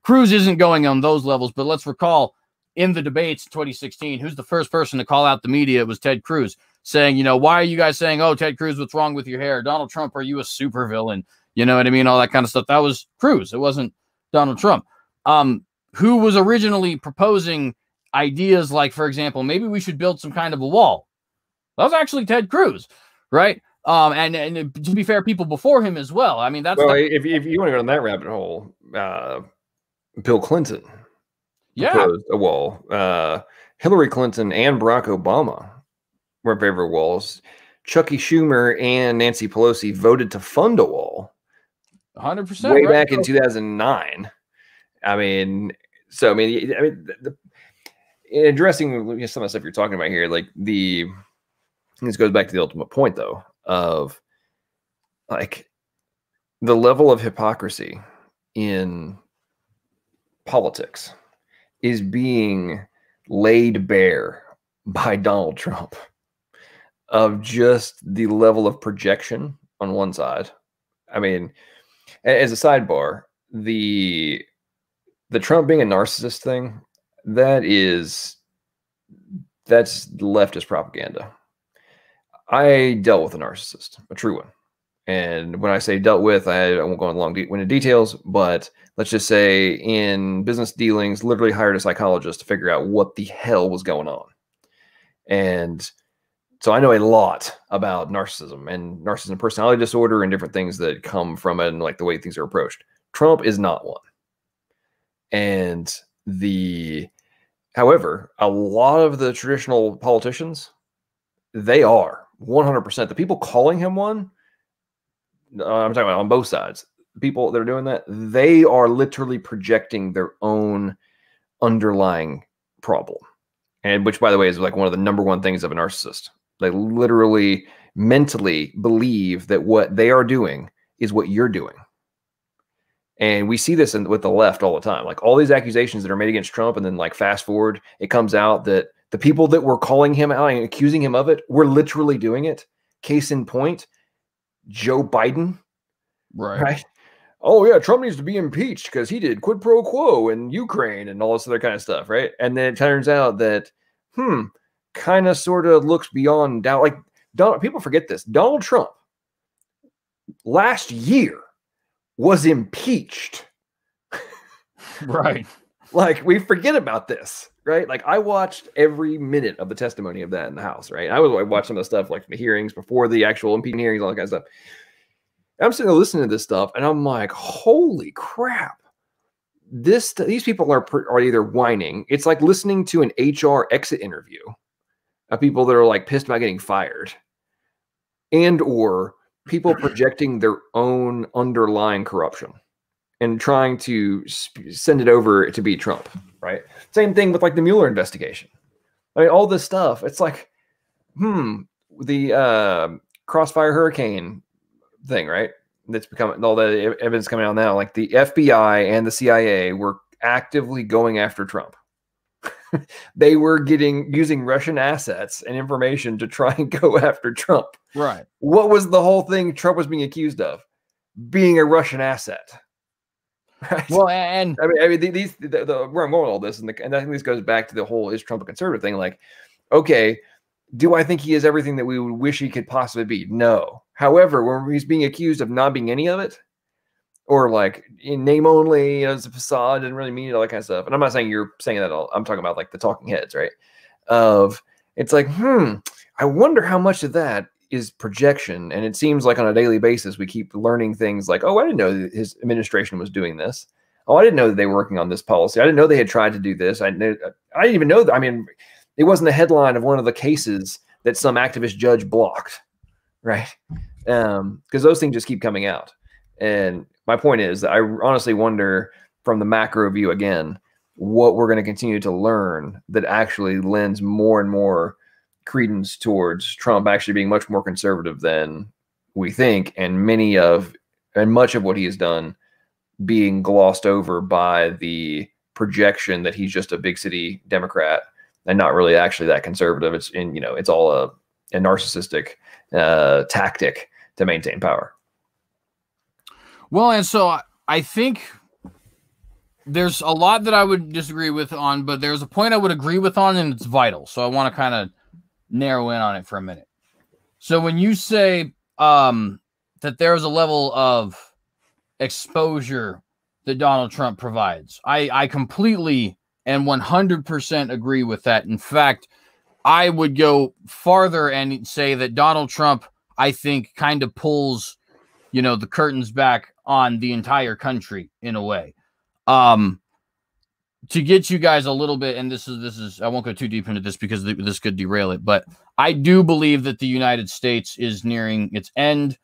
Cruz isn't going on those levels, but let's recall in the debates in 2016, who's the first person to call out the media? It was Ted Cruz, saying, why are you guys saying, oh, Ted Cruz, what's wrong with your hair? Donald Trump, are you a supervillain? You know what I mean? All that kind of stuff. That was Cruz. It wasn't Donald Trump. Who was originally proposing ideas like, for example, maybe we should build some kind of a wall. That was actually Ted Cruz, right? And to be fair, people before him as well. I mean, that's if you want to go down that rabbit hole, Bill Clinton proposed a wall. Hillary Clinton and Barack Obama were in favor of walls. Chucky Schumer and Nancy Pelosi voted to fund a wall 100% way back in 2009. I mean, in addressing some of the stuff you're talking about here, like this goes back to the ultimate point, though, of like the level of hypocrisy in politics is being laid bare by Donald Trump, of just the level of projection on one side. I mean, as a sidebar, the Trump being a narcissist thing, that's leftist propaganda. I dealt with a narcissist, a true one. And when I say dealt with, I won't go into details, but let's just say in business dealings, literally hired a psychologist to figure out what the hell was going on. And so I know a lot about narcissism and personality disorder and different things that come from it and like the way things are approached. Trump is not one. And however, a lot of the traditional politicians, they are 100%. The people calling him one, I'm talking about on both sides, the people that are doing that, they are literally projecting their own underlying problem. And which, by the way, is like one of the number one things of a narcissist. They literally mentally believe that what they are doing is what you're doing. And we see this with the left all the time. Like all these accusations that are made against Trump, and then like fast forward, it comes out that the people that were calling him out and accusing him of it were literally doing it. Case in point, Joe Biden. Right? Oh, yeah, Trump needs to be impeached because he did quid pro quo in Ukraine and all this other kind of stuff, right? And then it turns out that, kind of sort of looks beyond doubt. Like, people forget this. Donald Trump last year was impeached. Right. Like, we forget about this, right? Like, I watched every minute of the testimony of that in the House, right? I watched some of the stuff, like the hearings before the actual impeachment hearings, all that kind of stuff. I'm sitting there listening to this stuff, and I'm like, holy crap. These people are either whining. It's like listening to an HR exit interview of people that are like pissed about getting fired, and or people projecting their own underlying corruption. and trying to send it over to beat Trump, right? Same thing with like the Mueller investigation. I mean, all this stuff. It's like, the Crossfire Hurricane thing, right? That's become all the evidence coming out now. Like the FBI and the CIA were actively going after Trump. They were using Russian assets and information to try and go after Trump. Right. What was the whole thing Trump was being accused of? Being a Russian asset. Right. Well, and I mean, where I'm going with all this, and I think this goes back to the whole "is Trump a conservative" thing. Like, okay, do I think he is everything that we would wish he could possibly be? No. However, when he's being accused of not being any of it, or like in name only as a facade, didn't really mean it, all that kind of stuff. And I'm not saying you're saying that at all. I'm talking about like the talking heads, right? It's like, I wonder how much of that is projection. And it seems like on a daily basis, we keep learning things like, oh, I didn't know that his administration was doing this. Oh, I didn't know that they were working on this policy. I didn't know they had tried to do this. I didn't even know that. I mean, it wasn't the headline of one of the cases that some activist judge blocked, right? Because those things just keep coming out. And my point is that I honestly wonder from the macro view again, what we're going to continue to learn that actually lends more and more credence towards Trump actually being much more conservative than we think, and much of what he has done being glossed over by the projection that he's just a big city Democrat and not really actually that conservative. It's all a narcissistic tactic to maintain power. Well, and so I think there's a lot that I would disagree with on, but there's a point I would agree with on, and it's vital. So I want to kind of narrow in on it for a minute. So when you say that there's a level of exposure that Donald Trump provides, I completely and 100% agree with that. In fact, I would go farther and say that Donald Trump, I think, kind of pulls, the curtains back on the entire country in a way. To get you guys a little bit, and this is I won't go too deep into this because this could derail it, but I do believe that the United States is nearing its end.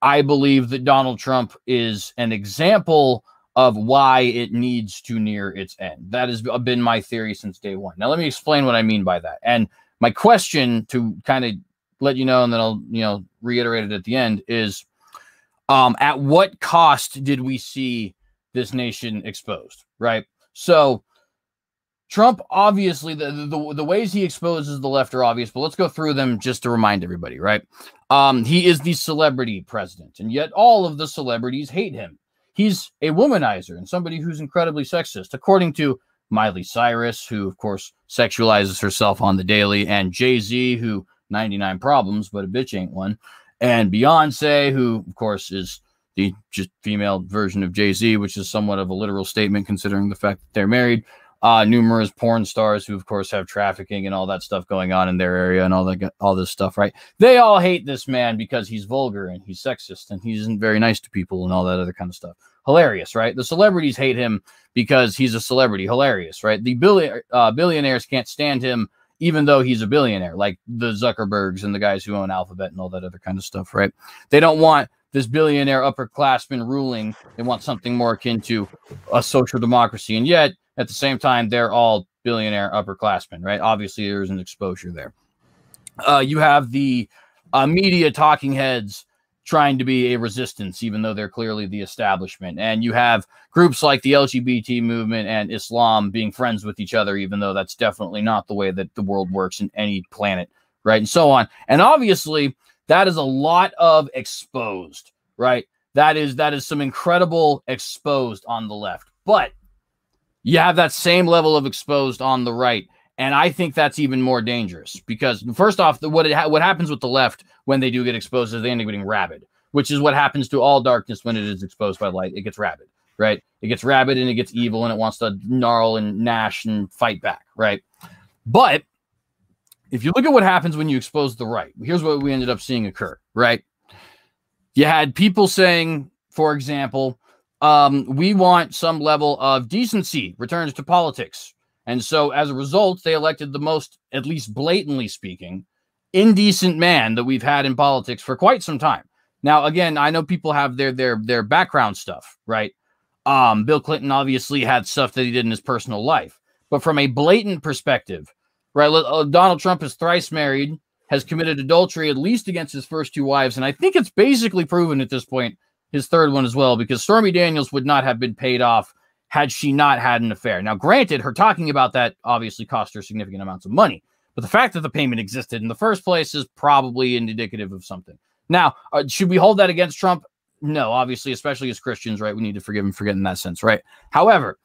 I believe that Donald Trump is an example of why it needs to near its end. That has been my theory since day one. Now, let me explain what I mean by that. And my question, to kind of let you know, and then I'll reiterate it at the end, is at what cost did we see this nation exposed, right? So Trump, obviously, the ways he exposes the left are obvious, but let's go through them just to remind everybody, right? He is the celebrity president, and yet all of the celebrities hate him. He's a womanizer and somebody who's incredibly sexist, according to Miley Cyrus, who, of course, sexualizes herself on the daily, and Jay-Z, who 99 problems, but a bitch ain't one, and Beyonce, who, of course, is the just female version of Jay-Z, which is somewhat of a literal statement considering the fact that they're married. Numerous porn stars who, of course, have trafficking and all that stuff going on in their area and all this stuff, right? They all hate this man because he's vulgar and he's sexist and he isn't very nice to people and all that other kind of stuff. Hilarious, right? The celebrities hate him because he's a celebrity. Hilarious, right? The billionaires can't stand him even though he's a billionaire, like the Zuckerbergs and the guys who own Alphabet and all that other kind of stuff, right? They don't want this billionaire upperclassman ruling. They want something more akin to a social democracy. And yet, at the same time, they're all billionaire upperclassmen, right? Obviously, there's an exposure there. You have the media talking heads trying to be a resistance, even though they're clearly the establishment. And you have groups like the LGBT movement and Islam being friends with each other, even though that's definitely not the way that the world works in any planet, right? And so on. And obviously, that is a lot of exposed, right? That is some incredible exposed on the left. But you have that same level of exposed on the right. And I think that's even more dangerous because, first off, what happens with the left when they do get exposed is they end up getting rabid, which is what happens to all darkness when it is exposed by light. It gets rabid, right? It gets rabid and it gets evil and it wants to gnarl and gnash and fight back, right? But if you look at what happens when you expose the right, here's what we ended up seeing occur, right? You had people saying, for example, we want some level of decency returns to politics. And so as a result, they elected the most, at least blatantly speaking, indecent man that we've had in politics for quite some time. Now, again, I know people have their background stuff, right? Bill Clinton obviously had stuff that he did in his personal life. But from a blatant perspective, right, Donald Trump is thrice married, has committed adultery at least against his first two wives, and I think it's basically proven at this point his third one as well, because Stormy Daniels would not have been paid off had she not had an affair. Now, granted, her talking about that obviously cost her significant amounts of money, but the fact that the payment existed in the first place is probably indicative of something. Now, should we hold that against Trump? No, obviously, especially as Christians, right? We need to forgive and forget in that sense, right? However,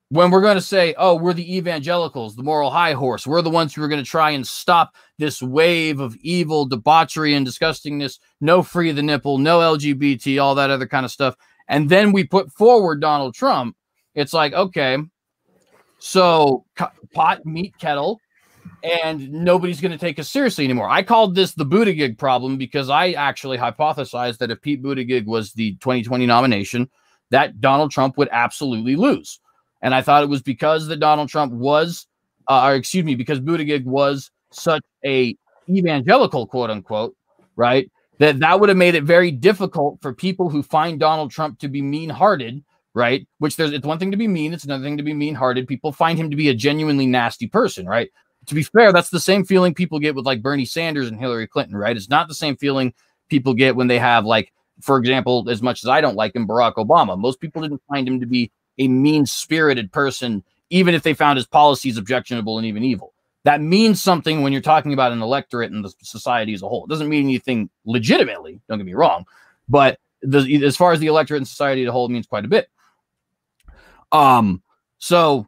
when we're going to say, oh, we're the evangelicals, the moral high horse, we're the ones who are going to try and stop this wave of evil, debauchery, and disgustingness, no free the nipple, no LGBT, all that other kind of stuff, and then we put forward Donald Trump, it's like, okay, so pot, meat, kettle, and nobody's going to take us seriously anymore. I called this the Buttigieg problem because I actually hypothesized that if Pete Buttigieg was the 2020 nomination, that Donald Trump would absolutely lose. And I thought it was because that Donald Trump was, because Buttigieg was such a evangelical, quote unquote, right, that would have made it very difficult for people who find Donald Trump to be mean-hearted, right, which it's one thing to be mean, it's another thing to be mean-hearted. People find him to be a genuinely nasty person, right? To be fair, that's the same feeling people get with like Bernie Sanders and Hillary Clinton, right? It's not the same feeling people get when they have, like, for example, as much as I don't like him, Barack Obama. Most people didn't find him to be a mean-spirited person, even if they found his policies objectionable and even evil. That means something when you're talking about an electorate and the society as a whole. It doesn't mean anything legitimately, don't get me wrong, but as far as the electorate and society as a whole, it means quite a bit. So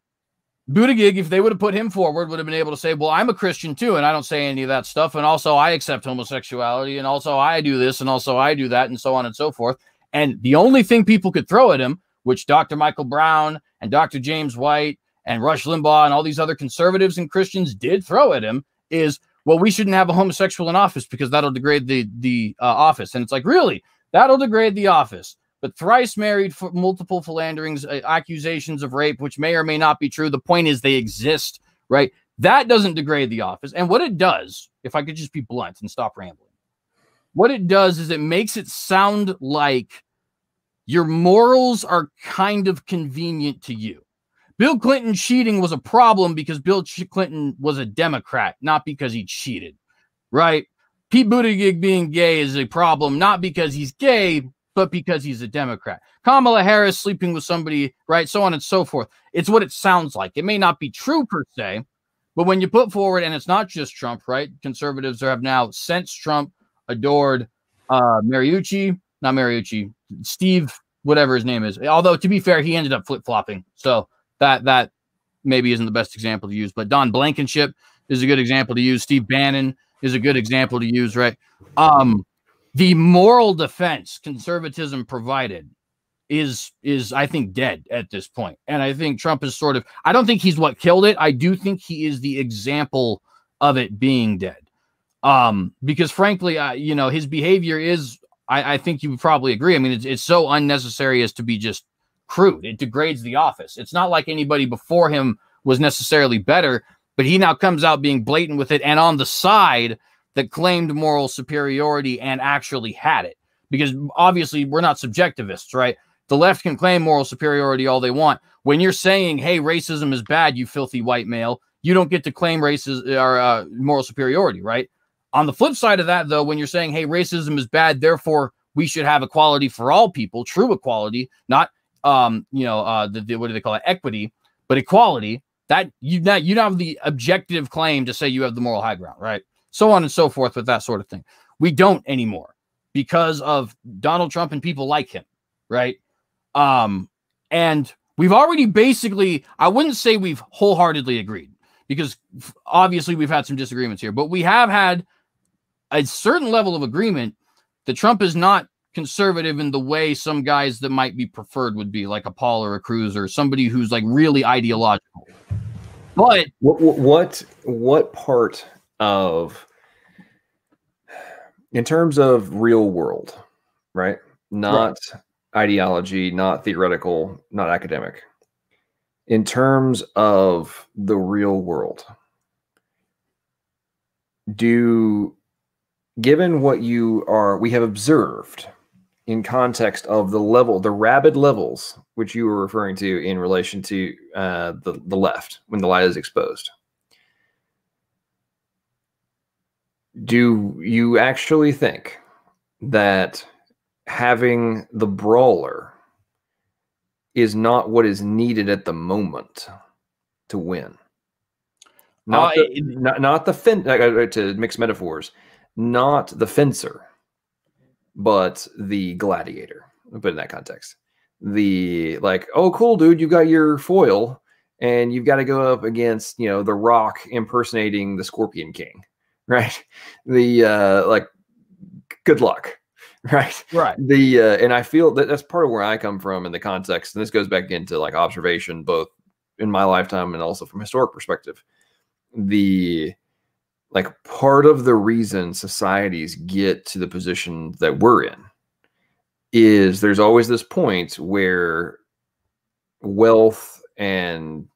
Buttigieg, if they would have put him forward, would have been able to say, well, I'm a Christian too, and I don't say any of that stuff, and also I accept homosexuality, and also I do this, and also I do that, and so on and so forth. And the only thing people could throw at him, which Dr. Michael Brown and Dr. James White and Rush Limbaugh and all these other conservatives and Christians did throw at him, is, well, we shouldn't have a homosexual in office because that'll degrade the office. And it's like, really? That'll degrade the office? But thrice married, for multiple philanderings, accusations of rape, which may or may not be true. The point is they exist, right? That doesn't degrade the office. And what it does, if I could just be blunt and stop rambling, what it does is it makes it sound like your morals are kind of convenient to you. Bill Clinton cheating was a problem because Bill Clinton was a Democrat, not because he cheated, right? Pete Buttigieg being gay is a problem, not because he's gay, but because he's a Democrat. Kamala Harris sleeping with somebody, right? So on and so forth. It's what it sounds like. It may not be true per se, but when you put forward, and it's not just Trump, right? Conservatives have now, since Trump, adored Steve, whatever his name is. Although, to be fair, he ended up flip-flopping. So that maybe isn't the best example to use. But Don Blankenship is a good example to use. Steve Bannon is a good example to use, right? The moral defense conservatism provided is I think dead at this point. And I think Trump is sort of, I don't think he's what killed it. I do think he is the example of it being dead. Because frankly, his behavior is, I think you would probably agree. I mean, it's so unnecessary as to be just crude. It degrades the office. It's not like anybody before him was necessarily better, but he now comes out being blatant with it and on the side that claimed moral superiority and actually had it. Because obviously we're not subjectivists, right? The left can claim moral superiority all they want. When you're saying, hey, racism is bad, you filthy white male, you don't get to claim moral superiority, right? On the flip side of that, though, when you're saying, hey, racism is bad, therefore we should have equality for all people, true equality, not, what do they call it? Equity, but equality, that you have the objective claim to say you have the moral high ground, right? So on and so forth with that sort of thing. We don't anymore because of Donald Trump and people like him, right? And we've already basically, I wouldn't say we've wholeheartedly agreed because obviously we've had some disagreements here, but we have had a certain level of agreement that Trump is not conservative in the way some guys that might be preferred would be, like a Paul or a Cruz or somebody who's like really ideological. But what part of, in terms of real world, right? Not ideology, not theoretical, not academic. In terms of the real world, given what we have observed in context of the level, the rabid levels, which you were referring to in relation to the left when the lie is exposed. Do you actually think that having the brawler is not what is needed at the moment to win? Not the to mix metaphors, not the fencer, but the gladiator. I'll put it in that context. The like, oh, cool, dude, you've got your foil, and you've got to go up against, you know, the Rock impersonating the Scorpion King, right? The like, good luck, right? Right. The and I feel that that's part of where I come from in the context, and this goes back into like observation, both in my lifetime and also from historic perspective. The like part of the reason societies get to the position that we're in is there's always this point where wealth and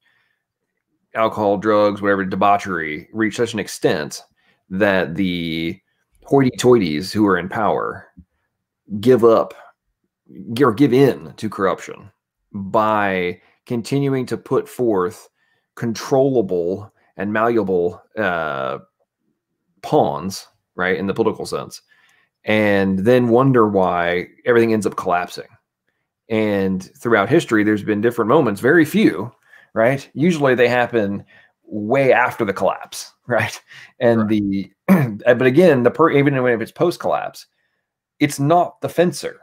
alcohol, drugs, whatever, debauchery reach such an extent that the hoity-toities who are in power give up or give in to corruption by continuing to put forth controllable and malleable pawns, right, in the political sense, and then wonder why everything ends up collapsing. And throughout history, there's been different moments, very few, right? Usually they happen way after the collapse, right? And right. the, but again, even if it's post-collapse, it's not the fencer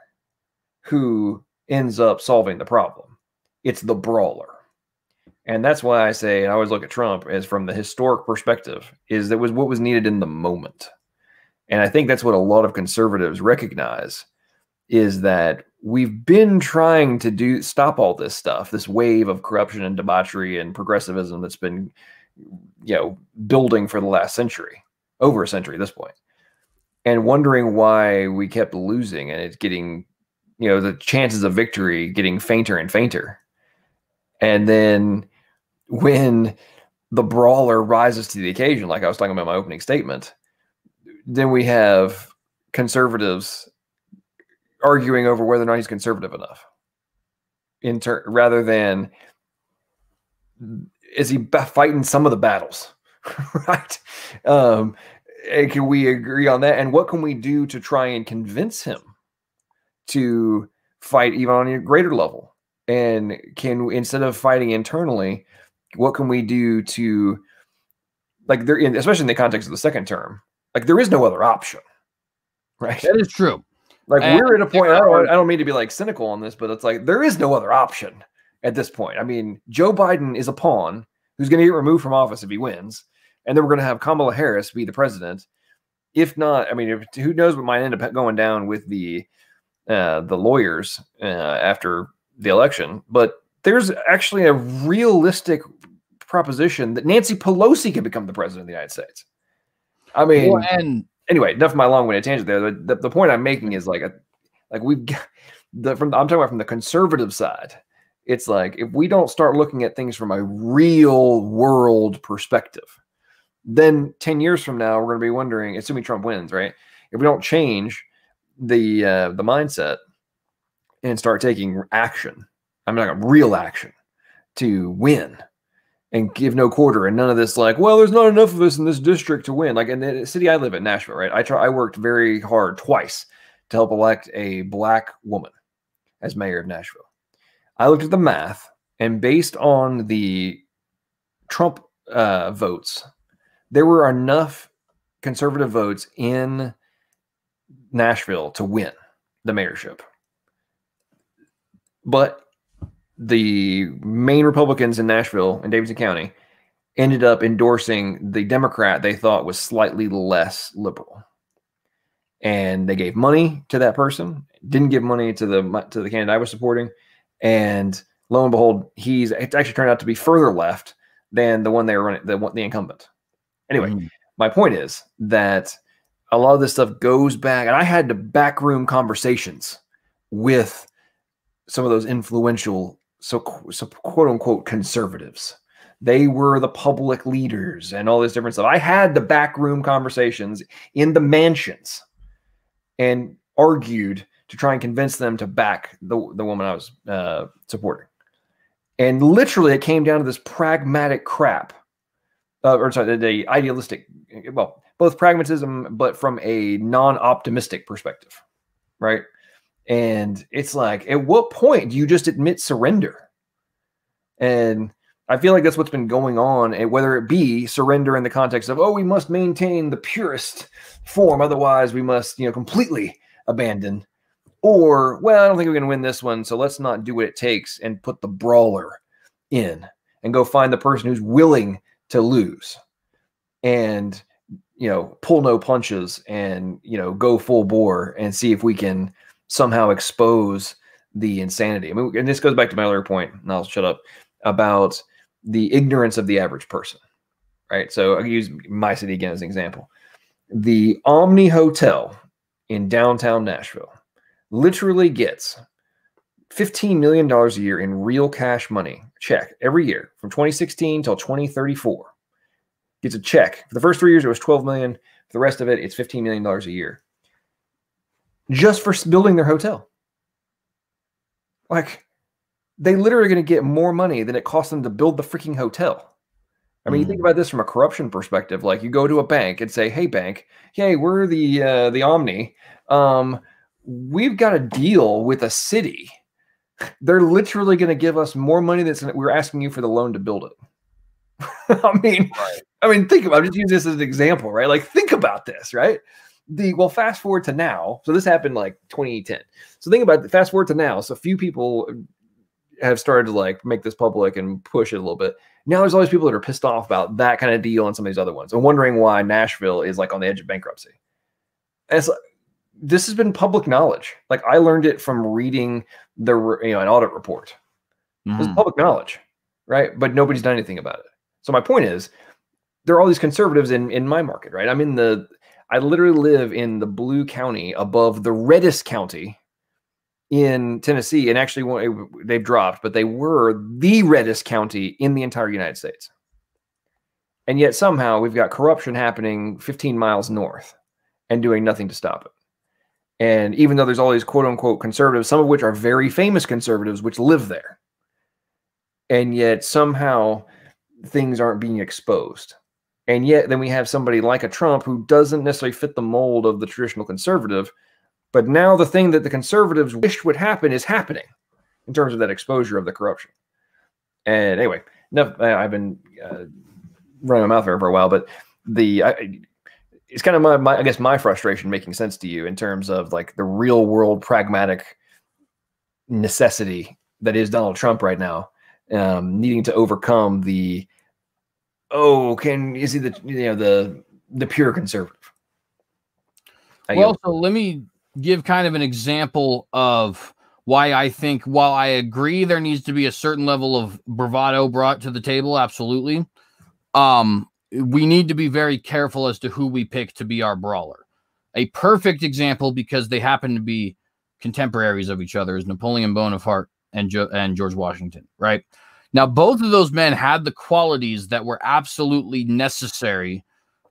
who ends up solving the problem. It's the brawler. And that's why I say, I always look at Trump as from the historic perspective, is that was what was needed in the moment. And I think that's what a lot of conservatives recognize, is that we've been trying to stop all this stuff, this wave of corruption and debauchery and progressivism that's been, you know, building for the last century, over a century at this point, and wondering why we kept losing, and it's getting, you know, the chances of victory getting fainter and fainter. And then when the brawler rises to the occasion, like I was talking about in my opening statement, then we have conservatives arguing over whether or not he's conservative enough, rather than is he fighting some of the battles, right? And can we agree on that? And what can we do to try and convince him to fight even on a greater level? And can, instead of fighting internally, what can we do to, like, especially in the context of the second term, like, there is no other option, right? That is true. Like, we're at a point, I don't mean to be like cynical on this, but it's like, there is no other option at this point. I mean, Joe Biden is a pawn who's going to get removed from office if he wins. And then we're going to have Kamala Harris be the president. If not, I mean, who knows what might end up going down with the lawyers after the election. But there's actually a realistic proposition that Nancy Pelosi could become the president of the United States. I mean, well, and anyway, enough of my long-winded tangent there. The point I'm making is like we've got I'm talking about from the conservative side. It's like, if we don't start looking at things from a real world perspective, then 10 years from now, we're going to be wondering, assuming Trump wins, right? If we don't change the mindset and start taking action, I'm not real action to win, and give no quarter, and none of this like, well, there's not enough of us in this district to win. Like in the city I live in, Nashville, right? I worked very hard twice to help elect a black woman as mayor of Nashville. I looked at the math, and based on the Trump votes, there were enough conservative votes in Nashville to win the mayorship. But the main Republicans in Nashville and Davidson County ended up endorsing the Democrat they thought was slightly less liberal. And they gave money to that person, didn't give money to the candidate I was supporting. And lo and behold, it actually turned out to be further left than the one they were running, the incumbent. Anyway, my point is that a lot of this stuff goes back, and I had to backroom conversations with some of those influential, so quote unquote conservatives. They were the public leaders and all this different stuff. I had the backroom conversations in the mansions and argued to try and convince them to back the woman I was supporting. And literally, it came down to this pragmatic crap, the idealistic, well, both pragmatism, but from a non-optimistic perspective, right? And it's like, at what point do you just admit surrender? And I feel like that's what's been going on, and whether it be surrender in the context of, oh, we must maintain the purest form, otherwise we must, completely abandon, or, well, I don't think we're going to win this one, so let's not do what it takes and put the brawler in and go find the person who's willing to lose and, pull no punches and, go full bore and see if we can somehow expose the insanity. I mean, and this goes back to my earlier point, and I'll shut up, about the ignorance of the average person, right? So I'll use my city again as an example. The Omni Hotel in downtown Nashville literally gets $15 million a year in real cash money, check, every year from 2016 till 2034. Gets a check. For the first 3 years, it was $12 million. For the rest of it, it's $15 million a year. Just for building their hotel. Like, they literally are going to get more money than it costs them to build the freaking hotel. I mean, you think about this from a corruption perspective. Like, you go to a bank and say, "Hey, bank, hey, we're the Omni. We've got a deal with a city. They're literally going to give us more money than we're asking you for the loan to build it." I mean, think about it. Just use this as an example, right? Like, think about this, right? Fast forward to now. So this happened like 2010. So think about it. Fast forward to now. So a few people have started to like make this public and push it a little bit. Now there's all these people that are pissed off about that kind of deal and some of these other ones, and wondering why Nashville is like on the edge of bankruptcy. And it's like, this has been public knowledge. Like, I learned it from reading an audit report. This is public knowledge, right? But nobody's done anything about it. So my point is, there are all these conservatives in my market, right? I literally live in the blue county above the reddest county in Tennessee, and actually they've dropped, but they were the reddest county in the entire United States. And yet somehow we've got corruption happening 15 miles north and doing nothing to stop it. And even though there's all these quote unquote conservatives, some of which are very famous conservatives, which live there, and yet somehow things aren't being exposed. And yet then we have somebody like a Trump who doesn't necessarily fit the mold of the traditional conservative. But now the thing that the conservatives wished would happen is happening in terms of that exposure of the corruption. And anyway, I've been running my mouth here for a while, but it's kind of my frustration making sense to you in terms of like the real world pragmatic necessity that is Donald Trump right now, needing to overcome is he the pure conservative? So let me give kind of an example of why I think, while I agree there needs to be a certain level of bravado brought to the table, absolutely, we need to be very careful as to who we pick to be our brawler. A perfect example, because they happen to be contemporaries of each other, is Napoleon Bonaparte and George Washington, right? Now, both of those men had the qualities that were absolutely necessary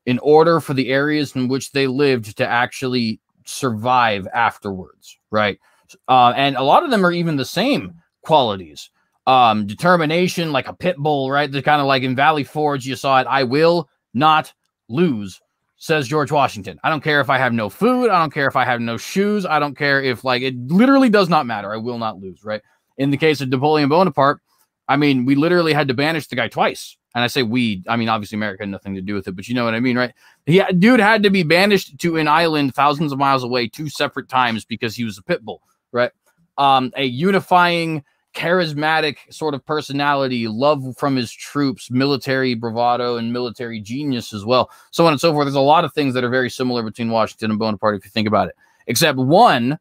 in order for the areas in which they lived to actually survive afterwards, right? And a lot of them are even the same qualities. Determination, like a pit bull, right? They're kind of like in Valley Forge, you saw it. I will not lose, says George Washington. I don't care if I have no food. I don't care if I have no shoes. I don't care if, like, it literally does not matter. I will not lose, right? In the case of Napoleon Bonaparte, I mean, we literally had to banish the guy twice. And I say we, I mean, obviously America had nothing to do with it, but you know what I mean, right? Dude had to be banished to an island thousands of miles away 2 separate times because he was a pit bull, right? A unifying, charismatic sort of personality, love from his troops, military bravado, and military genius as well, so on and so forth. There's a lot of things that are very similar between Washington and Bonaparte if you think about it, except one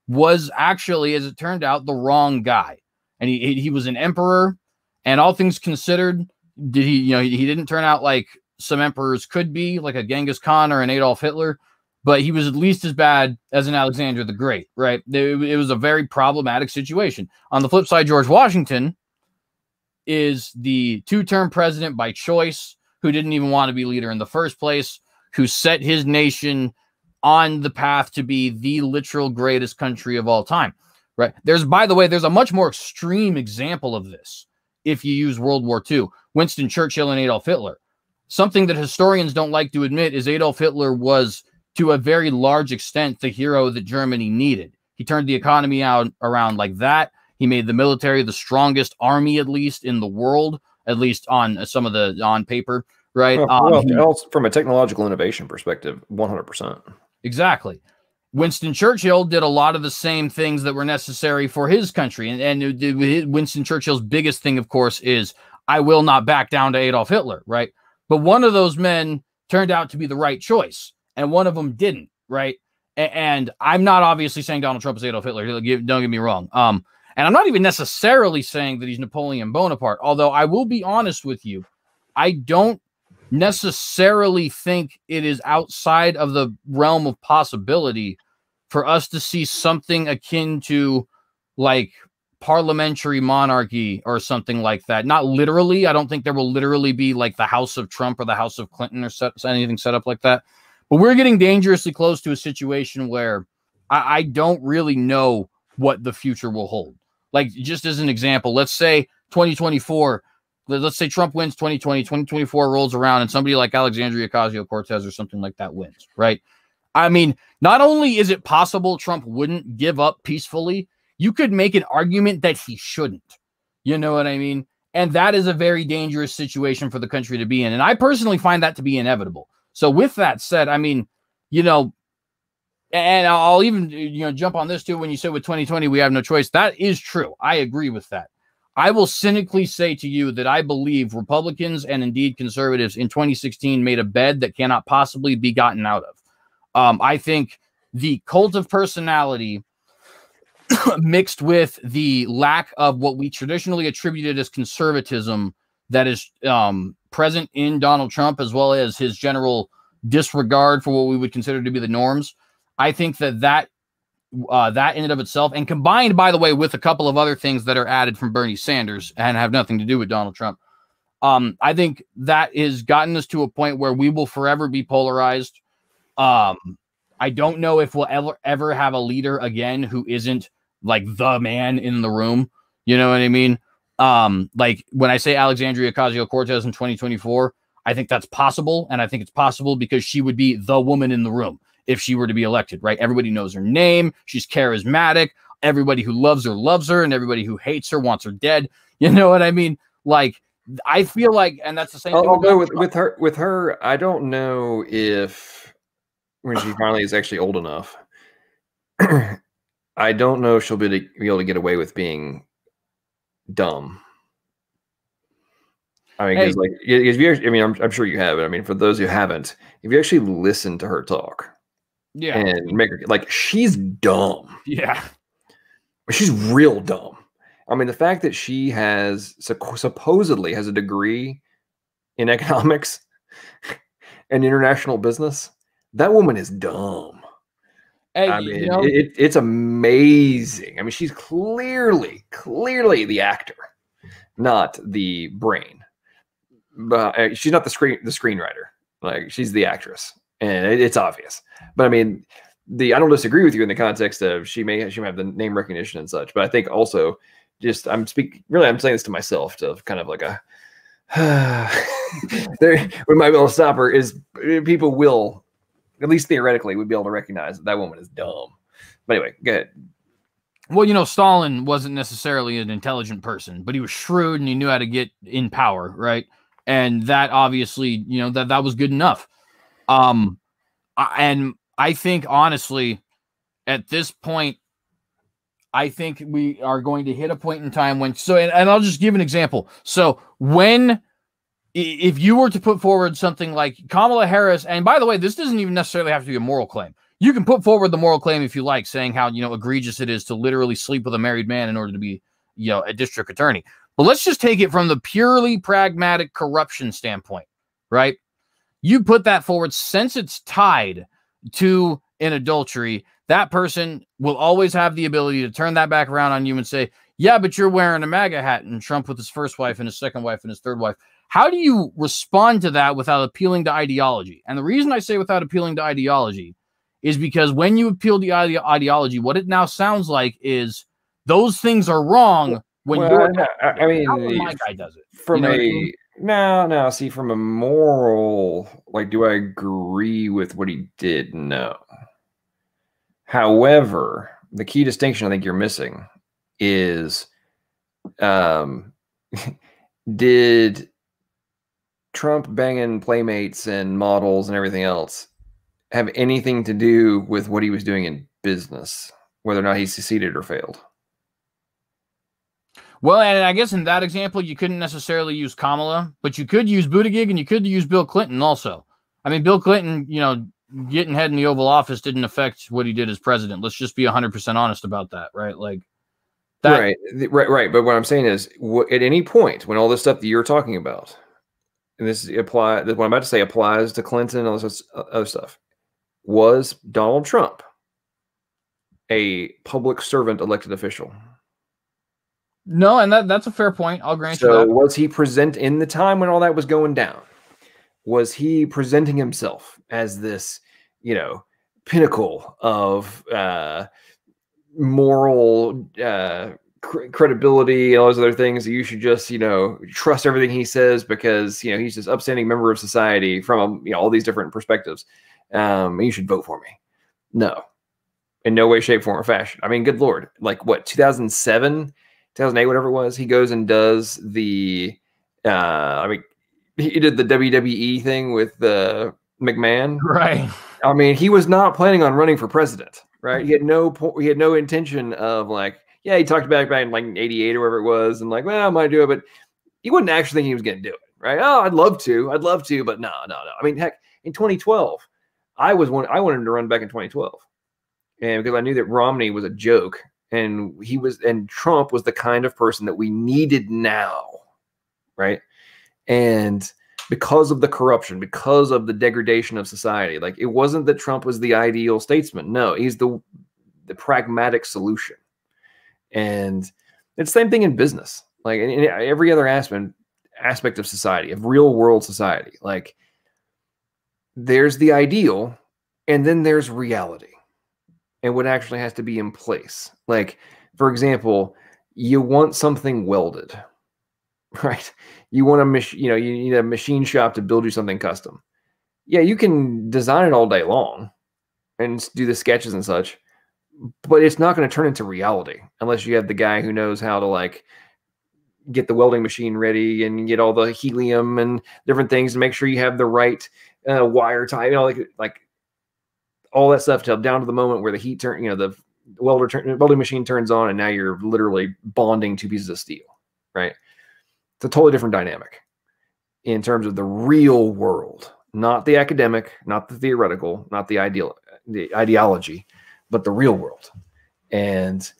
was actually, as it turned out, the wrong guy. And he was an emperor, and all things considered, he didn't turn out like some emperors could be, like a Genghis Khan or an Adolf Hitler, but he was at least as bad as an Alexander the Great, right? It was a very problematic situation. On the flip side, George Washington is the 2-term president by choice, who didn't even want to be leader in the first place, who set his nation on the path to be the literal greatest country of all time, right? By the way, there's a much more extreme example of this. If you use World War II, Winston Churchill and Adolf Hitler. Something that historians don't like to admit is Adolf Hitler was, to a very large extent, the hero that Germany needed. He turned the economy around like that. He made the military the strongest army, at least in the world, at least on some of the on paper, right? Well, from a technological innovation perspective, 100%. Exactly. Winston Churchill did a lot of the same things that were necessary for his country. And Winston Churchill's biggest thing, of course, is I will not back down to Adolf Hitler, right? But one of those men turned out to be the right choice, and one of them didn't, right? And I'm not obviously saying Donald Trump is Adolf Hitler. Don't get me wrong. And I'm not even necessarily saying that he's Napoleon Bonaparte, although I will be honest with you. I don't necessarily think it is outside of the realm of possibility for us to see something akin to like parliamentary monarchy or something like that. Not literally. I don't think there will literally be like the House of Trump or the House of Clinton or anything set up like that. But we're getting dangerously close to a situation where I don't really know what the future will hold. Like, just as an example, let's say 2024, let's say Trump wins 2020, 2024 rolls around and somebody like Alexandria Ocasio-Cortez or something like that wins, right? I mean, not only is it possible Trump wouldn't give up peacefully, you could make an argument that he shouldn't. You know what I mean? And that is a very dangerous situation for the country to be in. And I personally find that to be inevitable. So with that said, I mean, you know, and I'll even, you know, jump on this too. When you said with 2020, we have no choice. That is true. I agree with that. I will cynically say to you that I believe Republicans and indeed conservatives in 2016 made a bed that cannot possibly be gotten out of. I think the cult of personality mixed with the lack of what we traditionally attributed as conservatism that is present in Donald Trump, as well as his general disregard for what we would consider to be the norms. I think that in and of itself, and combined, by the way, with a couple of other things that are added from Bernie Sanders and have nothing to do with Donald Trump, I think that has gotten us to a point where we will forever be polarized. I don't know if we'll ever have a leader again who isn't like the man in the room. You know what I mean? Like when I say Alexandria Ocasio-Cortez in 2024, I think that's possible. And I think it's possible because she would be the woman in the room if she were to be elected, right? Everybody knows her name. She's charismatic. Everybody who loves her, and everybody who hates her wants her dead. You know what I mean? Like, I feel like, and that's the same thing. I'll go with her. With her, I don't know if when she finally is actually old enough, I don't know if she'll be able to get away with being dumb. I mean, because like, if you, I mean, I'm sure you have it. I mean, for those who haven't, if you actually listen to her talk, yeah, and make her like, she's dumb. Yeah, she's real dumb. I mean, the fact that she has supposedly has a degree in economics and international business, that woman is dumb. I mean, you know, it's amazing. I mean, she's clearly the actor, not the brain. But she's not the screenwriter. Like, she's the actress, and it's obvious. But I mean, I don't disagree with you in the context of she may have the name recognition and such. But I think also, I'm saying this to myself to kind of like a we might be able to stop her is people will, at least theoretically, would be able to recognize that woman is dumb. But anyway, go ahead. Well, you know, Stalin wasn't necessarily an intelligent person, but he was shrewd and he knew how to get in power, right? And that obviously, you know, that was good enough. And I think, honestly, at this point, I think we are going to hit a point in time when, and I'll just give an example. So if you were to put forward something like Kamala Harris, and by the way, this doesn't even necessarily have to be a moral claim. You can put forward the moral claim if you like, saying how, you know, egregious it is to literally sleep with a married man in order to be, you know, a district attorney. But let's just take it from the purely pragmatic corruption standpoint, right? You put that forward, since it's tied to an adultery, that person will always have the ability to turn that back around on you and say, yeah, but you're wearing a MAGA hat, and Trump with his first wife and his second wife and his third wife. How do you respond to that without appealing to ideology? And the reason I say without appealing to ideology is because when you appeal the ideology, what it now sounds like is those things are wrong when Well, you're I mean, when my guy does it. From what I mean? no, see, from a moral, like, do I agree with what he did? No. However, the key distinction I think you're missing is, um, did Trump banging playmates and models and everything else have anything to do with what he was doing in business, whether or not he succeeded or failed? Well, and I guess in that example, you couldn't necessarily use Kamala, but you could use Buttigieg and you could use Bill Clinton also. I mean, Bill Clinton, getting head in the Oval Office didn't affect what he did as president. Let's just be 100% honest about that, right? Like that. Right. But what I'm saying is, at any point when all this stuff that you're talking about, and what I'm about to say applies to Clinton and all this other stuff, was Donald Trump a public servant elected official? No, and that's a fair point. I'll grant you So that. was he present in the time when all that was going down? Was he presenting himself as this, pinnacle of moral credibility and all those other things that you should just, trust everything he says because, he's this upstanding member of society from, all these different perspectives. You should vote for me. No, in no way, shape, form, or fashion. I mean, good Lord, like what, 2007, 2008, whatever it was, he goes and does the, he did the WWE thing with McMahon. Right. I mean, he was not planning on running for president, right? He had no intention of he talked back in like 88 or whatever it was. And well, I might do it, but he wasn't actually thinking he was going to do it. Right. Oh, I'd love to, but no. I mean, heck, in 2012, I wanted him to run back in 2012. And because I knew that Romney was a joke and Trump was the kind of person that we needed now. Right. And because of the corruption, because of the degradation of society, it wasn't that Trump was the ideal statesman. No, he's the pragmatic solution. And it's the same thing in business, in every other aspect of society, of real world society. There's the ideal, and then there's reality and what actually has to be in place. For example, you want something welded, right? You want you need a machine shop to build you something custom. Yeah, you can design it all day long and do the sketches and such, but it's not going to turn into reality unless you have the guy who knows how to get the welding machine ready and get all the helium and different things to make sure you have the right wire type, all that stuff till down to the moment where the heat the welding machine turns on and now you're literally bonding two pieces of steel, right? It's a totally different dynamic in terms of the real world, not the academic, not the theoretical, not the ideology, but the real world. And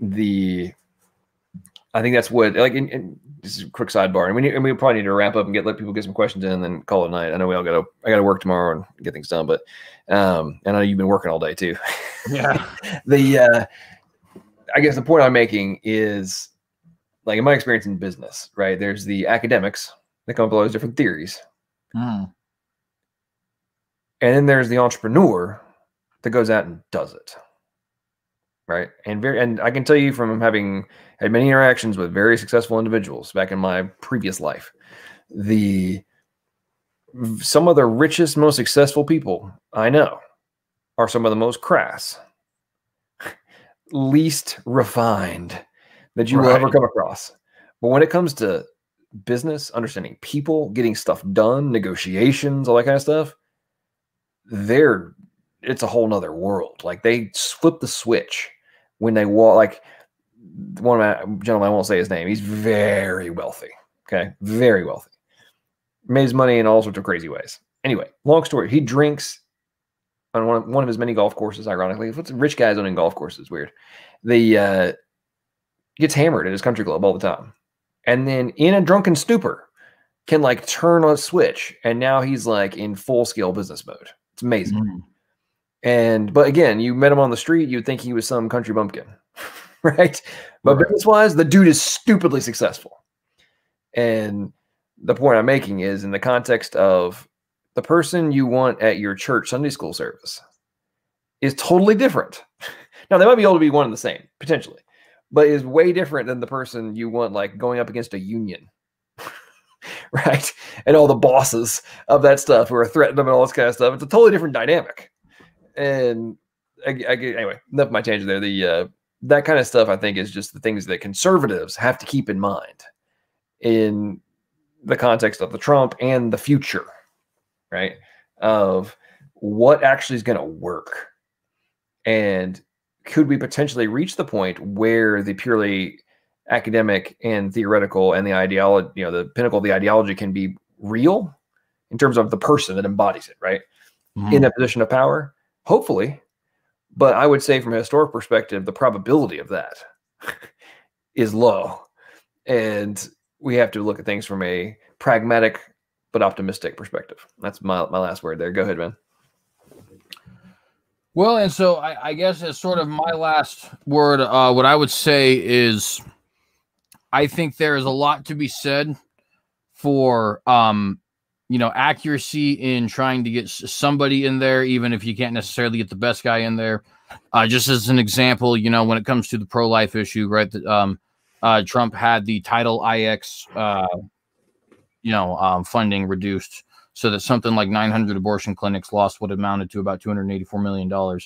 I think that's what, and this is a quick sidebar, and we probably need to wrap up and let people get some questions in and then call it a night. I know I got to work tomorrow and get things done, but I know you've been working all day too. Yeah. I guess the point I'm making is, in my experience in business, right? There's the academics that come up with all those different theories. Mm. And then there's the entrepreneur that goes out and does it. Right. And I can tell you from having had many interactions with very successful individuals back in my previous life, some of the richest, most successful people I know are some of the most crass, least refined that you will ever come across. But when it comes to business, understanding people, getting stuff done, negotiations, all that kind of stuff, it's a whole nother world. They flip the switch when they walk. One of my gentlemen, I won't say his name, he's very wealthy. Okay. Very wealthy. Made his money in all sorts of crazy ways. Anyway, long story. He drinks on one of his many golf courses, ironically. What's rich guys owning golf courses? Weird. Gets hammered at his country club all the time. And then in a drunken stupor can turn on a switch. And now he's in full scale business mode. It's amazing. Mm. But again, you met him on the street, you'd think he was some country bumpkin, right? But business wise, the dude is stupidly successful. And the point I'm making is in the context of the person you want at your church Sunday school service is totally different. Now, they might be able to be one and the same, potentially, but is way different than the person you want, like, going up against a union, right? And all the bosses of that stuff who are threatening them and all this kind of stuff. It's a totally different dynamic. And anyway, enough of my tangent there. That kind of stuff, I think, is just the things that conservatives have to keep in mind in the context of the Trump and the future, right? Of what actually is going to work. And could we potentially reach the point where the purely academic and theoretical and the ideology, the pinnacle of the ideology can be real in terms of the person that embodies it, right? In a position of power? Hopefully. But I would say from a historic perspective, the probability of that is low. And we have to look at things from a pragmatic but optimistic perspective. That's my last word there. Go ahead, man. Well, and so I guess as sort of my last word, what I would say is I think there is a lot to be said for, accuracy in trying to get somebody in there, even if you can't necessarily get the best guy in there. Just as an example, when it comes to the pro-life issue, right, that Trump had the Title IX, funding reduced, so that something like 900 abortion clinics lost what amounted to about $284 million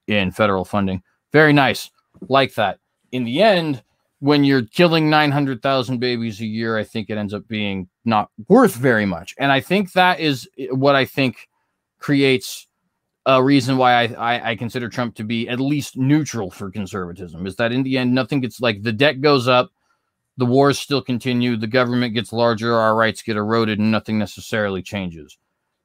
in federal funding. Very nice. Like that. In the end, when you're killing 900,000 babies a year, I think it ends up being not worth very much. And I think that is what I think creates a reason why I consider Trump to be at least neutral for conservatism, is that in the end, nothing gets, like, the debt goes up, the wars still continue, the government gets larger, our rights get eroded, and nothing necessarily changes.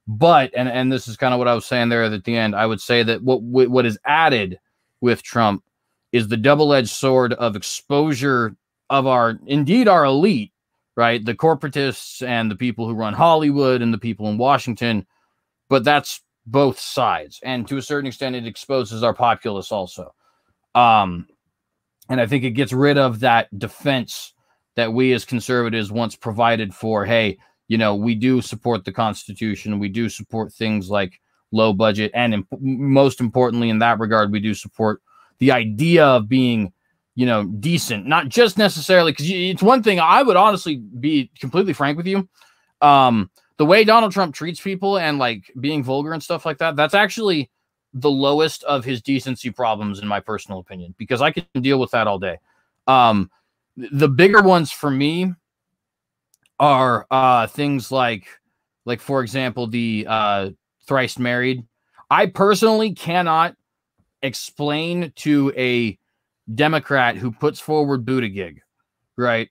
But, and this is kind of what I was saying there at the end, I would say that what is added with Trump is the double-edged sword of exposure of our elite, right? The corporatists and the people who run Hollywood and the people in Washington. But that's both sides. And to a certain extent, it exposes our populace also. And I think it gets rid of that defense that we as conservatives once provided for. Hey, we do support the Constitution. We do support things like low budget. And most importantly, in that regard, we do support the idea of being, decent, not just necessarily, because it's one thing. I would honestly be completely frank with you. The way Donald Trump treats people and, like, being vulgar and stuff like that, that's actually the lowest of his decency problems, in my personal opinion, because I can deal with that all day. The bigger ones for me are things like, for example, the thrice married. I personally cannot explain to a Democrat who puts forward Buttigieg, right,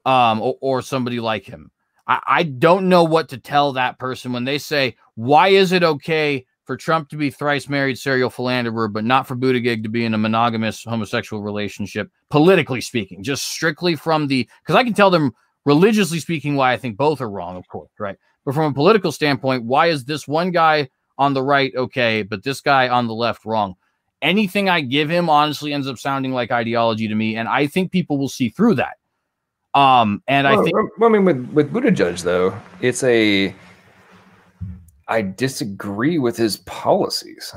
or somebody like him. I don't know what to tell that person when they say, why is it okay for Trump to be thrice married serial philanderer, but not for Buttigieg to be in a monogamous homosexual relationship, politically speaking, just strictly from because I can tell them religiously speaking why I think both are wrong, of course, right? But from a political standpoint, why is this one guy on the right okay, but this guy on the left wrong? Anything I give him honestly ends up sounding like ideology to me, and I think people will see through that. I think, I mean, with Buttigieg, though, it's I disagree with his policies.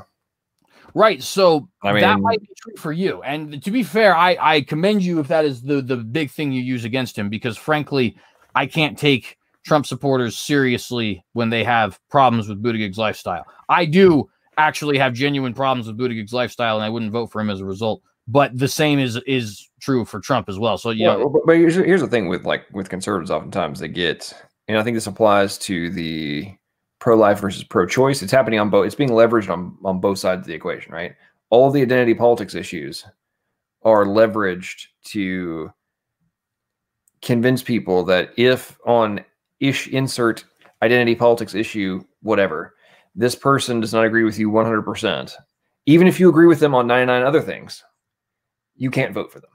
Right. So that might be true for you. And to be fair, I commend you if that is the big thing you use against him, because frankly, I can't take Trump supporters seriously when they have problems with Buttigieg's lifestyle. I do actually have genuine problems with Buttigieg's lifestyle, and I wouldn't vote for him as a result. But the same is true for Trump as well. So, but here's the thing with conservatives, oftentimes they get, and I think this applies to the pro-life versus pro-choice. It's happening on both. It's being leveraged on both sides of the equation, right? All the identity politics issues are leveraged to convince people that if on insert identity politics issue, whatever, this person does not agree with you 100%, even if you agree with them on 99 other things, you can't vote for them.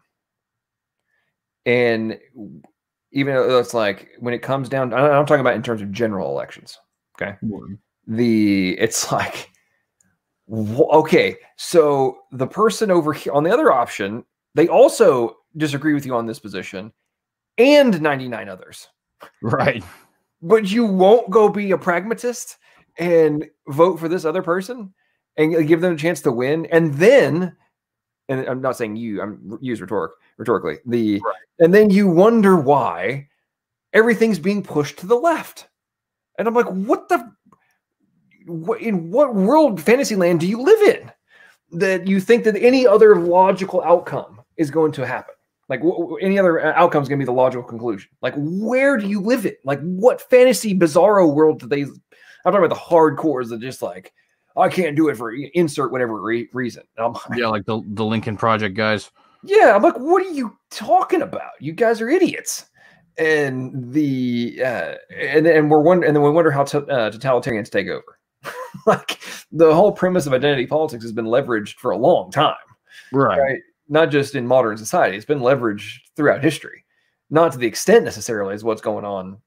And even though it's like, when it comes down, I'm talking about in terms of general elections. Okay. It's like, okay, so the person over here on the other option, they also disagree with you on this position and 99 others. Right. But you won't go be a pragmatist and vote for this other person. and give them a chance to win, and then, and I'm not saying you, I'm used rhetorically, and then you wonder why everything's being pushed to the left. And I'm like, in what world, fantasy land, do you live in that you think that any other logical outcome is going to happen? Like any other outcome is going to be the logical conclusion. Like, where do you live in? Like, what fantasy bizarro world do they? I'm talking about the hardcores that just like, I can't do it for insert whatever reason. Yeah, like the Lincoln Project guys. Yeah, I'm like, what are you talking about? You guys are idiots. And and then we wonder how totalitarians take over. Like, the whole premise of identity politics has been leveraged for a long time, right? Not just in modern society; it's been leveraged throughout history. Not to the extent necessarily as what's going on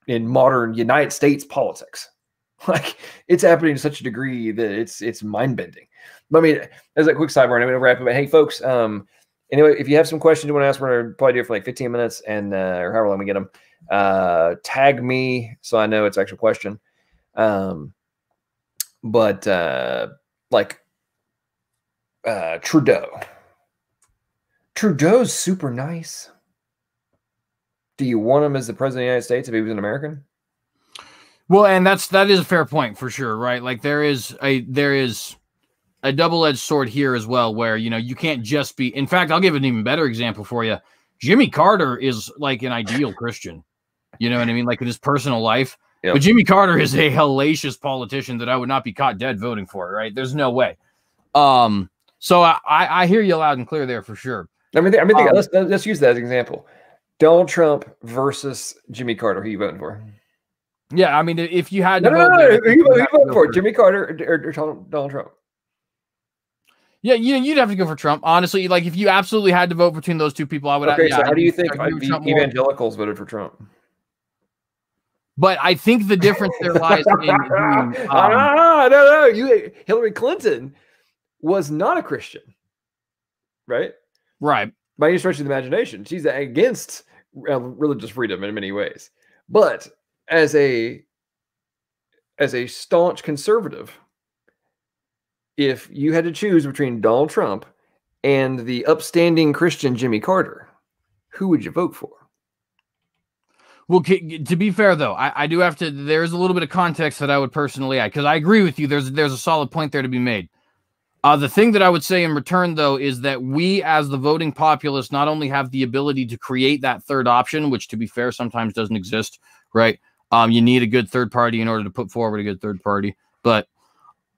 in modern United States politics. Like, it's happening to such a degree that it's mind bending. But I mean, as a quick sidebar, I'm going to wrap up. Hey, folks. Anyway, if you have some questions you want to ask, we're going to probably do it for like 15 minutes and or however long we get them. Tag me so I know it's an actual question. Trudeau's super nice. Do you want him as the president of the United States if he was an American? Well, and that is a fair point for sure, right? Like, there is a double-edged sword here as well, where, you know, you can't just be. In fact, I'll give an even better example for you. Jimmy Carter is like an ideal Christian. You know what I mean? Like, in his personal life. Yep. But Jimmy Carter is a hellacious politician that I would not be caught dead voting for, right? There's no way. So I hear you loud and clear there for sure. Let's use that as an example. Donald Trump versus Jimmy Carter. Who are you voting for? Yeah, I mean, if you had to vote, who you voting for? Jimmy Carter or Donald Trump? Yeah, you'd have to go for Trump. Honestly, like, if you absolutely had to vote between those two people, I would. Okay, so how do you think evangelicals voted for Trump? But I think the difference there lies in no. Hillary Clinton was not a Christian, right? Right. By any stretch of the imagination, she's against religious freedom in many ways. But as a staunch conservative, if you had to choose between Donald Trump and the upstanding Christian Jimmy Carter, who would you vote for? Well, to be fair, though, I do have to. There's a little bit of context that I would personally add, because I agree with you. There's a solid point there to be made. The thing that I would say in return, though, is that we, as the voting populace, not only have the ability to create that third option, which, to be fair, sometimes doesn't exist, right? You need a good third party in order to put forward a good third party. But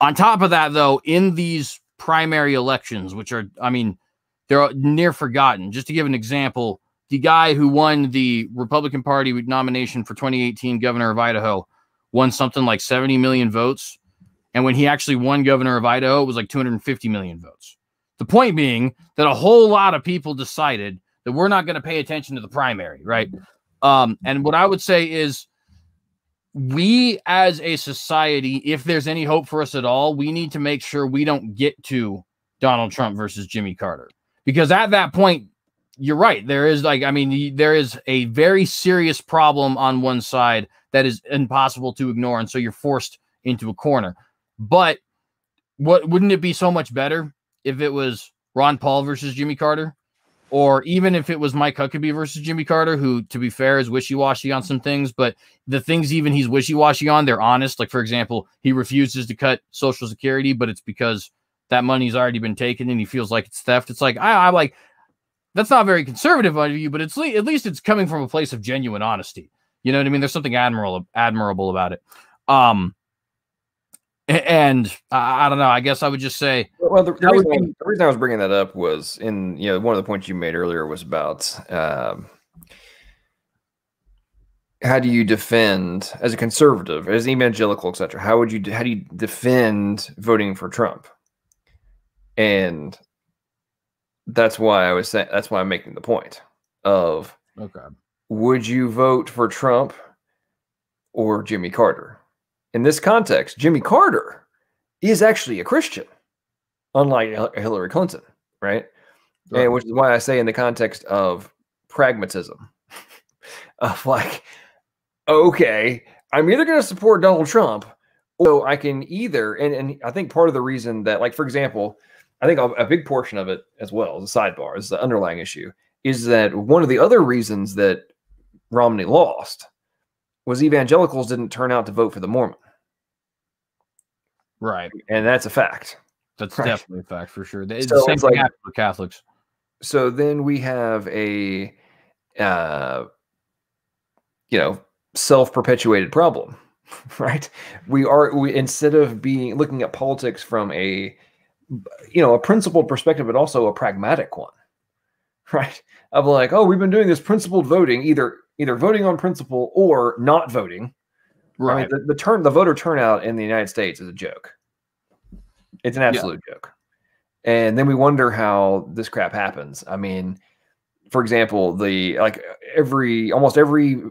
on top of that, though, in these primary elections, which are, I mean, they're near forgotten. Just to give an example, the guy who won the Republican Party nomination for 2018 governor of Idaho won something like 70 million votes. And when he actually won governor of Idaho, it was like 250 million votes. The point being that a whole lot of people decided that we're not going to pay attention to the primary, right? And what I would say is, we as a society, if there's any hope for us at all, we need to make sure we don't get to Donald Trump versus Jimmy Carter. Because at that point, you're right. There is there is a very serious problem on one side that is impossible to ignore. And so you're forced into a corner. But wouldn't it be so much better if it was Ron Paul versus Jimmy Carter? Or even if it was Mike Huckabee versus Jimmy Carter, who, to be fair, is wishy-washy on some things, but the things even he's wishy-washy on, they're honest. Like, for example, he refuses to cut Social Security, but it's because that money's already been taken and he feels like it's theft. It's like, I'm like, that's not very conservative of you, but at least it's coming from a place of genuine honesty. You know what I mean? There's something admirable about it. And I don't know. I guess I would just say. Well, the reason I was bringing that up was one of the points you made earlier was about how do you defend, as a conservative, as evangelical, etc. How do you defend voting for Trump? And that's why I was saying. That's why I'm making the point of, okay, would you vote for Trump or Jimmy Carter? In this context, Jimmy Carter is actually a Christian, unlike Hillary Clinton, right? And which is why I say, in the context of pragmatism, of like, okay, I'm either going to support Donald Trump So I can either, and I think part of the reason that, like, for example, I think a big portion of it as well, as a sidebar, is the underlying issue, is that one of the other reasons that Romney lost was evangelicals didn't turn out to vote for the Mormon. Right. And that's a fact. That's right. definitely a fact for sure. It's So the same it's thing like, happened with Catholics. So then we have a, self-perpetuated problem, right? We instead of looking at politics from a principled perspective, but also a pragmatic one, right? Of like, oh, we've been doing this principled voting, either voting on principle or not voting. Right. I mean, the voter turnout in the United States is a joke. It's an absolute joke. And then we wonder how this crap happens. I mean, for example, almost every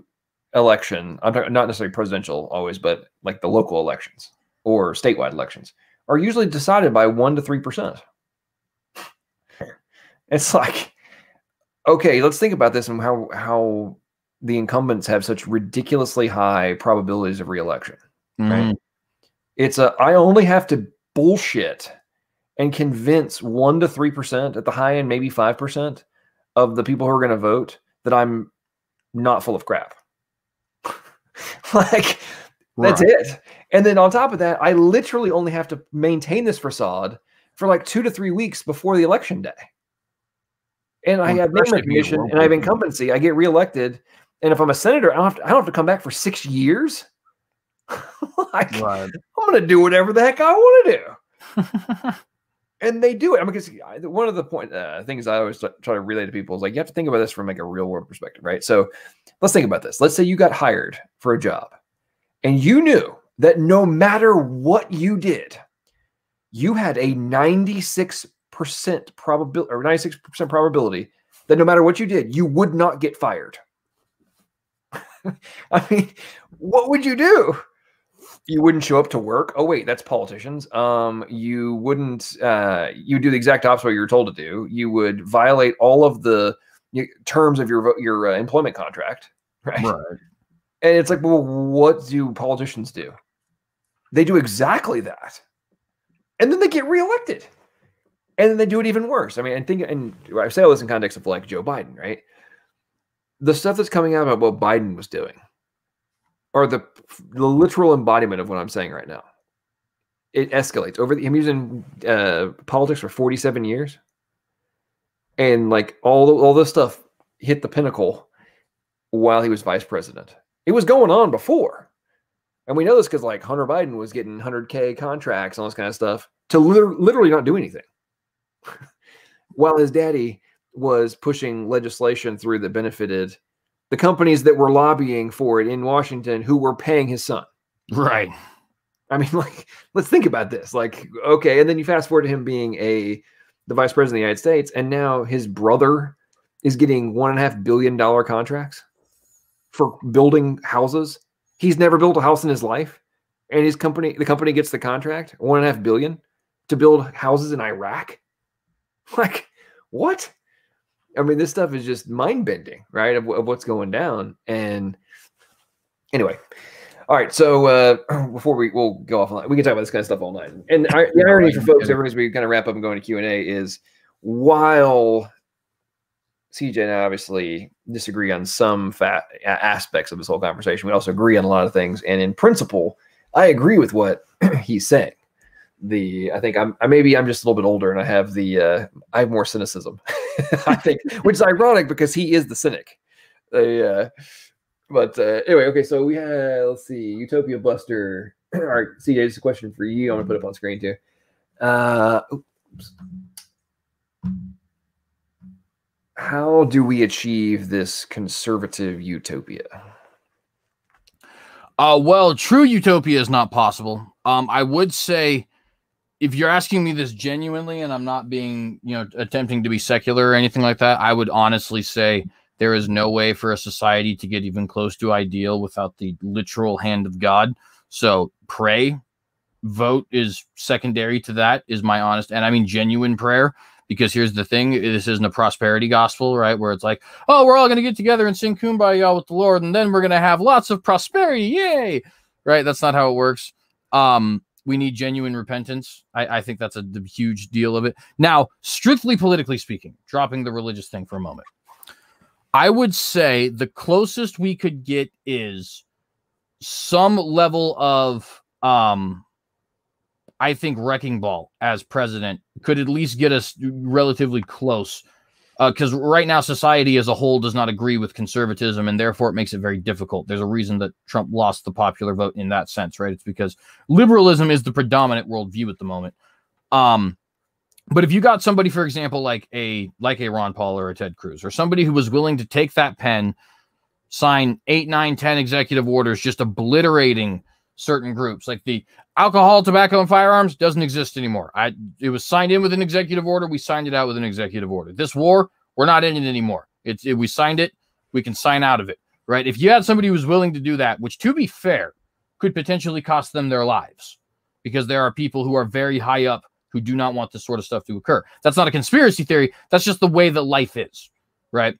election, I'm talking, not necessarily presidential always, but like the local elections or statewide elections, are usually decided by 1% to 3%. It's like, okay, let's think about this and how the incumbents have such ridiculously high probabilities of reelection. Right? I only have to bullshit and convince 1% to 3% at the high end, maybe 5% of the people who are going to vote that I'm not full of crap. Like, that's it. And then on top of that, I literally only have to maintain this facade for like 2 to 3 weeks before the election day. And I have name recognition and I have incumbency. I get reelected. And if I'm a senator, I don't have to come back for 6 years. I'm going to do whatever the heck I want to do. And they do it. I mean, because one of the things I always try to relay to people is like, you have to think about this from like a real world perspective, right? So let's think about this. Let's say you got hired for a job and you knew that no matter what you did, you had a 96% probability or 96% probability that no matter what you did, you would not get fired. I mean, what would you do? You wouldn't show up to work. Oh, wait, that's politicians. You wouldn't, you do the exact opposite of what you were told to do. You would violate all of the terms of your employment contract. Right. And it's like, well, what do politicians do? They do exactly that. And then they get reelected. And then they do it even worse. I mean, and I say all this in context of like Joe Biden, right? The stuff that's coming out about what Biden was doing are the literal embodiment of what I'm saying right now. It escalates. He was in politics for 47 years. And like all this stuff hit the pinnacle while he was vice president. It was going on before. And we know this because like Hunter Biden was getting 100K contracts and all this kind of stuff to literally not do anything. While his daddy was pushing legislation through that benefited the companies that were lobbying for it in Washington who were paying his son. Right. I mean, like, let's think about this. Like, okay, and then you fast forward to him being the vice president of the United States, and now his brother is getting $1.5 billion contracts for building houses. He's never built a house in his life, and the company gets the contract, $1.5 billion, to build houses in Iraq. Like, what? I mean, this stuff is just mind-bending, right, of what's going down. And anyway, all right, so before we'll go off on that, we can talk about this kind of stuff all night. And the irony for folks, as we kind of wrap up and go into Q&A, is while CJ and I obviously disagree on some aspects of this whole conversation, we also agree on a lot of things. And in principle, I agree with what he's saying. I think I'm just a little bit older and I have more cynicism, I think, which is ironic because he is the cynic. But anyway, okay. So we have, let's see, Utopia Buster. All right, CJ, this is a question for you. I'm gonna put it up on screen too. Oops. How do we achieve this conservative utopia? Well, true utopia is not possible. I would say, if you're asking me this genuinely, and I'm not being, attempting to be secular or anything like that, I would honestly say there is no way for a society to get even close to ideal without the literal hand of God. So pray, vote is secondary to that, is my honest, and I mean genuine prayer, because here's the thing, this isn't a prosperity gospel, right? Where it's like, oh, we're all going to get together and sing Kumbaya with the Lord, and then we're going to have lots of prosperity, yay! Right? That's not how it works. We need genuine repentance. I think that's the huge deal of it. Now, strictly politically speaking, dropping the religious thing for a moment, I would say the closest we could get is some level of, I think, wrecking ball as president could at least get us relatively close. Because right now, society as a whole does not agree with conservatism, and therefore it makes it very difficult. There's a reason that Trump lost the popular vote in that sense, right? It's because liberalism is the predominant worldview at the moment. But if you got somebody, for example, like a Ron Paul or a Ted Cruz, or somebody who was willing to take that pen, sign 8, 9, 10 executive orders, just obliterating certain groups, like the alcohol, tobacco, and firearms doesn't exist anymore. It was signed in with an executive order. We signed it out with an executive order. This war, we're not in it anymore. We signed it. We can sign out of it, right? If you had somebody who was willing to do that, which, to be fair, could potentially cost them their lives, because there are people who are very high up who do not want this sort of stuff to occur. That's not a conspiracy theory. That's just the way that life is, right?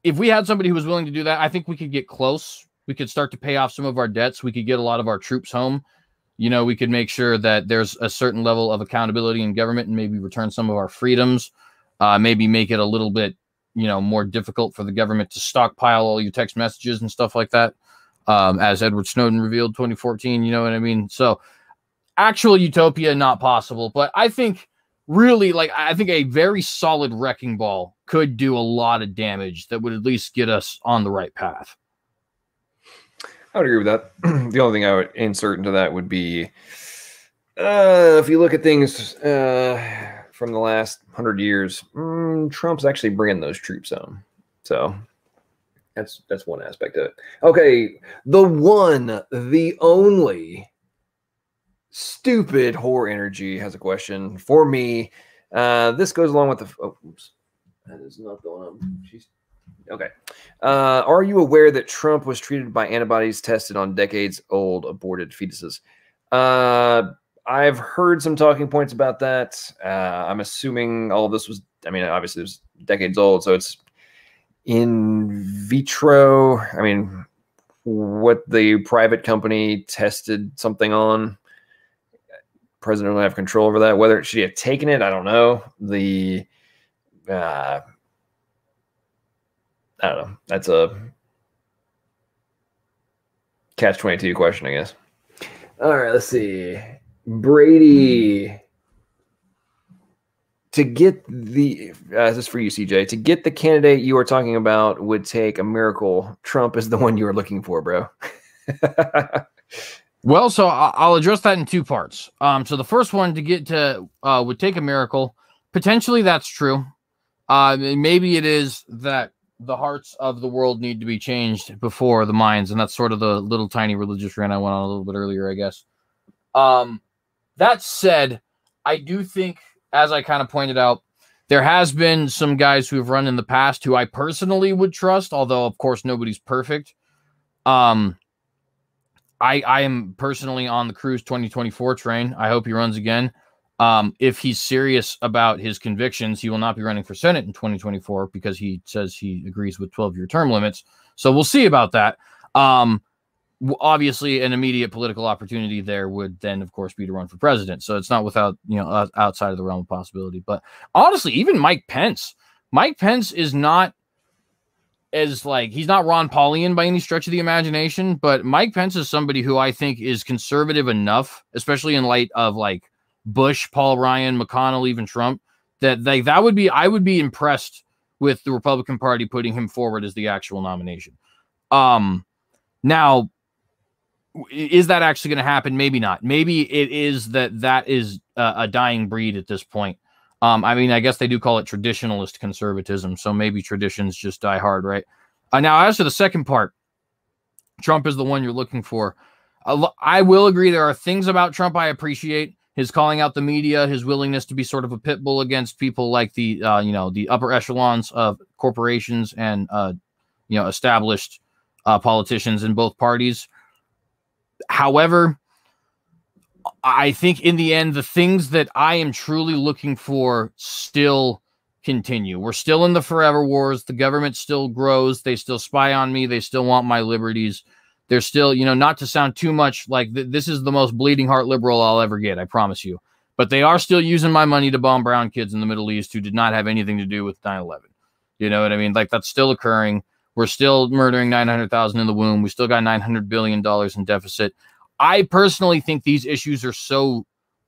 If we had somebody who was willing to do that, I think we could get close. We could start to pay off some of our debts. We could get a lot of our troops home. You know, we could make sure that there's a certain level of accountability in government, and maybe return some of our freedoms. Maybe make it a little bit, more difficult for the government to stockpile all your text messages and stuff like that. As Edward Snowden revealed 2014, you know what I mean? So actual utopia, not possible. But I think really, I think a very solid wrecking ball could do a lot of damage that would at least get us on the right path. I would agree with that. The only thing I would insert into that would be, if you look at things from the last 100 years, Trump's actually bringing those troops home. So that's one aspect of it. Okay, the one, the only stupid whore energy has a question for me. This goes along with the. Oh, oops, that is not going on. She's. Okay. Are you aware that Trump was treated by antibodies tested on decades-old aborted fetuses? I've heard some talking points about that. I'm assuming all of this was, obviously it was decades old, so it's in vitro. What the private company tested something on, president will have control over that. Whether she had taken it, I don't know. I don't know. That's a catch-22 question, I guess. All right, let's see. Brady. To get the, this is for you, CJ, to get the candidate you are talking about would take a miracle. Trump is the one you are looking for, bro. Well, so I'll address that in two parts. So the first one, to get to would take a miracle. Potentially that's true. Maybe it is that the hearts of the world need to be changed before the minds, and that's sort of the little tiny religious rant I went on a little bit earlier, I guess. That said, I do think, as I kind of pointed out, there has been some guys who have run in the past who I personally would trust, although, of course, nobody's perfect. I am personally on the Cruz 2024 train. I hope he runs again. If he's serious about his convictions, he will not be running for Senate in 2024 because he says he agrees with 12-year term limits. So we'll see about that. Obviously, an immediate political opportunity there would then, of course, be to run for president. So it's not without, outside of the realm of possibility. But honestly, even Mike Pence is not as he's not Ron Paulian by any stretch of the imagination. But Mike Pence is somebody who I think is conservative enough, especially in light of Bush, Paul Ryan, McConnell, even Trump, that I would be impressed with the Republican Party putting him forward as the actual nomination. Now, is that actually going to happen? Maybe not. Maybe it is that is a dying breed at this point. I guess they do call it traditionalist conservatism, so maybe traditions just die hard, right? Now, as to the second part, Trump is the one you're looking for. I will agree there are things about Trump I appreciate. His calling out the media, his willingness to be sort of a pit bull against people like the upper echelons of corporations and established politicians in both parties. However, I think in the end, the things that I am truly looking for still continue. We're still in the forever wars. The government still grows. They still spy on me. They still want my liberties. There's still, you know, not to sound too much like this is the most bleeding heart liberal I'll ever get, I promise you. But they are still using my money to bomb brown kids in the Middle East who did not have anything to do with 9/11. You know what I mean? Like, that's still occurring. We're still murdering 900,000 in the womb. We still got $900 billion in deficit. I personally think these issues are so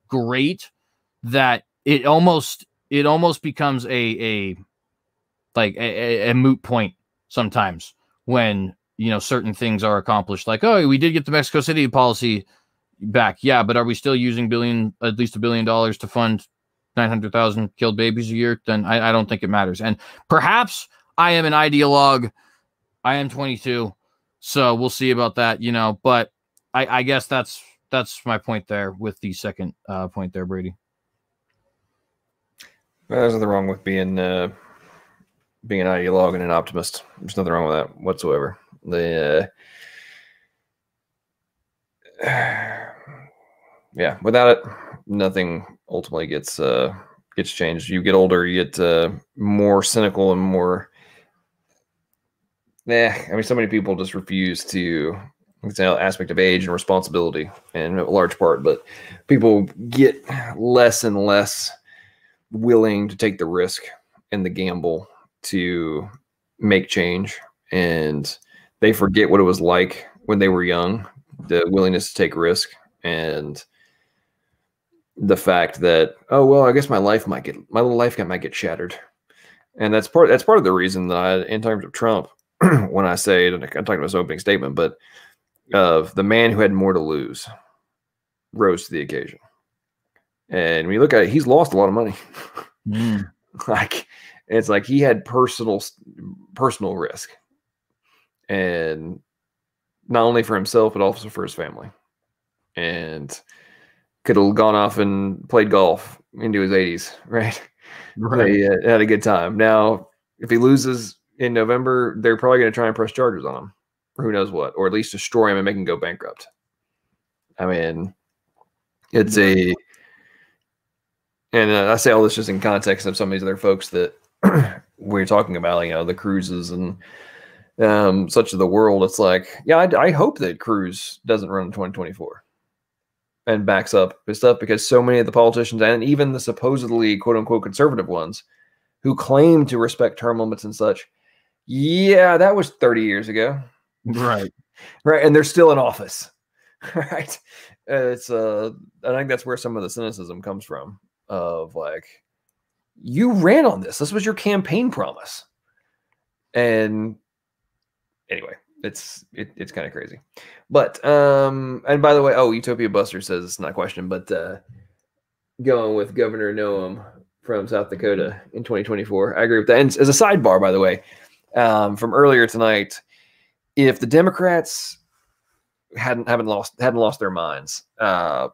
great that it almost becomes a moot point sometimes when, you know, certain things are accomplished. Like, oh, we did get the Mexico City policy back. Yeah, but are we still using at least $1 billion to fund 900,000 killed babies a year? Then I don't think it matters. And perhaps I am an ideologue. I am 22, so we'll see about that, you know. But I guess that's my point there with the second point there, Brady. Well, there's nothing wrong with being an ideologue and an optimist. There's nothing wrong with that whatsoever. Yeah, without it, nothing ultimately gets changed. You get older, you get more cynical and more. I mean, so many people just refuse to. It's an aspect of age and responsibility, in a large part, but people get less and less willing to take the risk and the gamble to make change, and they forget what it was like when they were young, the willingness to take risk, and the fact that, oh well, I guess my little life might get shattered. And that's part of the reason that in terms of Trump, when I say, and I'm talking about his opening statement, but of the man who had more to lose rose to the occasion. And when you look at it, he's lost a lot of money. Like, it's like he had personal risk, and not only for himself, but also for his family, and could have gone off and played golf into his 80s, right? They had a good time. Now, if he loses in November, they're probably going to try and press charges on him, or who knows what, or at least destroy him and make him go bankrupt. I mean, it's and I say all this just in context of some of these other folks that we're talking about, you know, the Cruzes and such of the world. It's like, yeah, I hope that Cruz doesn't run in 2024 and backs up his stuff, because so many of the politicians, and even the supposedly quote unquote conservative ones who claim to respect term limits and such, yeah, that was 30 years ago. Right. Right. And they're still in office. Right. It's I think that's where some of the cynicism comes from, of like, you ran on this. This was your campaign promise. And anyway, it's kind of crazy. But and by the way, Utopia Buster says it's not a question, but going with Governor Noam from South Dakota in 2024. I agree with that. And as a sidebar, by the way, from earlier tonight, if the Democrats hadn't lost their minds, oh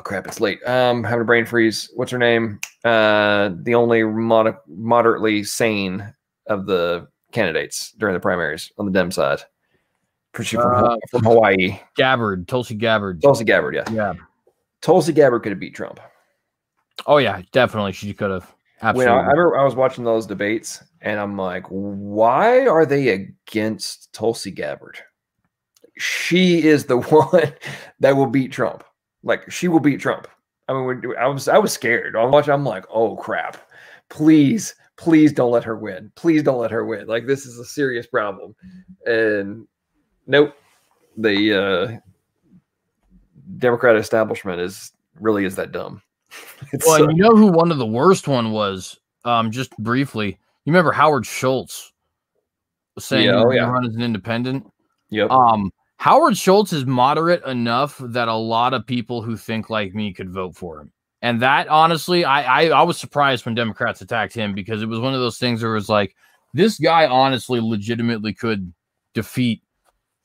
crap, it's late. Having a brain freeze. What's her name? The only moderately sane of the candidates during the primaries on the Dem side. From Hawaii. Tulsi Gabbard. Yeah. Yeah. Tulsi Gabbard could have beat Trump. Oh yeah, definitely. She could have. Absolutely. When I remember I was watching those debates, and I'm like, why are they against Tulsi Gabbard? She is the one that will beat Trump. Like, she will beat Trump. I mean, I was scared. I'm watching. I'm like, oh crap! Please don't let her win. Please don't let her win. Like, this is a serious problem. And nope, the Democrat establishment is that dumb. Well, you know who one of the worst one was? Just briefly, you remember Howard Schultz saying he was going to run as an independent? Yep. Howard Schultz is moderate enough that a lot of people who think like me could vote for him. And that, honestly, I was surprised when Democrats attacked him, because it was one of those things where it was like, this guy honestly legitimately could defeat.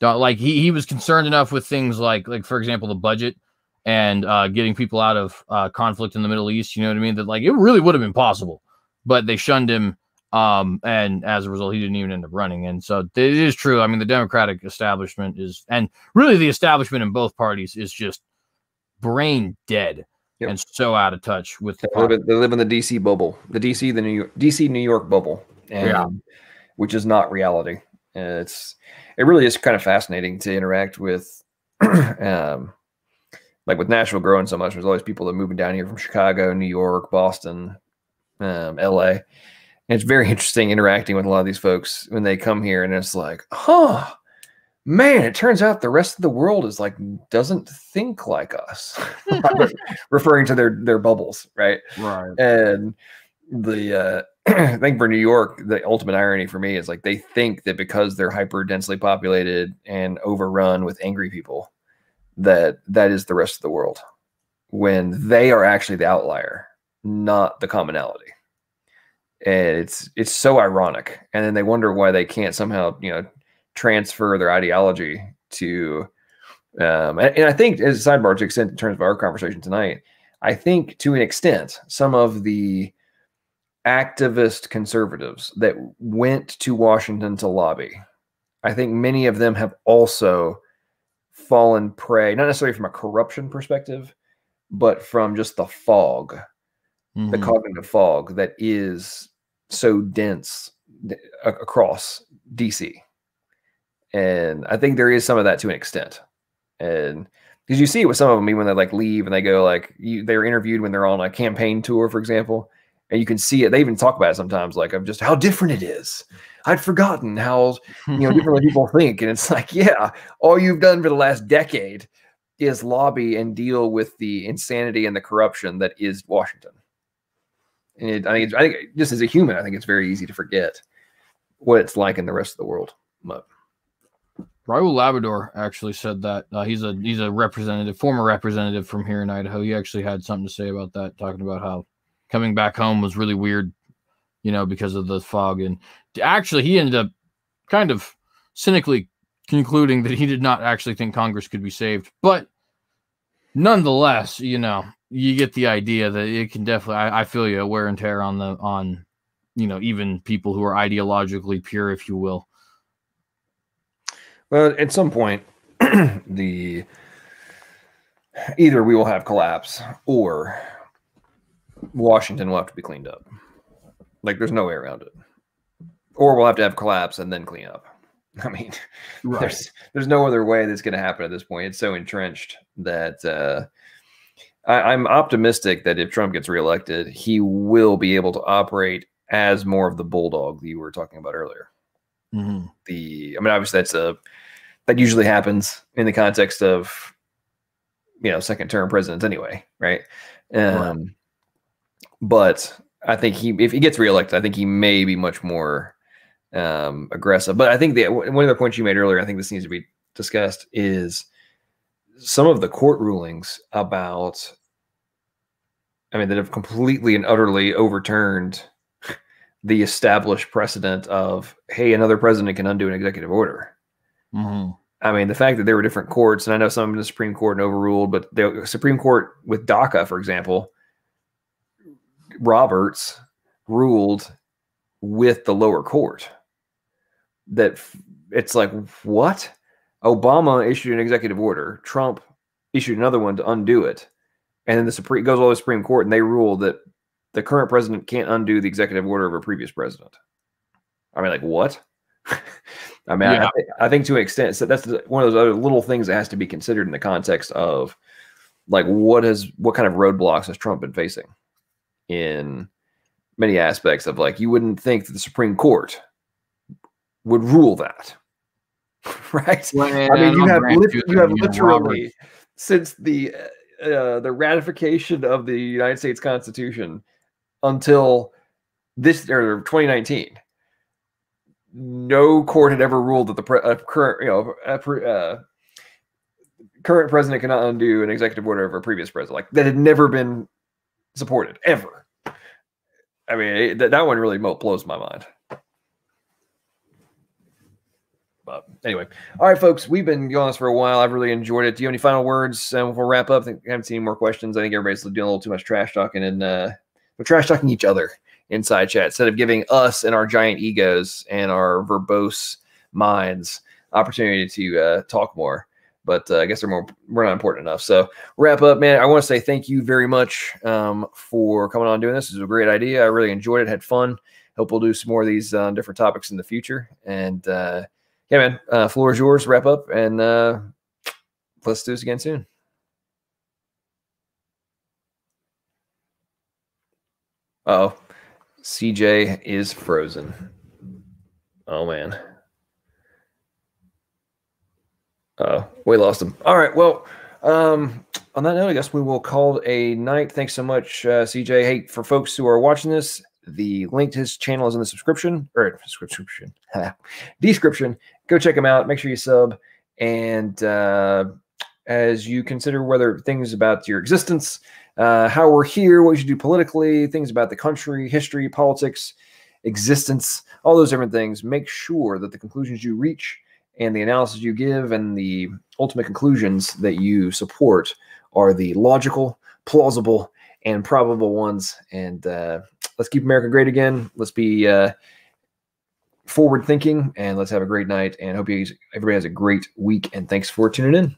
Like, he was concerned enough with things like for example, the budget and getting people out of conflict in the Middle East. You know what I mean? That, like, it really would have been possible, but they shunned him. And as a result, he didn't even end up running. And so it is true. I mean, the Democratic establishment is, and really the establishment in both parties is just brain dead. Yep. And so out of touch with they live in the DC bubble, the New York bubble, and which is not reality. It really is kind of fascinating to interact with, like with Nashville growing so much. There's always people that are moving down here from Chicago, New York, Boston, LA. And it's very interesting interacting with a lot of these folks when they come here, and it's like, huh, man, it turns out the rest of the world is like, doesn't think like us. Referring to their bubbles, right? Right. And the I think for New York, the ultimate irony for me is like they think that because they're hyper densely populated and overrun with angry people, that is the rest of the world, when they are actually the outlier, not the commonality. And it's so ironic. And then they wonder why they can't somehow, transfer their ideology to, and I think, as a sidebar to extent in terms of our conversation tonight, I think to an extent, some of the activist conservatives that went to Washington to lobby, I think many of them have also fallen prey, not necessarily from a corruption perspective, but from just the fog, the cognitive fog that is so dense across DC. And I think there is some of that to an extent. And because you see it with some of them, even when they like leave and they go like, they're interviewed when they're on a campaign tour, for example, and you can see it. They even talk about it sometimes, like, of just how different it is. I'd forgotten how, differently people think. And it's like, yeah, all you've done for the last decade is lobby and deal with the insanity and the corruption that is Washington. And I think just as a human, I think it's very easy to forget what it's like in the rest of the world. But Raul Labrador actually said that. He's a representative, former representative from here in Idaho. He actually had something to say about that, talking about how coming back home was really weird, because of the fog. And actually, he ended up kind of cynically concluding that he did not actually think Congress could be saved. But nonetheless, you get the idea that it can definitely, I feel you, wear and tear on even people who are ideologically pure, if you will. Well, at some point, either we will have collapse or Washington will have to be cleaned up. Like, there's no way around it. Or we'll have to have collapse and then clean up. I mean, right. There's no other way that's going to happen at this point. It's so entrenched that I'm optimistic that if Trump gets reelected, he will be able to operate as more of the bulldog that you were talking about earlier. Obviously that usually happens in the context of, second term presidents anyway. Right. Right. But I think if he gets reelected, I think he may be much more aggressive. But I think one of the points you made earlier, I think this needs to be discussed, is some of the court rulings that have completely and utterly overturned the established precedent of, hey, another president can undo an executive order. The fact that there were different courts, and I know some in the Supreme Court overruled, but the Supreme Court with DACA, for example, Roberts ruled with the lower court that it's like, what? Obama issued an executive order. Trump issued another one to undo it. And then it goes all to the Supreme Court, and they rule that the current president can't undo the executive order of a previous president. Like, what? Yeah. I think to an extent, so that's one of those other little things that has to be considered in the context of, like, what kind of roadblocks has Trump been facing in many aspects of, like, you wouldn't think that the Supreme Court would rule that, right? Well, you have literally, since the ratification of the United States Constitution until this or 2019, no court had ever ruled that the current president cannot undo an executive order of a previous president. Like, that had never been supported ever. That one really blows my mind. But anyway, all right, folks, we've been going on this for a while. I've really enjoyed it. Do you have any final words? And we'll wrap up. I haven't seen any more questions. I think everybody's doing a little too much trash talking, and we're trash talking each other inside chat instead of giving us and our giant egos and our verbose minds opportunity to talk more. But I guess we're not important enough. So wrap up, man. I want to say thank you very much for coming on and doing this. This was a great idea. I really enjoyed it. Had fun. Hope we'll do some more of these different topics in the future. And yeah, man, floor is yours. Wrap up, and let's do this again soon. Oh, CJ is frozen. Oh, man. We lost him. All right. Well, on that note, I guess we will call it a night. Thanks so much, CJ. Hey, for folks who are watching this, the link to his channel is in the description. Go check him out. Make sure you sub. And as you consider whether things about your existence, how we're here, what you should do politically, things about the country, history, politics, existence, all those different things, make sure that the conclusions you reach and the analysis you give and the ultimate conclusions that you support are the logical, plausible, and probable ones. And let's keep America great again. Let's be forward thinking, and let's have a great night. And hope everybody has a great week. And thanks for tuning in.